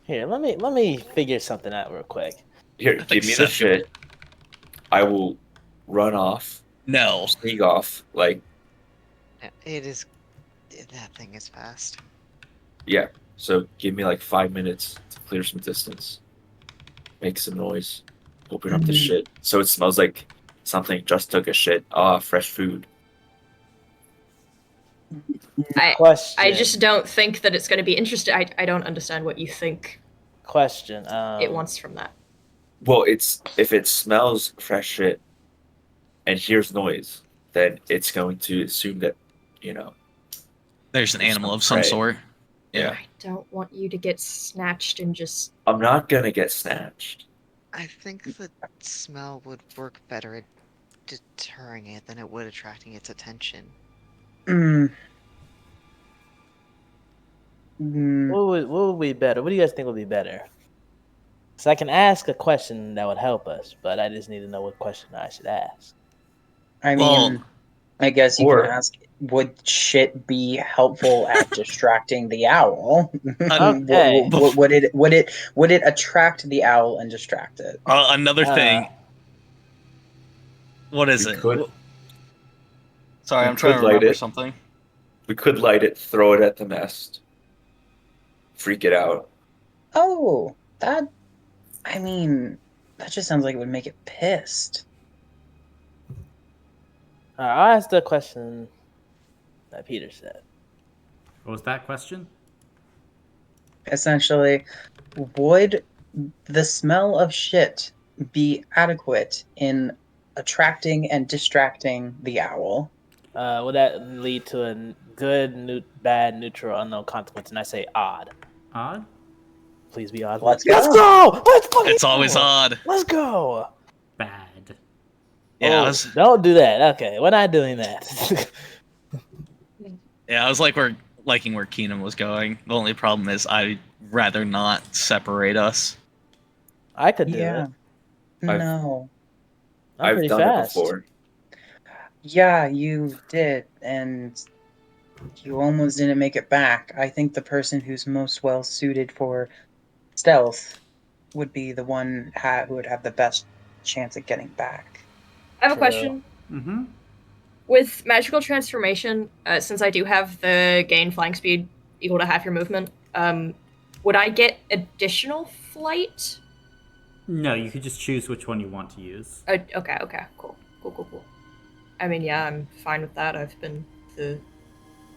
Here, let me figure something out real quick. Here, give me the shit. I will run off. No. Sneak off. Like, it is. That thing is fast. Yeah. So give me like 5 minutes to clear some distance. Make some noise. Open up the shit. So it smells like something just took a shit. Fresh food. I just don't think that it's going to be interested. I don't understand what you think. Question. It wants from that. Well, if it smells fresh shit and hears noise, then it's going to assume that, there's an animal of some sort. Yeah. I don't want you to get snatched and just... I'm not going to get snatched. I think the smell would work better at deterring it than it would attracting its attention. What would be better? What do you guys think would be better? So I can ask a question that would help us, but I just need to know what question I should ask. I mean, I guess you can ask, would shit be helpful at distracting the owl? Okay. Would it attract the owl and distract it? Another thing. What is it? Sorry, I'm trying to remember something. We could light it, throw it at the nest, freak it out. Oh, that just sounds like it would make it pissed. I'll ask the question that Peter said. What was that question? Essentially, would the smell of shit be adequate in attracting and distracting the owl? Would that lead to a good, bad, neutral, unknown consequence? And I say odd. Odd? Please be odd. Let's go! Let's go! Let's fucking It's always odd. Let's go! Bad. Yeah, don't do that. Okay, we're not doing that. Yeah, I was liking where Keenan was going. The only problem is I'd rather not separate us. I could do it. No. I'm pretty done fast. it before. Yeah, you did, and You almost didn't make it back. I think the person who's most well suited for stealth would be the one who would have the best chance at getting back. I have a True. question. Mm-hmm. With magical transformation, since I do have the gain flying speed equal to half your movement, would I get additional flight? No, you could just choose which one you want to use. Okay, cool. I mean, yeah, I'm fine with that. I've been the.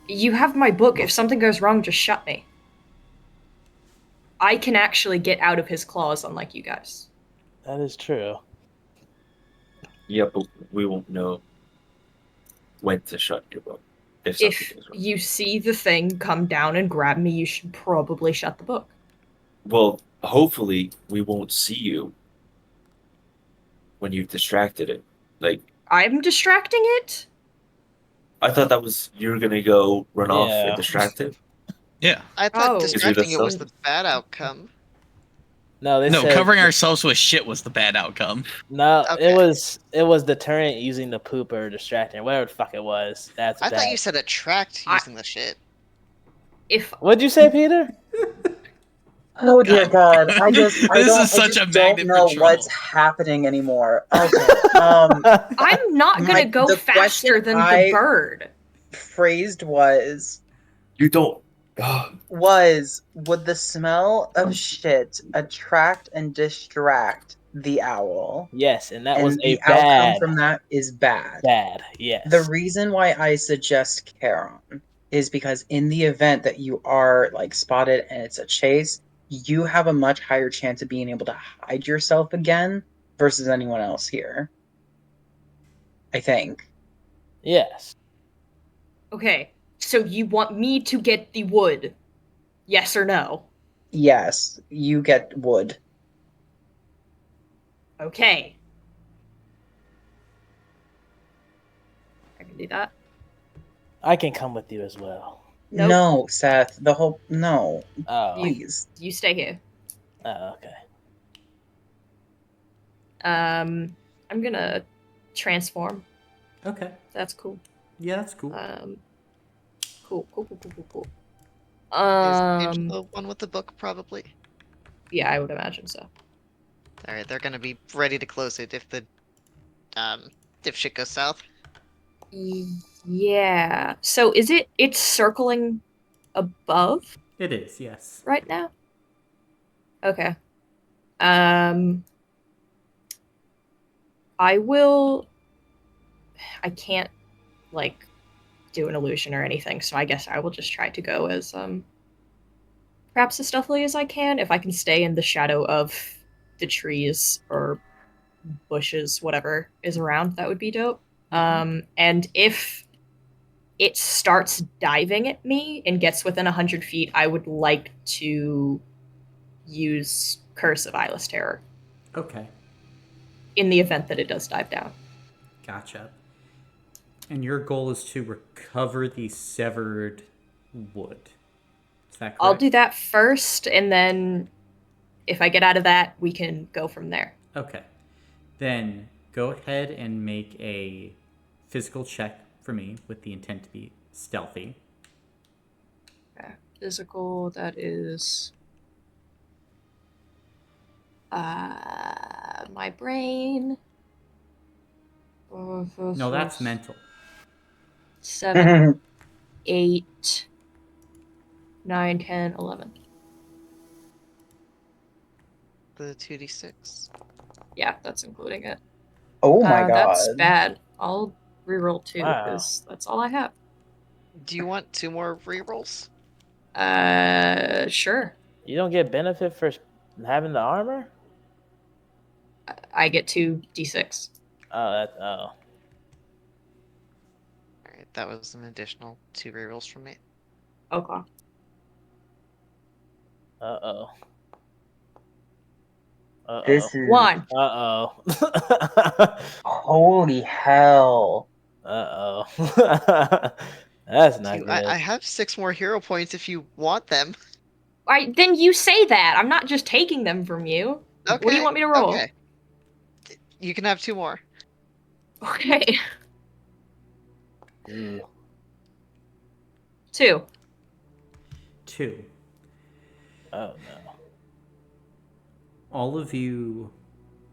You have my book. If something goes wrong, just shut me. I can actually get out of his claws, unlike you guys. That is true. Yeah, but we won't know when to shut your book if something If goes wrong. you see the thing come down and grab me, you should probably shut the book. Well, hopefully we won't see you when you've distracted it. Like, I'm distracting it? I thought that was you're gonna go run off Yeah. and distract it. Yeah. I thought Oh. distracting Is it it a was the bad outcome. No, they No, said covering ourselves with shit was the bad outcome. no. Okay. It was deterrent using the poop or distracting, whatever the fuck it was. That's I bad. thought you said attract using the shit. If What'd you say, Peter? Oh dear God! I This is such a don't magnet know for what's trouble. happening anymore. Okay. I'm not gonna go the faster question than I- the bird. Phrased was You don't. would the smell of shit attract and distract the owl? Yes, and that And was a the outcome bad, from that is bad. bad. Yes. The reason why I suggest Charon is because in the event that you are like spotted and it's a chase, you have a much higher chance of being able to hide yourself again versus anyone else here. I think. Yes. Okay, so you want me to get the wood? Yes or no? Yes, you get wood. Okay. I can do that. I can come with you as well. Nope. No, Seth. No. Oh. Please. You stay here. Oh, okay. I'm gonna transform. Okay. That's cool. Yeah, that's cool. Cool. Is James the one with the book, probably? Yeah, I would imagine so. Alright, they're gonna be ready to close it if if shit goes south. Yeah. So it's circling above It is, yes. right now? Okay. I can't like do an illusion or anything, so I guess I will just try to go as perhaps as stealthily as I can. If I can stay in the shadow of the trees or bushes, whatever is around, that would be dope. And if it starts diving at me and gets within 100 feet, I would like to use Curse of Eyeless Terror Okay. in the event that it does dive down. Gotcha. And your goal is to recover the severed wood. Is that correct? I'll do that first, and then if I get out of that, we can go from there. Okay. Then go ahead and make a physical check for me with the intent to be stealthy. Okay. Physical, that is my brain. No, that's mental. 7, 8, 9, 10, 11. The 2d6. Yeah, that's including it. Oh my God. That's bad. I'll reroll 2 Wow. because that's all I have. Do you want 2 more rerolls? Sure. You don't get benefit for having the armor? I get 2d6. Alright, that was an additional 2 rerolls from me. Okay. Uh-oh. Uh-oh. This is 1. Uh-oh. holy hell. Uh-oh. That's not good. I have 6 more hero points if you want them. Alright, then you say that. I'm not just taking them from you. Okay. What do you want me to roll? Okay. You can have 2 more. Okay. Ooh. 2. 2. Oh no. All of you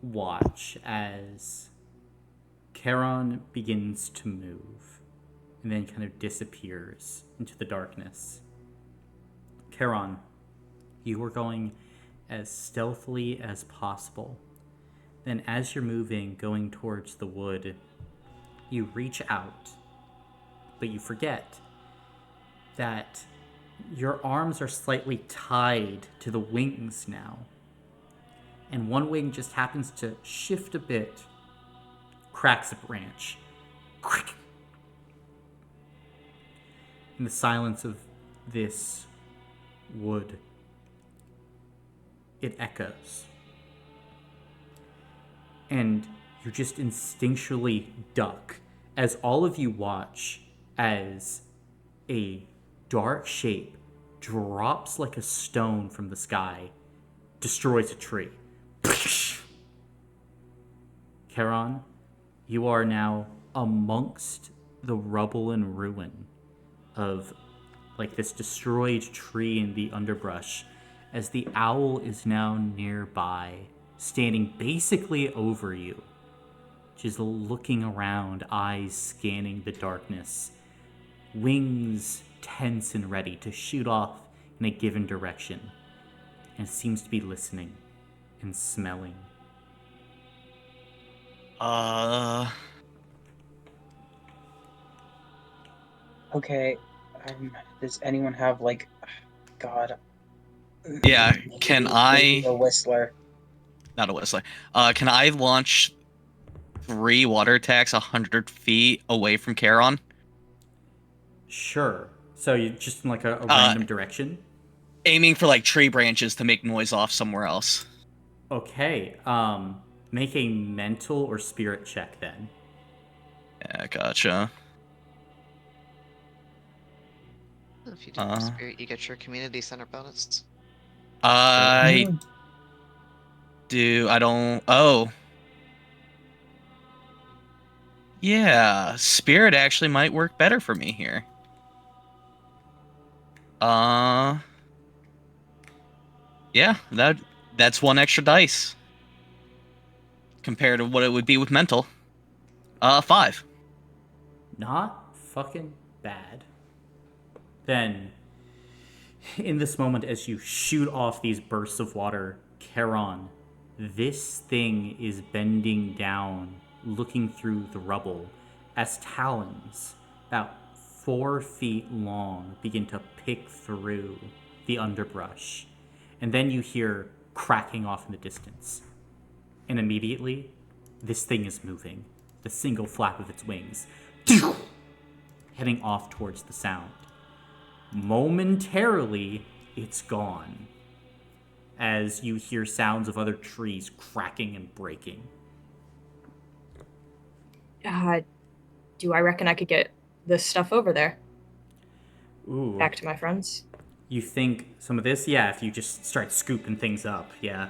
watch as Charon begins to move and then kind of disappears into the darkness. Charon, you are going as stealthily as possible. Then as you're moving, going towards the wood, you reach out, but you forget that your arms are slightly tied to the wings now. And one wing just happens to shift a bit, cracks a branch. In the silence of this wood, it echoes. And you just instinctually duck as all of you watch as a dark shape drops like a stone from the sky, destroys a tree. Charon, you are now amongst the rubble and ruin of like this destroyed tree in the underbrush, as the owl is now nearby, standing basically over you, just looking around, eyes scanning the darkness, wings tense and ready to shoot off in a given direction, and seems to be listening and smelling. Okay. Does anyone have like, God? Yeah, can maybe I? a whistler? Not a whistler. Can I launch 3 water attacks 100 feet away from Charon? Sure. So you just in like a random direction? Aiming for like tree branches to make noise off somewhere else. Okay. Make a mental or spirit check then. Yeah, gotcha. If you do spirit, you get your community center bonus. I do. I don't. Oh. Yeah, spirit actually might work better for me here. Yeah, that's 1 extra dice compared to what it would be with mental. 5. Not fucking bad. Then, in this moment, as you shoot off these bursts of water, Charon, this thing is bending down, looking through the rubble, as talons, about 4 feet long, begin to pick through the underbrush. And then you hear cracking off in the distance. And immediately, this thing is moving, the single flap of its wings, heading off towards the sound. Momentarily, it's gone, as you hear sounds of other trees cracking and breaking. Do I reckon I could get this stuff over there? Ooh. Back to my friends? You think some of this? Yeah, if you just start scooping things up, yeah.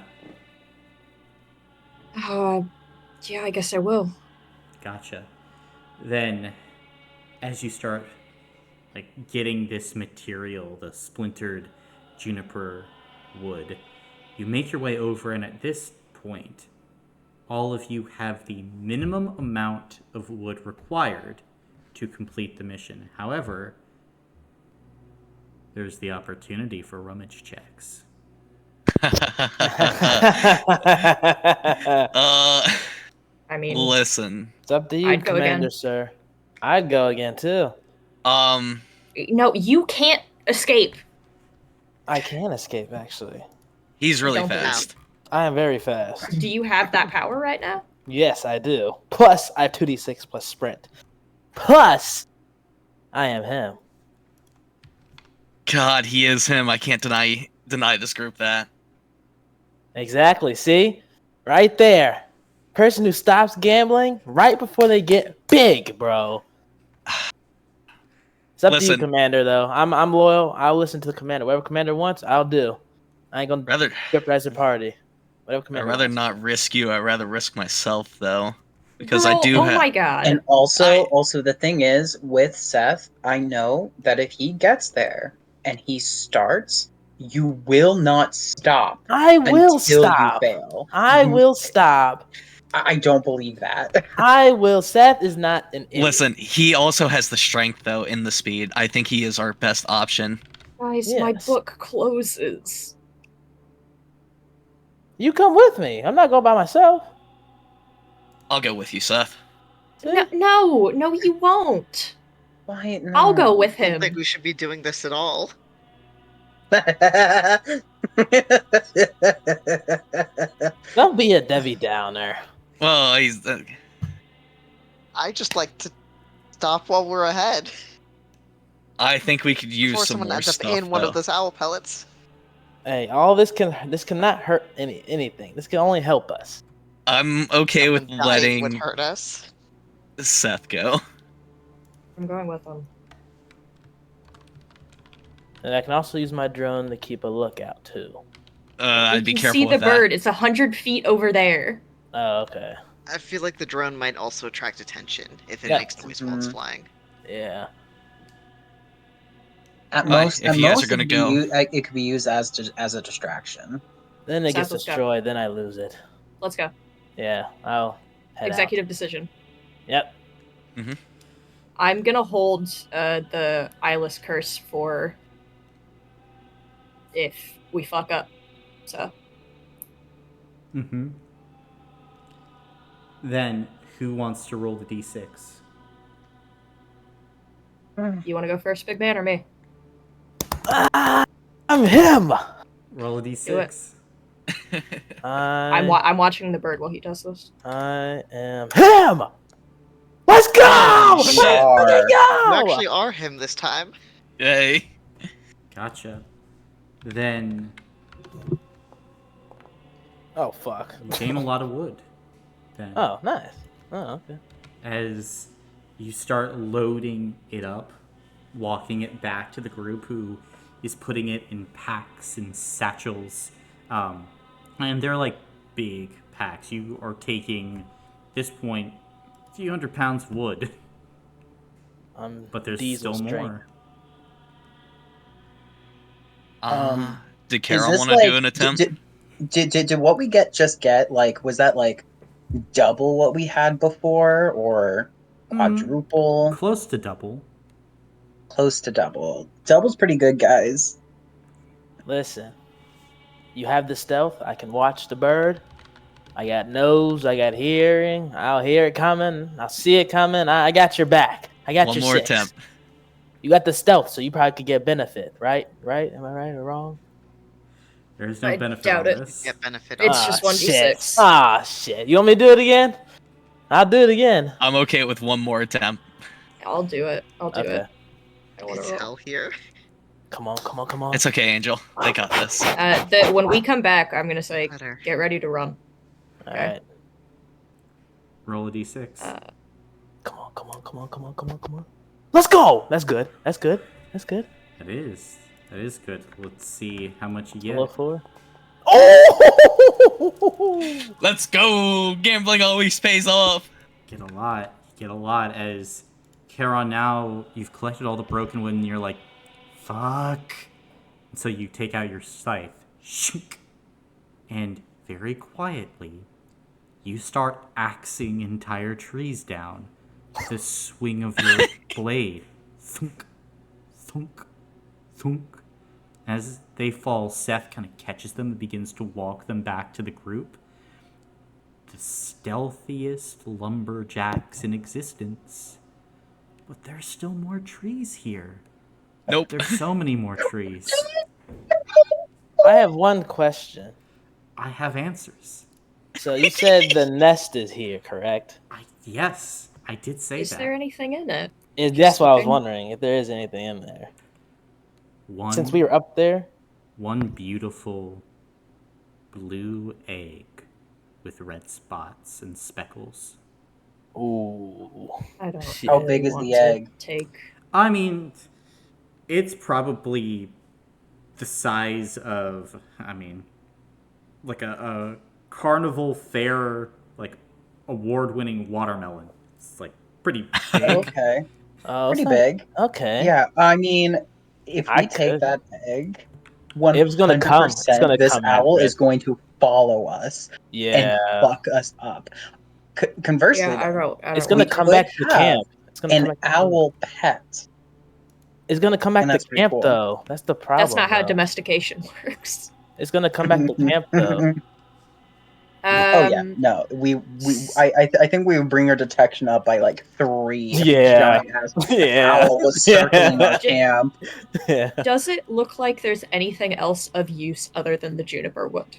Yeah, I guess I will. Gotcha. Then, as you start getting this material, the splintered juniper wood, you make your way over, and at this point, all of you have the minimum amount of wood required to complete the mission. However, there's the opportunity for rummage checks. I mean, Listen. It's up to you, I'd go Commander, again. sir. I'd go again too. No, you can't escape. I can escape, actually. He's really Don't do fast. I am very fast. Do you have that power right now? Yes, I do. Plus, I have 2d6 plus sprint. Plus, I am him. God, he is him. I can't deny this group that. Exactly. See? Right there. Person who stops gambling right before they get big, bro. It's up to you, Commander, though. I'm loyal. I'll listen to the Commander. Whatever Commander wants, I'll do. I ain't gonna jeopardize the party. Whatever Commander I'd rather wants. not risk you. I'd rather risk myself, though. because Girl, I do oh have. my god. And also the thing is with Seth, I know that if he gets there and he starts, you will not stop I will until you stop. fail. I will stop. I don't believe that. I will. Seth is not an idiot. Listen, he also has the strength though in the speed. I think he is our best option. Guys, my Yes. book closes. You come with me. I'm not going by myself. I'll go with you, Seth. See? No, you won't. Why? No. I'll go with I don't him. think we should be doing this at all. Don't be a Debbie Downer. Well, he's. I just like to stop while we're ahead. I think we could use Before some someone more ends up stuff. in one though. of those owl pellets. Hey, all this cannot hurt anything. This can only help us. I'm okay with Someone dying would letting hurt us. Seth go. I'm going with him. And I can also use my drone to keep a lookout too. I'd be You careful see with the that. bird. It's 100 feet over there. Oh, okay. I feel like the drone might also attract attention if it Yeah. makes noise while it's flying. Yeah. At Alright, most, if you guys are gonna go. It could be used as a distraction. Then it gets Seth, let's go. destroyed. Then I lose it. Let's go. Yeah. I'll head Executive decision. out. Yep. I'm gonna hold the eyeless curse for if we fuck up. So Mm-hmm. Then, who wants to roll the d6? you want to go first, big man, or me? I'm him. Roll a Do d6. I'm watching the bird while he does this. I am him. Let's go. You Let's are. You go. actually are him this time. Yay. Gotcha. Then Oh fuck. you gain a lot of wood. Then, Oh, nice. Oh, okay. as you start loading it up, walking it back to the group who is putting it in packs and satchels. And they're like big packs. You are taking, at this point, a few 100 pounds of wood. I'm But there's diesel still strength. more. Did Is Carol this want to do an attempt? Did what we just get, like, was that like double what we had before, or quadruple? Close to double. Close to double. Double's pretty good, guys. Listen, you have the stealth. I can watch the bird. I got nose. I got hearing. I'll hear it coming. I'll see it coming. I got your back. I got One your more six. attempt. You got the stealth, so you probably could get benefit, right? Right? Am I right or wrong? There's no I benefit doubt on it. this. Get benefit It's on just that. 1d6. Ah, shit. You want me to do it again? I'll do it again. I'm okay with one more attempt. I'll do it. Okay. I don't wanna Is roll. hell here? Come on. It's okay, Angel. They got this. When we come back, I'm gonna say, Better. get ready to run. All right. Roll a d6. Come on. Let's go. That's good. That is good. Let's see how much you get. Look for. Oh! Let's go! Gambling always pays off. Get a lot. You get a lot as Charon, now you've collected all the broken wood and you're like, fuck. And so you take out your scythe. Shink. And very quietly, you start axing entire trees down with the swing of your blade. Thunk, thunk, thunk. As they fall, Seth kind of catches them and begins to walk them back to the group. The stealthiest lumberjacks in existence. But there's still more trees here. Nope. There's so many more trees. I have one question. I have answers. So you said the nest is here, correct? Yes, I did say Is that. there anything in it? That's what I was looking. wondering, if there is anything in there. One, Since we were up there, one beautiful blue egg with red spots and speckles. ooh. I don't. Shit. How big is want the to egg? Take. I mean, it's probably the size of, like a carnival fair, like award-winning watermelon. It's like pretty big. Okay. Oh, Pretty it's not- big. Okay. Yeah, I mean, if I we take could. that egg, It was gonna come. It's 100% gonna this come owl after is it. going to follow us Yeah. and fuck us up. Conversely, Yeah, I though, don't. It's know. gonna we come could back to have camp. It's gonna come an back to camp. owl pet. It's gonna come back And to that's pretty camp cool. though. That's the problem. That's not how though. domestication works. It's gonna come back to camp though. Oh yeah, Um, no, I think we would bring our detection up by like 3. Yeah. Giant ass Yeah. owl was circling our camp. Yeah. Does it look like there's anything else of use other than the juniper wood?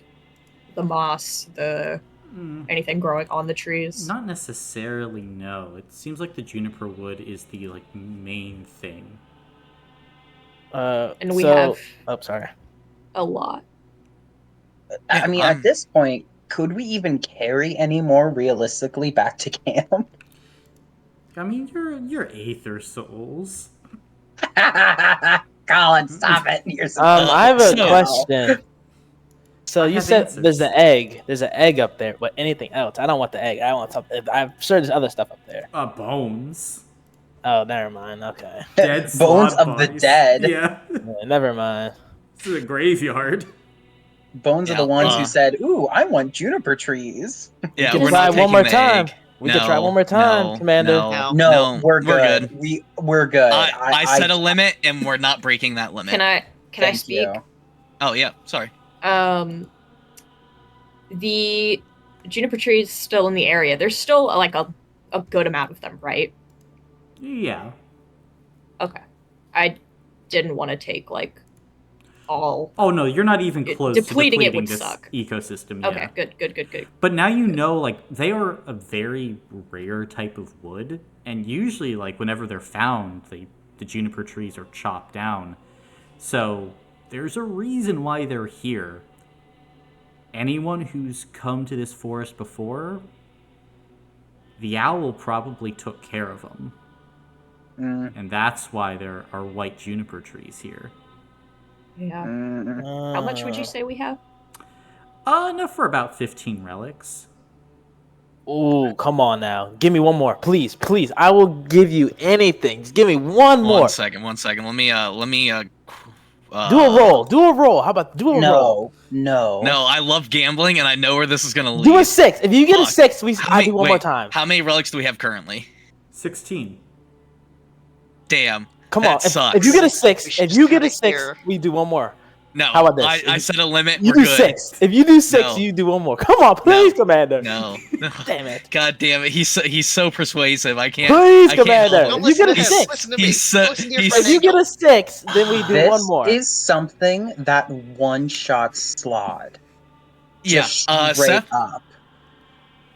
The moss, anything growing on the trees? Not necessarily, no. It seems like the juniper wood is the like main thing. And we so- have Oh, sorry. a lot. I mean, at this point, could we even carry any more realistically back to camp? I mean, you're aether souls. Colin, stop it! You're so I have a So- question. So I you have said answers. there's an egg. There's an egg up there, but anything else? I don't want the egg. I want something. I'm sure there's other stuff up there. Bones. Oh, never mind. Okay. Dead Bones sloth of the bodies. dead. Yeah. Yeah, never mind. This is a graveyard. Bones are the Yeah, ones who said, "Ooh, I want juniper trees." Yeah, can we're try not one more taking the time. egg. We can try one more time, Commander. No, No, we're good. We're good. I set a limit, and we're not breaking that limit. Can I Thank speak? you. Oh yeah, sorry. The juniper trees still in the area. There's still like a good amount of them, right? Yeah. Okay. I didn't want to take like all. Oh no, you're not even close Depleting to it depleting would this suck. ecosystem. Okay, Yeah. good. But now you know, like, they are a very rare type of wood, and usually, like, whenever they're found, the juniper trees are chopped down. So there's a reason why they're here. Anyone who's come to this forest before, the owl probably took care of them. And that's why there are white juniper trees here. Yeah. How much would you say we have? Enough for about 15 relics. Ooh, come on now. Give me one more. Please. I will give you anything. Just give me one more. One second. Let me Do a roll. How about do a roll? No. No, I love gambling, and I know where this is gonna lead. Do a 6. If you get a Fuck. 6, I do one more Wait, time. How many relics do we have currently? 16. Damn. Come that on. sucks. If you get a We 6, should if you just get a cut it 6, here. we do one more. No. How about this? I set a limit. You We're do good. 6. If you do 6, No. you do one more. Come on, please, Commander. No. Damn it. God damn it. He's so persuasive. I can't. Please, I can't Commander. hold If it. you get a to him. 6, Listen to me. He's so- Listen to your he's- friend if you get Angel. a 6, then we do This one more. is something that one-shot Slod. Yeah. Just straight Seth, up.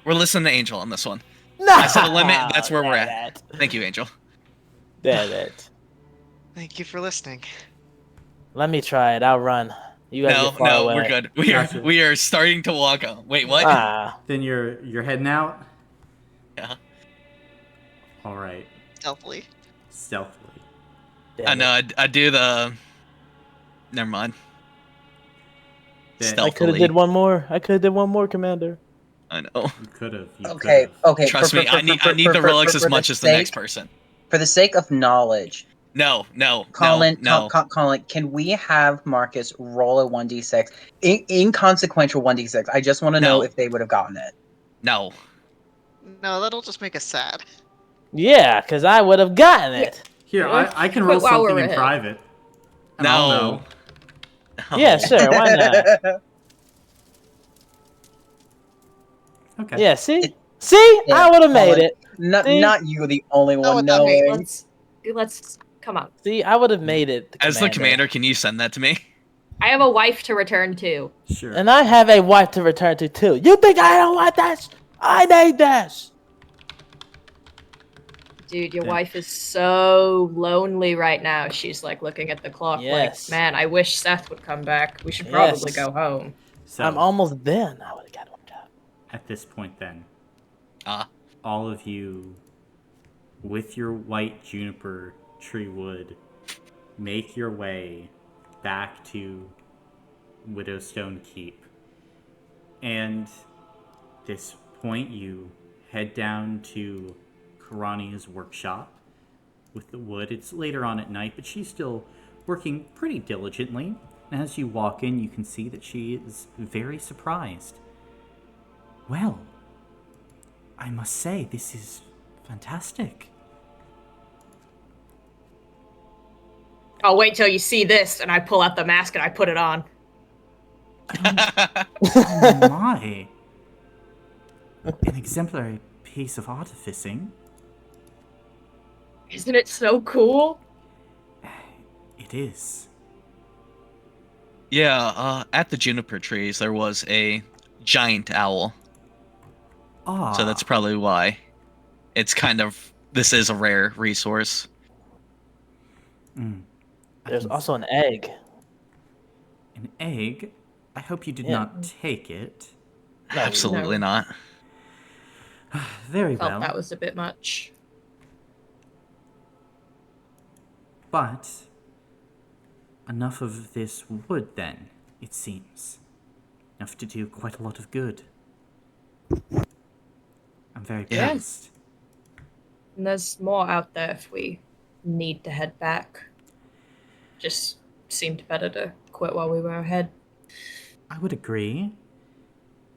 we're listening to Angel on this one. No. I set a limit. That's where we're Damn at. it. Thank you, Angel. Damn it. Thank you for listening. Let me try it. I'll run. You guys No, get far away. we're good. Gotcha. We are starting to walk on. Wait, what? Ah, Then you're heading out? Yeah. Alright. Stealthily. Stealthily. damn I know. it. I do the. Never mind. Then I could have did one more, Commander. I know. You could have. Okay. Trust me. I need the relics as much as the next person. For the sake of knowledge, No. Colin, No. Colin, can we have Marcus roll a 1d6? Inconsequential 1d6. I just want to know No. if they would have gotten it. No. No, that'll just make us sad. Yeah, because I would have gotten it. Here, I can roll While we're something in ahead. private. And No. I'll know. Yeah, sure. Why not? Okay. Yeah, see? See? Yeah, I would have made Colin. it. Not you, the only No, one without me. knowing. Let's come on. See, I would have made it. As the commander, can you send that to me? I have a wife to return to. Sure. And I have a wife to return to, too. You think I don't want this? I need this. Dude, your Yeah. wife is so lonely right now. She's like looking at the clock Yes. like, man, I wish Seth would come back. We should probably Yes. go home. So, I'm almost there. I would have got one job. at this point then, Ah. all of you, with your white juniper tree wood, make your way back to Widowstone Keep. And this point, you head down to Karania's workshop with the wood. It's later on at night, but she's still working pretty diligently. And as you walk in, you can see that she is very surprised. Well, I must say, this is fantastic. I'll wait till you see this, and I pull out the mask and I put it on. Oh my. An exemplary piece of artificing. Isn't it so cool? It is. Yeah, at the juniper trees there was a giant owl, Ah. so that's probably why. This is a rare resource. There's also an egg. An egg? I hope you did Yeah. not take it. Absolutely not. Very Felt well. that was a bit much. But enough of this wood then, it seems. Enough to do quite a lot of good. I'm very Yeah. pleased. And there's more out there if we need to head back. Just seemed better to quit while we were ahead. I would agree.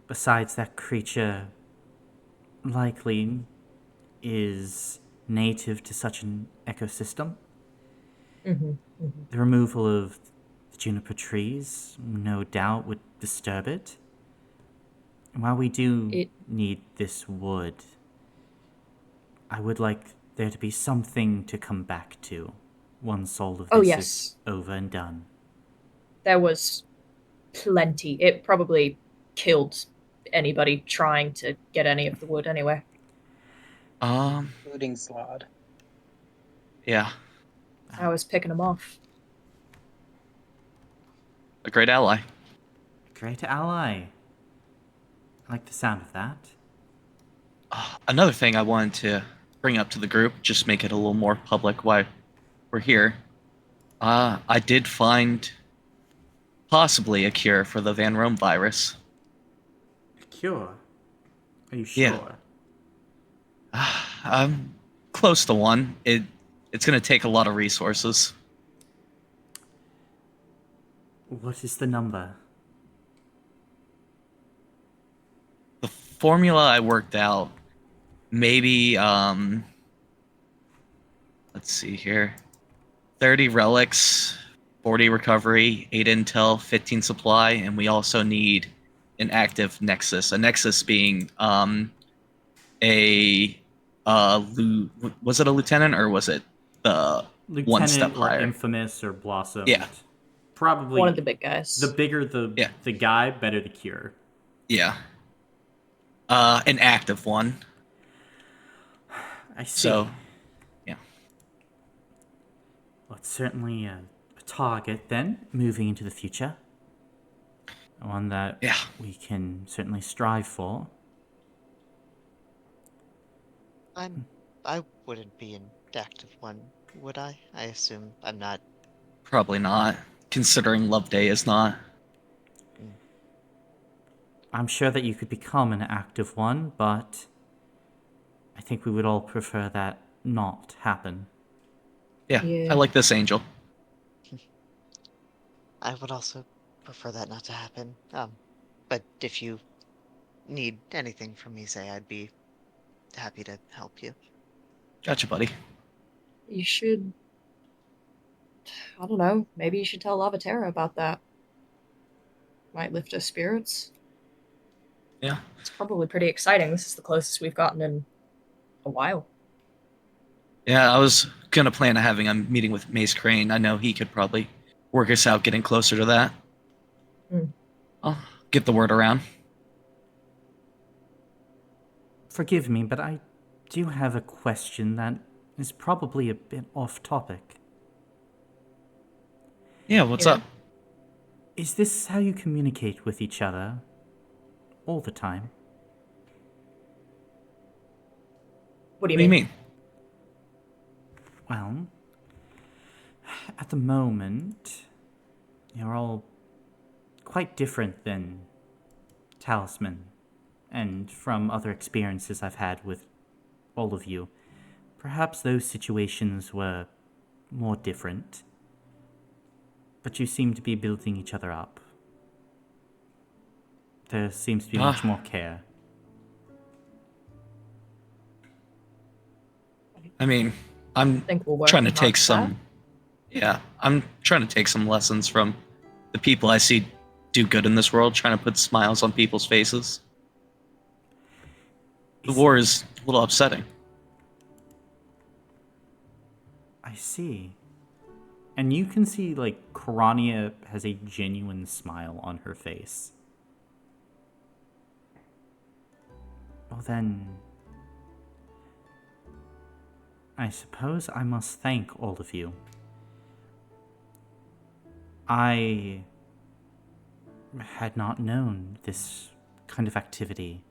Besides, that creature likely is native to such an ecosystem. The removal of the juniper trees no doubt would disturb it. And while we do need this wood, I would like there to be something to come back to once all of this is over and done. There was plenty. It probably killed anybody trying to get any of the wood anyway. Including Slod. Yeah, I was picking them off. a great ally. Great ally. I like the sound of that. Another thing I wanted to bring up to the group, just make it a little more public why we're here. I did find possibly a cure for the Van Rome virus. A cure? Are you sure? Yeah. I'm close to one. It's going to take a lot of resources. What is the number? The formula I worked out, maybe, let's see here. 30 relics, 40 recovery, 8 intel, 15 supply, and we also need an active nexus. A nexus being was it a lieutenant or was it the Lieutenant one step or higher? Infamous or Blossom. Yeah. Probably One of the big guys. the bigger the guy, better the cure. Yeah. An active one. I see. So, yeah. Well, it's certainly a target then, moving into the future. One that we can certainly strive for. I wouldn't be an active one, would I? I assume I'm not. Probably not, considering Love Day is not. I'm sure that you could become an active one, but I think we would all prefer that not happen. Yeah, Yeah. I like this angel. I would also prefer that not to happen. But if you need anything from me, say, I'd be happy to help you. Gotcha, buddy. You should... I don't know. Maybe you should tell Lavaterra about that. Might lift her spirits. Yeah. It's probably pretty exciting. This is the closest we've gotten in a while. Yeah, I was gonna plan on having a meeting with Mace Crane. I know he could probably work us out getting closer to that. I'll get the word around. Forgive me, but I do have a question that is probably a bit off topic. Yeah, what's up? Is this how you communicate with each other all the time? What do What do you mean? Well, at the moment, you're all quite different than Talisman and from other experiences I've had with all of you, perhaps those situations were more different. But you seem to be building each other up. There seems to be much more care. I mean, I'm think we'll work trying to hard take for some. Yeah, I'm trying to take some lessons from the people I see do good in this world, trying to put smiles on people's faces. The war is a little upsetting. I see. And you can see, like, Karania has a genuine smile on her face. Well then, I suppose I must thank all of you. I had not known this kind of activity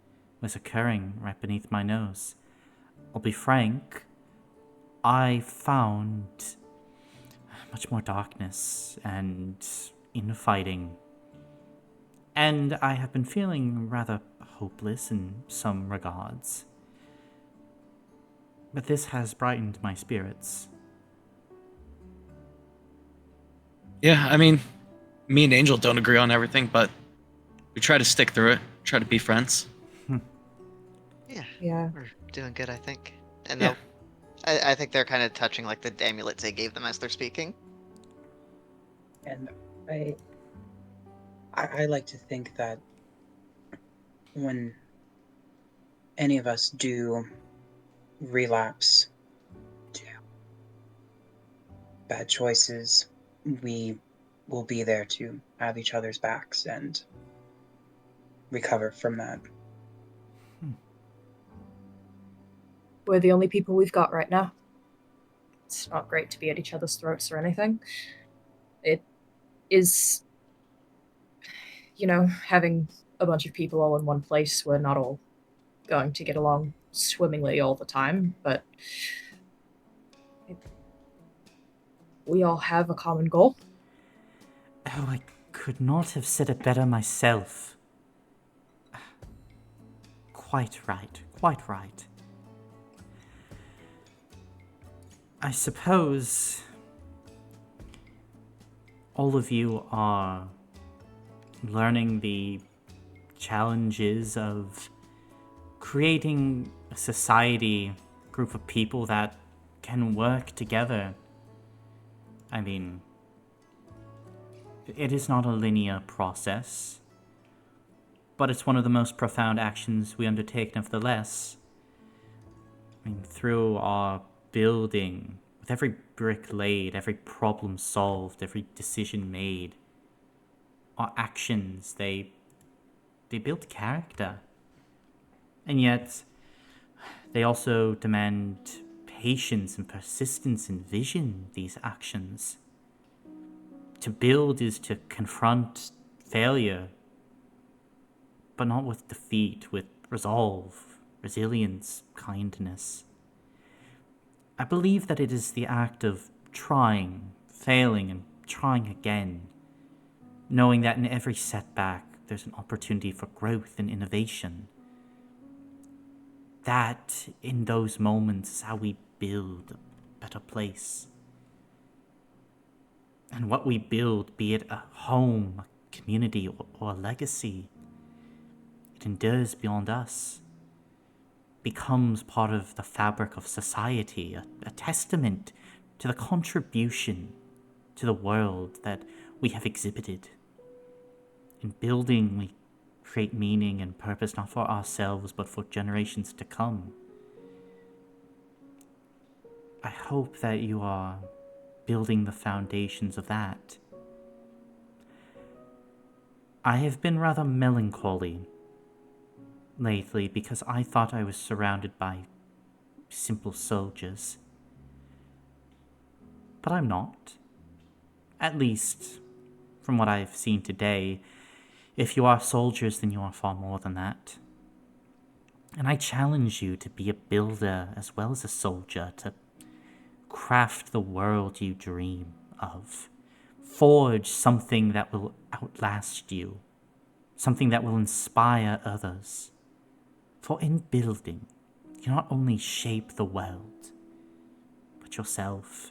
was occurring right beneath my nose. I'll be frank, I found much more darkness and infighting. And I have been feeling rather hopeless in some regards. But this has brightened my spirits. Yeah, I mean, me and Angel don't agree on everything, but we try to stick through it, try to be friends. Yeah. We're doing good, I think. And Yeah. I think they're kind of touching like the amulets they gave them as they're speaking. And I like to think that when any of us do relapse to bad choices, we will be there to have each other's backs and recover from that. We're the only people we've got right now. It's not great to be at each other's throats or anything. It is, having a bunch of people all in one place, we're not all going to get along swimmingly all the time, but we all have a common goal. Oh, I could not have said it better myself. Quite right, quite right. I suppose all of you are learning the challenges of creating a society, group of people that can work together. I mean, it is not a linear process, but it's one of the most profound actions we undertake nevertheless. I mean, through our building, with every brick laid, every problem solved, every decision made, our actions, they build character. And yet, they also demand patience and persistence and vision, these actions. To build is to confront failure, but not with defeat, with resolve, resilience, kindness. I believe that it is the act of trying, failing, and trying again, knowing that in every setback there's an opportunity for growth and innovation. That, in those moments, is how we build a better place. And what we build, be it a home, a community, or a legacy, it endures beyond us, becomes part of the fabric of society, a testament to the contribution to the world that we have exhibited. In building, we create meaning and purpose not for ourselves, but for generations to come. I hope that you are building the foundations of that. I have been rather melancholy lately because I thought I was surrounded by simple soldiers. But I'm not. At least, from what I've seen today, if you are soldiers, then you are far more than that. And I challenge you to be a builder as well as a soldier, to craft the world you dream of. Forge something that will outlast you, something that will inspire others. For in building, you not only shape the world, but yourself.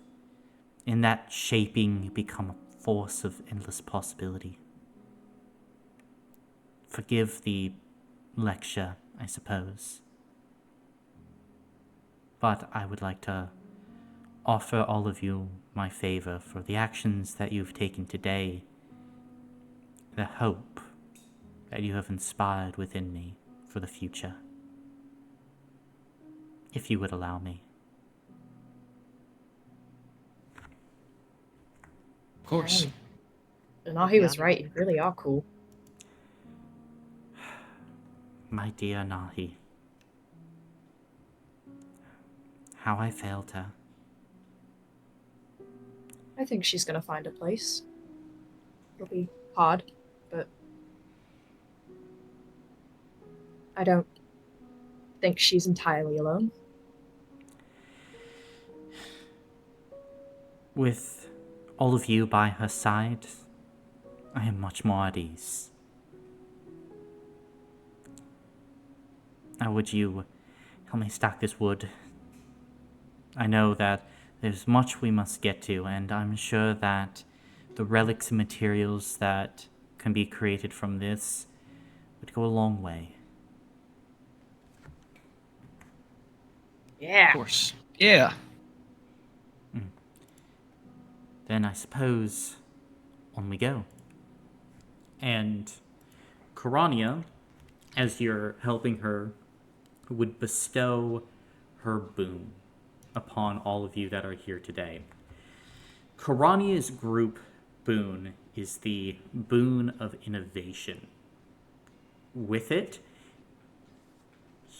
In that shaping, you become a force of endless possibility. Forgive the lecture, I suppose. But I would like to offer all of you my favor for the actions that you've taken today, the hope that you have inspired within me for the future. If you would allow me. Of course. Nahi was right. You really are cool. My dear Nahi, how I failed her. I think she's gonna find a place. It'll be hard, but I don't think she's entirely alone. With all of you by her side, I am much more at ease. Now would you help me stack this wood? I know that there's much we must get to, and I'm sure that the relics and materials that can be created from this would go a long way. Yeah. Of course. Yeah. Then I suppose on we go. And Karania, as you're helping her, would bestow her boon upon all of you that are here today. Karania's group boon is the boon of innovation. With it,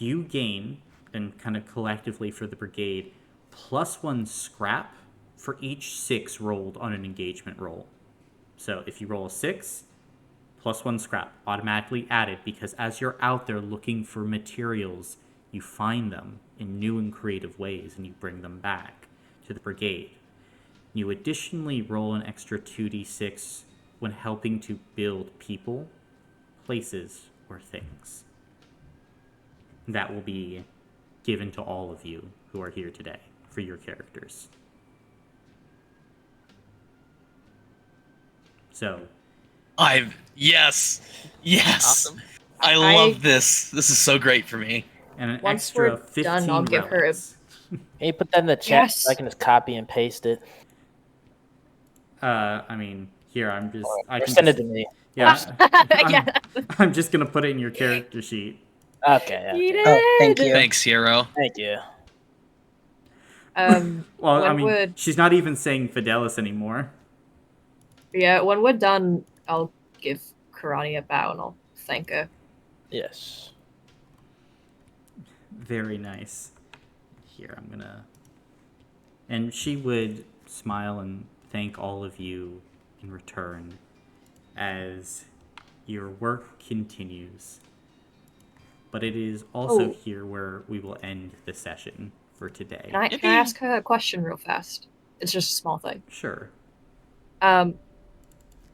you gain, and kind of collectively for the brigade, +1 scrap for each 6 rolled on an engagement roll. So if you roll a 6, +1 scrap automatically added, because as you're out there looking for materials, you find them in new and creative ways and you bring them back to the brigade. You additionally roll an extra 2d6 when helping to build people, places, or things. That will be given to all of you who are here today for your characters. So, Yes. Awesome. I love this. This is so great for me. and an Once extra we're 15 done, I'll give her a- relics. Can you put that in the chat Yes. so I can just copy and paste it? I mean, here, I'm just... I Or can send it just, to me. yeah, Yeah. I'm just gonna put it in your character sheet. Okay. He okay. did. Oh, thank you. Thanks, Hero. Thank you. Well, I when mean, we're, she's not even saying Fidelis anymore. yeah, when we're done, I'll give Karani a bow and I'll thank her. Yes. Very nice. Here, I'm gonna... And she would smile and thank all of you in return as your work continues. But it is also here where we will end the session for today. Can I ask her a question real fast? It's just a small thing. Sure.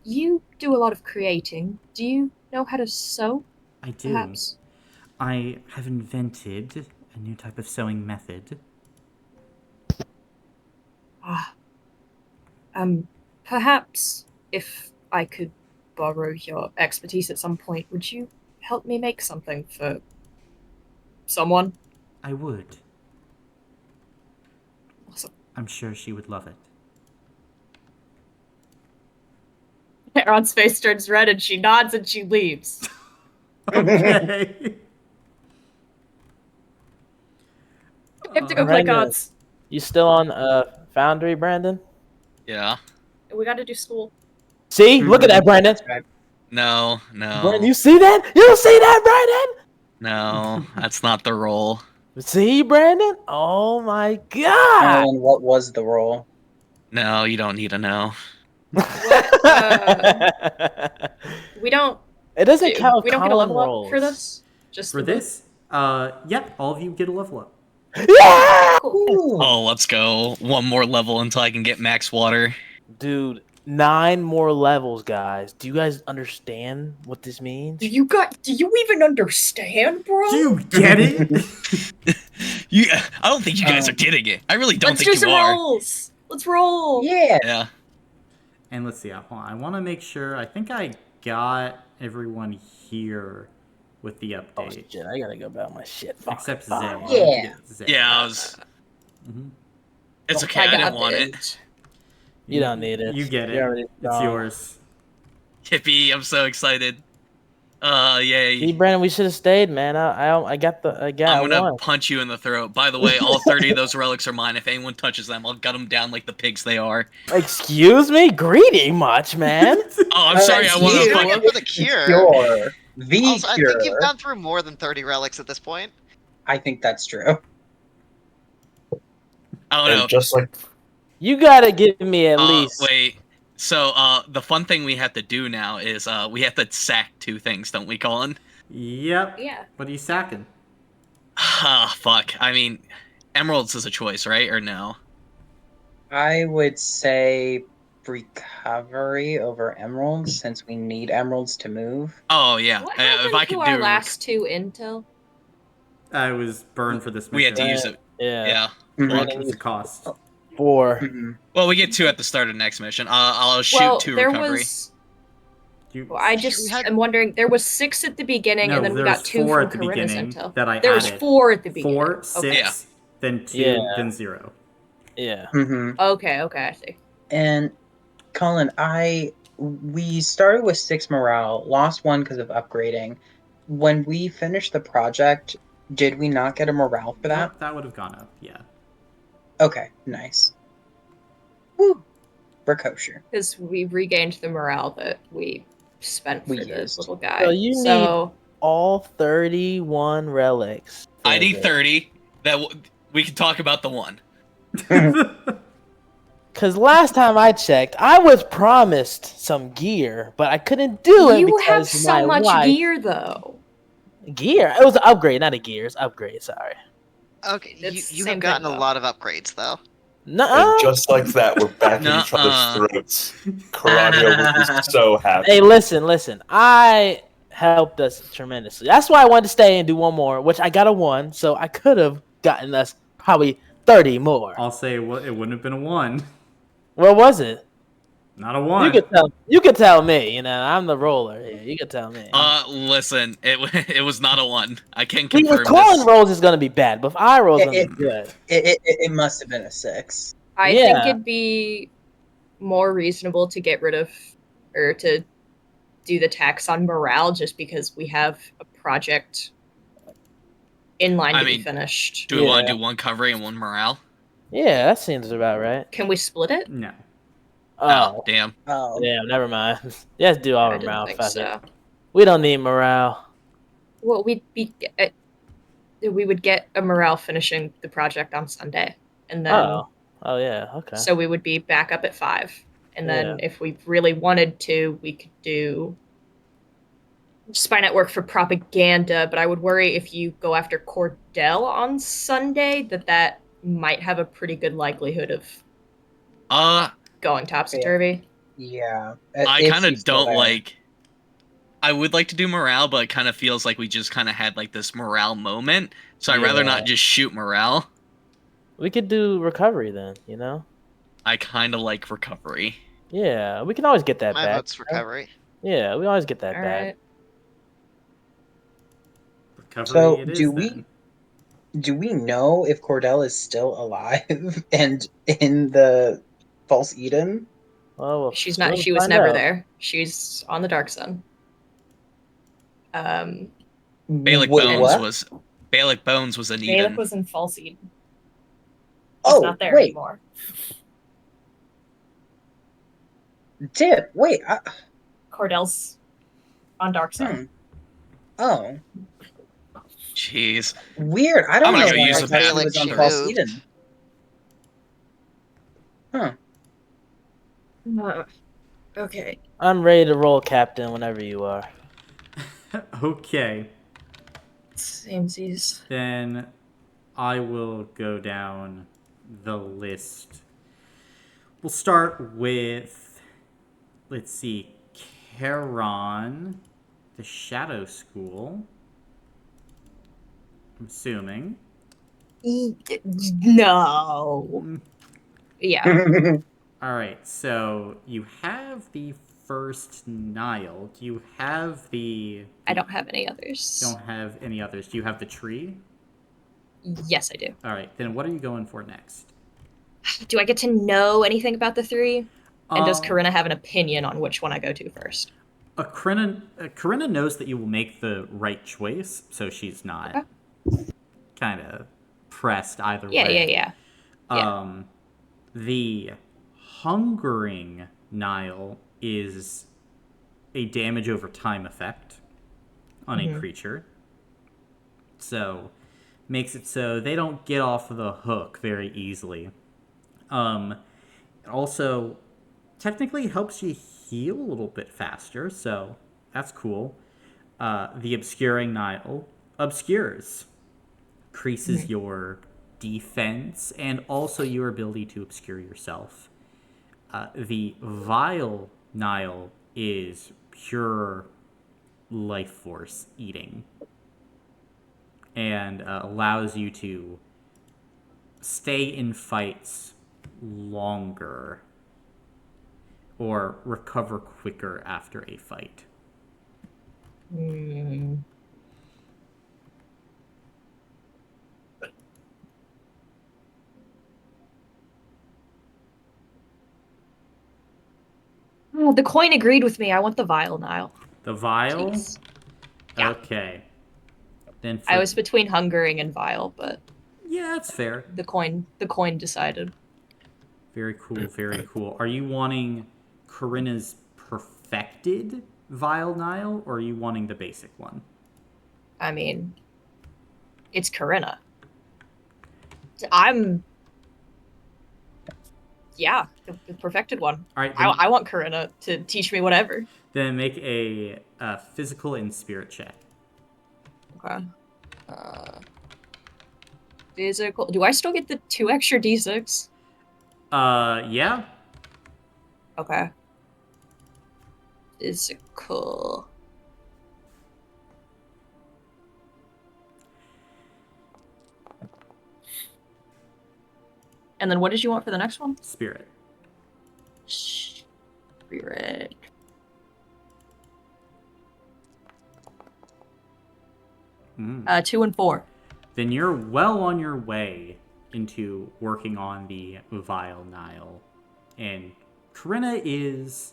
You do a lot of creating. Do you know how to sew, I do. perhaps? I have invented a new type of sewing method. Perhaps if I could borrow your expertise at some point, would you help me make something for someone? I would. Awesome. I'm sure she would love it. Aaron's face turns red and she nods and she leaves. Okay. I have to go play Brandon. cards. You still on Foundry, Brandon? Yeah. We gotta do school. See? Look at that, Brandon. No. Brandon, you see that? You see that, No, that's not the role. Brandon? See, Brandon? Oh my god! Alan, what was the role? No, you don't need to know. We don't. It doesn't count. We don't get a level rolls. up for this. Just For this, yep, all of you get a level up. Yeah! Cool. Oh, let's go. One more level until I can get max water. Dude, 9 more levels, guys. Do you guys understand what this means? Do you even understand, bro? Do you get it? I don't think you guys are getting it. I really don't Let's think do you some are. rolls. Let's roll. Yeah. Yeah. And let's see. Hold on. I want to make sure. I think I got everyone here with the Oh update. shit! I gotta go about my shit. Fuck. Except Zay. Fuck. I need to get Zay. Yeah, I was. Mhm. It's okay. I didn't want it. You don't need it. You get it. You're already It's strong. yours. Yippee! I'm so excited. Yay! See, Brandon, we should have stayed, man. I got I'm I gonna won. punch you in the throat. By the way, all 30 of those relics are mine. If anyone touches them, I'll gut them down like the pigs they are. Excuse me, greedy much, man. Oh, I'm sorry. I want you. to Going fucking. for the cure. Cure. The Also, I cure. think you've gone through more than 30 relics at this point. I think that's true. I don't know. And just like You gotta give me at least. Wait. So, the fun thing we have to do now is we have to sack 2 things, don't we, Colin? Yep. Yeah. What are you sacking? Ah, fuck. I mean, emeralds is a choice, right? Or no? I would say recovery over emeralds, since we need emeralds to move. Oh yeah. What If happened I to could our do, last 2 intel? I was burned for this mission. we had to use it. Yeah. Yeah. Mhm. What's the cost? 4. Mhm. Well, we get 2 at the start of next mission. I'll shoot Well, 2 there recovery. was. You, Well, I just We had- am wondering. There was 6 at the beginning, no, and then we there got was 2 4 from at the Corinna's beginning intel. that I There was added. 4 at the beginning. 4, 6, Okay. Yeah. then 2, Yeah. then 0. Yeah. Mhm. Okay, I see. And Colin, we started with 6 morale, lost 1 because of upgrading. When we finished the project, did we not get a morale for that? Nope, that would have gone up. Yeah. Okay, nice. Woo! We're kosher. Because we regained the morale that we spent for We the used. little guy. So you So All 31 relics. I need 30. We can talk about the 1. Because last time I checked, I was promised some gear, but I couldn't do it you because have so my much wife... gear, though. Gear? It was an upgrade, not a gear. It's upgrade, sorry. Okay, It's you same have gotten thing, a though. lot of upgrades, though. Nuh-uh. and just like that, we're back at each Nuh-uh. other's throats. Caranio will be so happy. Hey, listen. I helped us tremendously. That's why I wanted to stay and do 1 more, which I got a 1, so I could have gotten us probably 30 more. I'll say it wouldn't have been a 1. Where was it? Not a 1. You could tell me, I'm the roller here. You could tell me. Listen, it was not a 1. I can See, confirm if Colin this. rolls is gonna be bad, but if I roll is gonna be good. It must have been a 6. I Yeah. think it'd be more reasonable to get rid of, or to do the tax on morale, just because we have a project in line to be finished. Do we want to do 1 recovery and 1 morale? Yeah, that seems about right. Can we split it? No. Oh, Damn. Oh. damn, never mind. Let's do all I didn't morale. think Fuck so. it. We don't need morale. Well, we would get a morale finishing the project on Sunday, and then Oh yeah, okay. so we would be back up at 5. And then Yeah. if we really wanted to, we could do Spy Network for propaganda. But I would worry if you go after Cordell on Sunday that might have a pretty good likelihood of going topsy-turvy. Yeah. I If kind of he's still don't there. like. I would like to do morale, but it kind of feels like we just kind of had like this morale moment. So I'd rather Yeah. not just shoot morale. We could do recovery then, I kind of like recovery. Yeah, we can always get that My back. vote's recovery. Yeah, we always get that All back. right. Recovery So, it is do we- then. Do we know if Cordell is still alive and in the False Eden? Well, She's not. we'll She was find never out. there. She's on the Dark Sun. Balak Wait, Bones what? was Balak Bones was an Balak Eden. was in False Eden. He's Oh, not there wait. anymore. Dip, wait. Cordell's on Dark Sun. Oh, Jeez. weird. I don't I'm know gonna go why use I the thought he bathroom. was on She False moved. Eden. Huh. Okay. I'm ready to roll, Captain, whenever you are. Okay. Samesies. Then I will go down the list. We'll start with let's see. Charon, the Shadow School. I'm assuming. No. Yeah. All right, so you have the first Nile. Do you have the... I don't have any others. Don't have any others. Do you have the tree? Yes, I do. All right, then what are you going for next? Do I get to know anything about the three? And does Um, Corinna have an opinion on which one I go to first? Corinna knows that you will make the right choice, so she's not kind of pressed either way. Yeah. The Hungering Nile is a damage over time effect on a creature. So, makes it so they don't get off the hook very easily. Also, technically helps you heal a little bit faster, so that's cool. The Obscuring Nile obscures, increases your defense and also your ability to obscure yourself. The Vile Nile is pure life force eating and allows you to stay in fights longer or recover quicker after a fight. Oh, the coin agreed with me. I want the Vile Nile. The Vile? Jeez. Yeah. Okay. Then I was between Hungering and Vile, but yeah, that's fair. the coin decided. Very cool, very cool. Are you wanting Corinna's perfected Vile Nile, or are you wanting the basic one? I mean, it's Corinna. Yeah, the perfected one. All right, I want Corinna to teach me whatever. then make a physical and spirit check. Okay. Physical. Do I still get the 2 extra d6? Yeah. Okay. Physical. And then what did you want for the next one? Spirit. Spirit. Mm. 2 and 4. Then you're well on your way into working on the Vile Nile. And Corinna is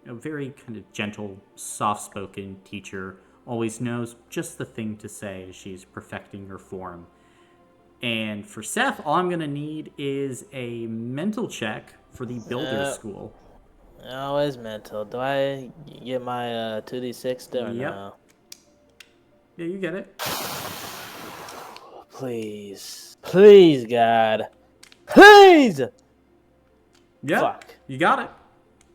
a very kind of gentle, soft-spoken teacher, always knows just the thing to say as she's perfecting her form. And for Seth, all I'm going to need is a mental check for the Builder's School. Always mental. Do I get my 2d6 still or no? Yeah, you get it. Please. Please, God. Please! Yeah, Fuck. you got it.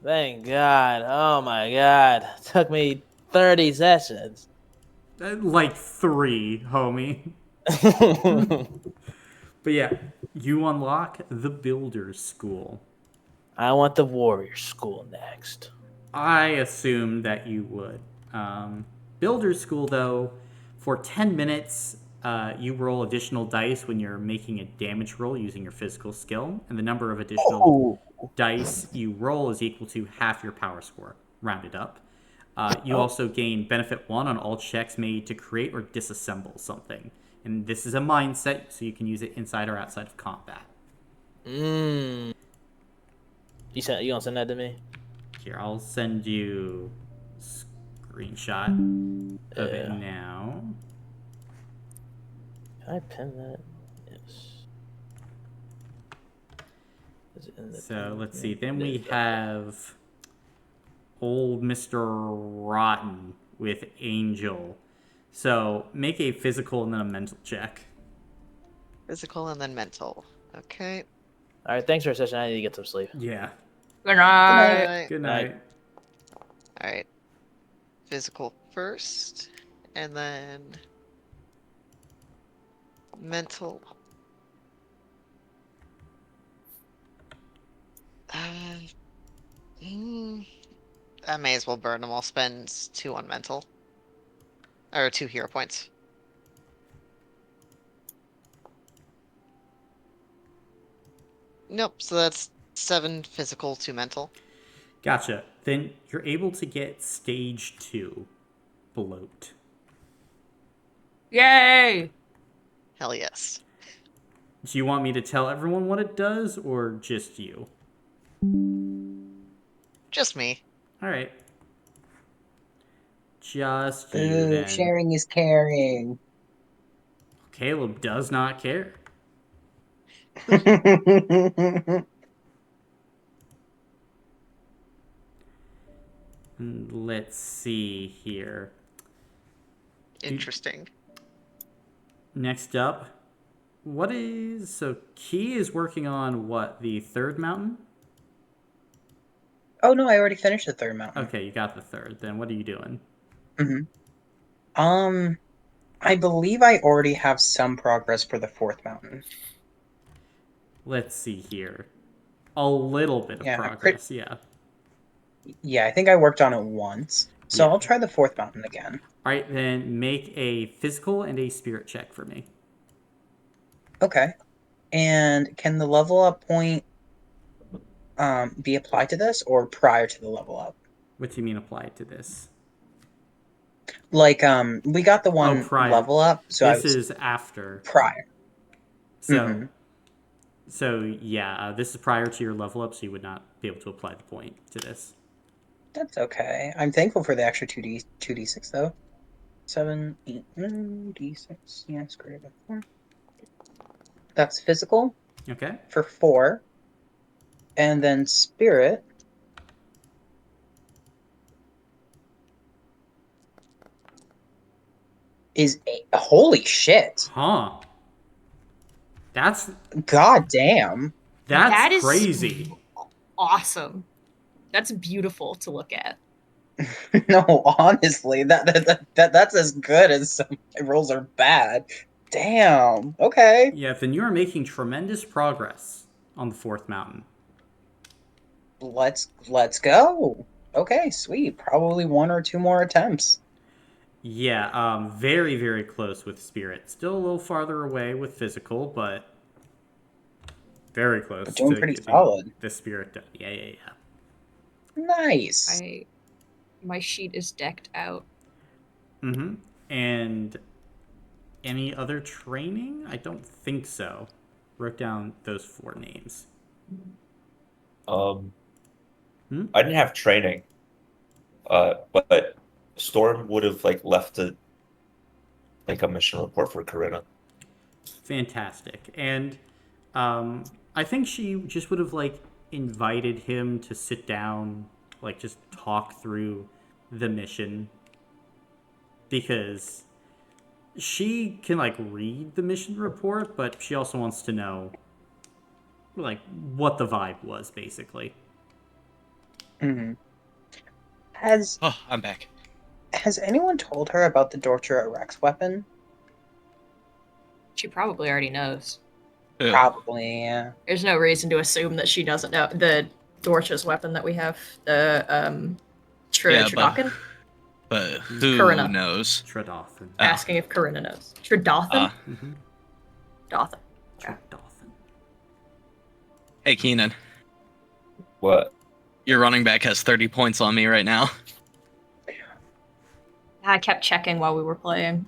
Thank God. Oh my God. Took me 30 sessions. Like 3, homie. But yeah, you unlock the Builder's School. I want the Warrior School next. I assumed that you would. Builder's School, though, for 10 minutes, you roll additional dice when you're making a damage roll using your physical skill, and the number of additional dice you roll is equal to half your power score, rounded up. You also gain benefit 1 on all checks made to create or disassemble something. And this is a mindset, so you can use it inside or outside of combat. You gonna send that to me? Here, I'll send you a screenshot of it now. Can I pin that? Yes. Is it in the So let's see. Then we have old Mr. Rotten with Angel. So make a physical and then a mental check. Physical and then mental. Okay. All right, thanks for your session. I need to get some sleep. Yeah. Good night. Alright. Good night. Alright. Physical first, and then mental. I may as well burn them. I'll spend 2 on mental. Or 2 hero points. Nope, so that's 7 physical, 2 mental. Gotcha. Then you're able to get stage 2 bloat. Yay! Hell yes. Do you want me to tell everyone what it does, or just you? Just me. All right. Just you Ooh, then. sharing is caring. Caleb does not care. Let's see here. Interesting. Next up, so Key is working on what, the third mountain? Oh no, I already finished the third mountain. Okay, you got the third. Then what are you doing? I believe I already have some progress for the fourth mountain. Let's see here. A little bit of progress, yeah. Yeah, I think I worked on it once. So Yeah. I'll try the fourth mountain again. All right, then make a physical and a spirit check for me. Okay. And can the level up point be applied to this or prior to the level up? What do you mean applied to this? Like we got the one prior. level up, so this is after. Prior. So yeah, this is prior to your level up, so you would not be able to apply the point to this. That's okay. I'm thankful for the extra 2d6 though. 7, 8, 9, d6. Yeah, it's great. 4. That's physical. Okay. For 4. And then spirit. Is 8. Holy shit. Huh. That's god damn. That is crazy. Awesome. That's beautiful to look at. No, honestly, that's as good as some rolls are bad. Damn. Okay. Yeah, then you are making tremendous progress on the fourth mountain. Let's go. Okay, sweet. Probably 1 or 2 more attempts. Yeah, very, very close with spirit. Still a little farther away with physical, but very close. But doing pretty solid. The spirit done. Yeah. Nice. My sheet is decked out. Mm-hmm. And any other training? I don't think so. Wrote down those 4 names. I didn't have training, but Storm would have left a mission report for Corinna. Fantastic. And I think she just would have invited him to sit down, just talk through the mission, because she can read the mission report, but she also wants to know what the vibe was, basically. Mm-hmm. I'm back. Has anyone told her about the Dortura Rex weapon? She probably already knows. Ew. Probably, yeah. There's no reason to assume that she doesn't know the Dorcha's weapon that we have, the Tridakan. But who Corinna. knows? Tridothan. Asking if Corinna knows. Tridothan? Mm-hmm. Dothan. Tridothan. Hey, Keenan. What? Your running back has 30 points on me right now. I kept checking while we were playing.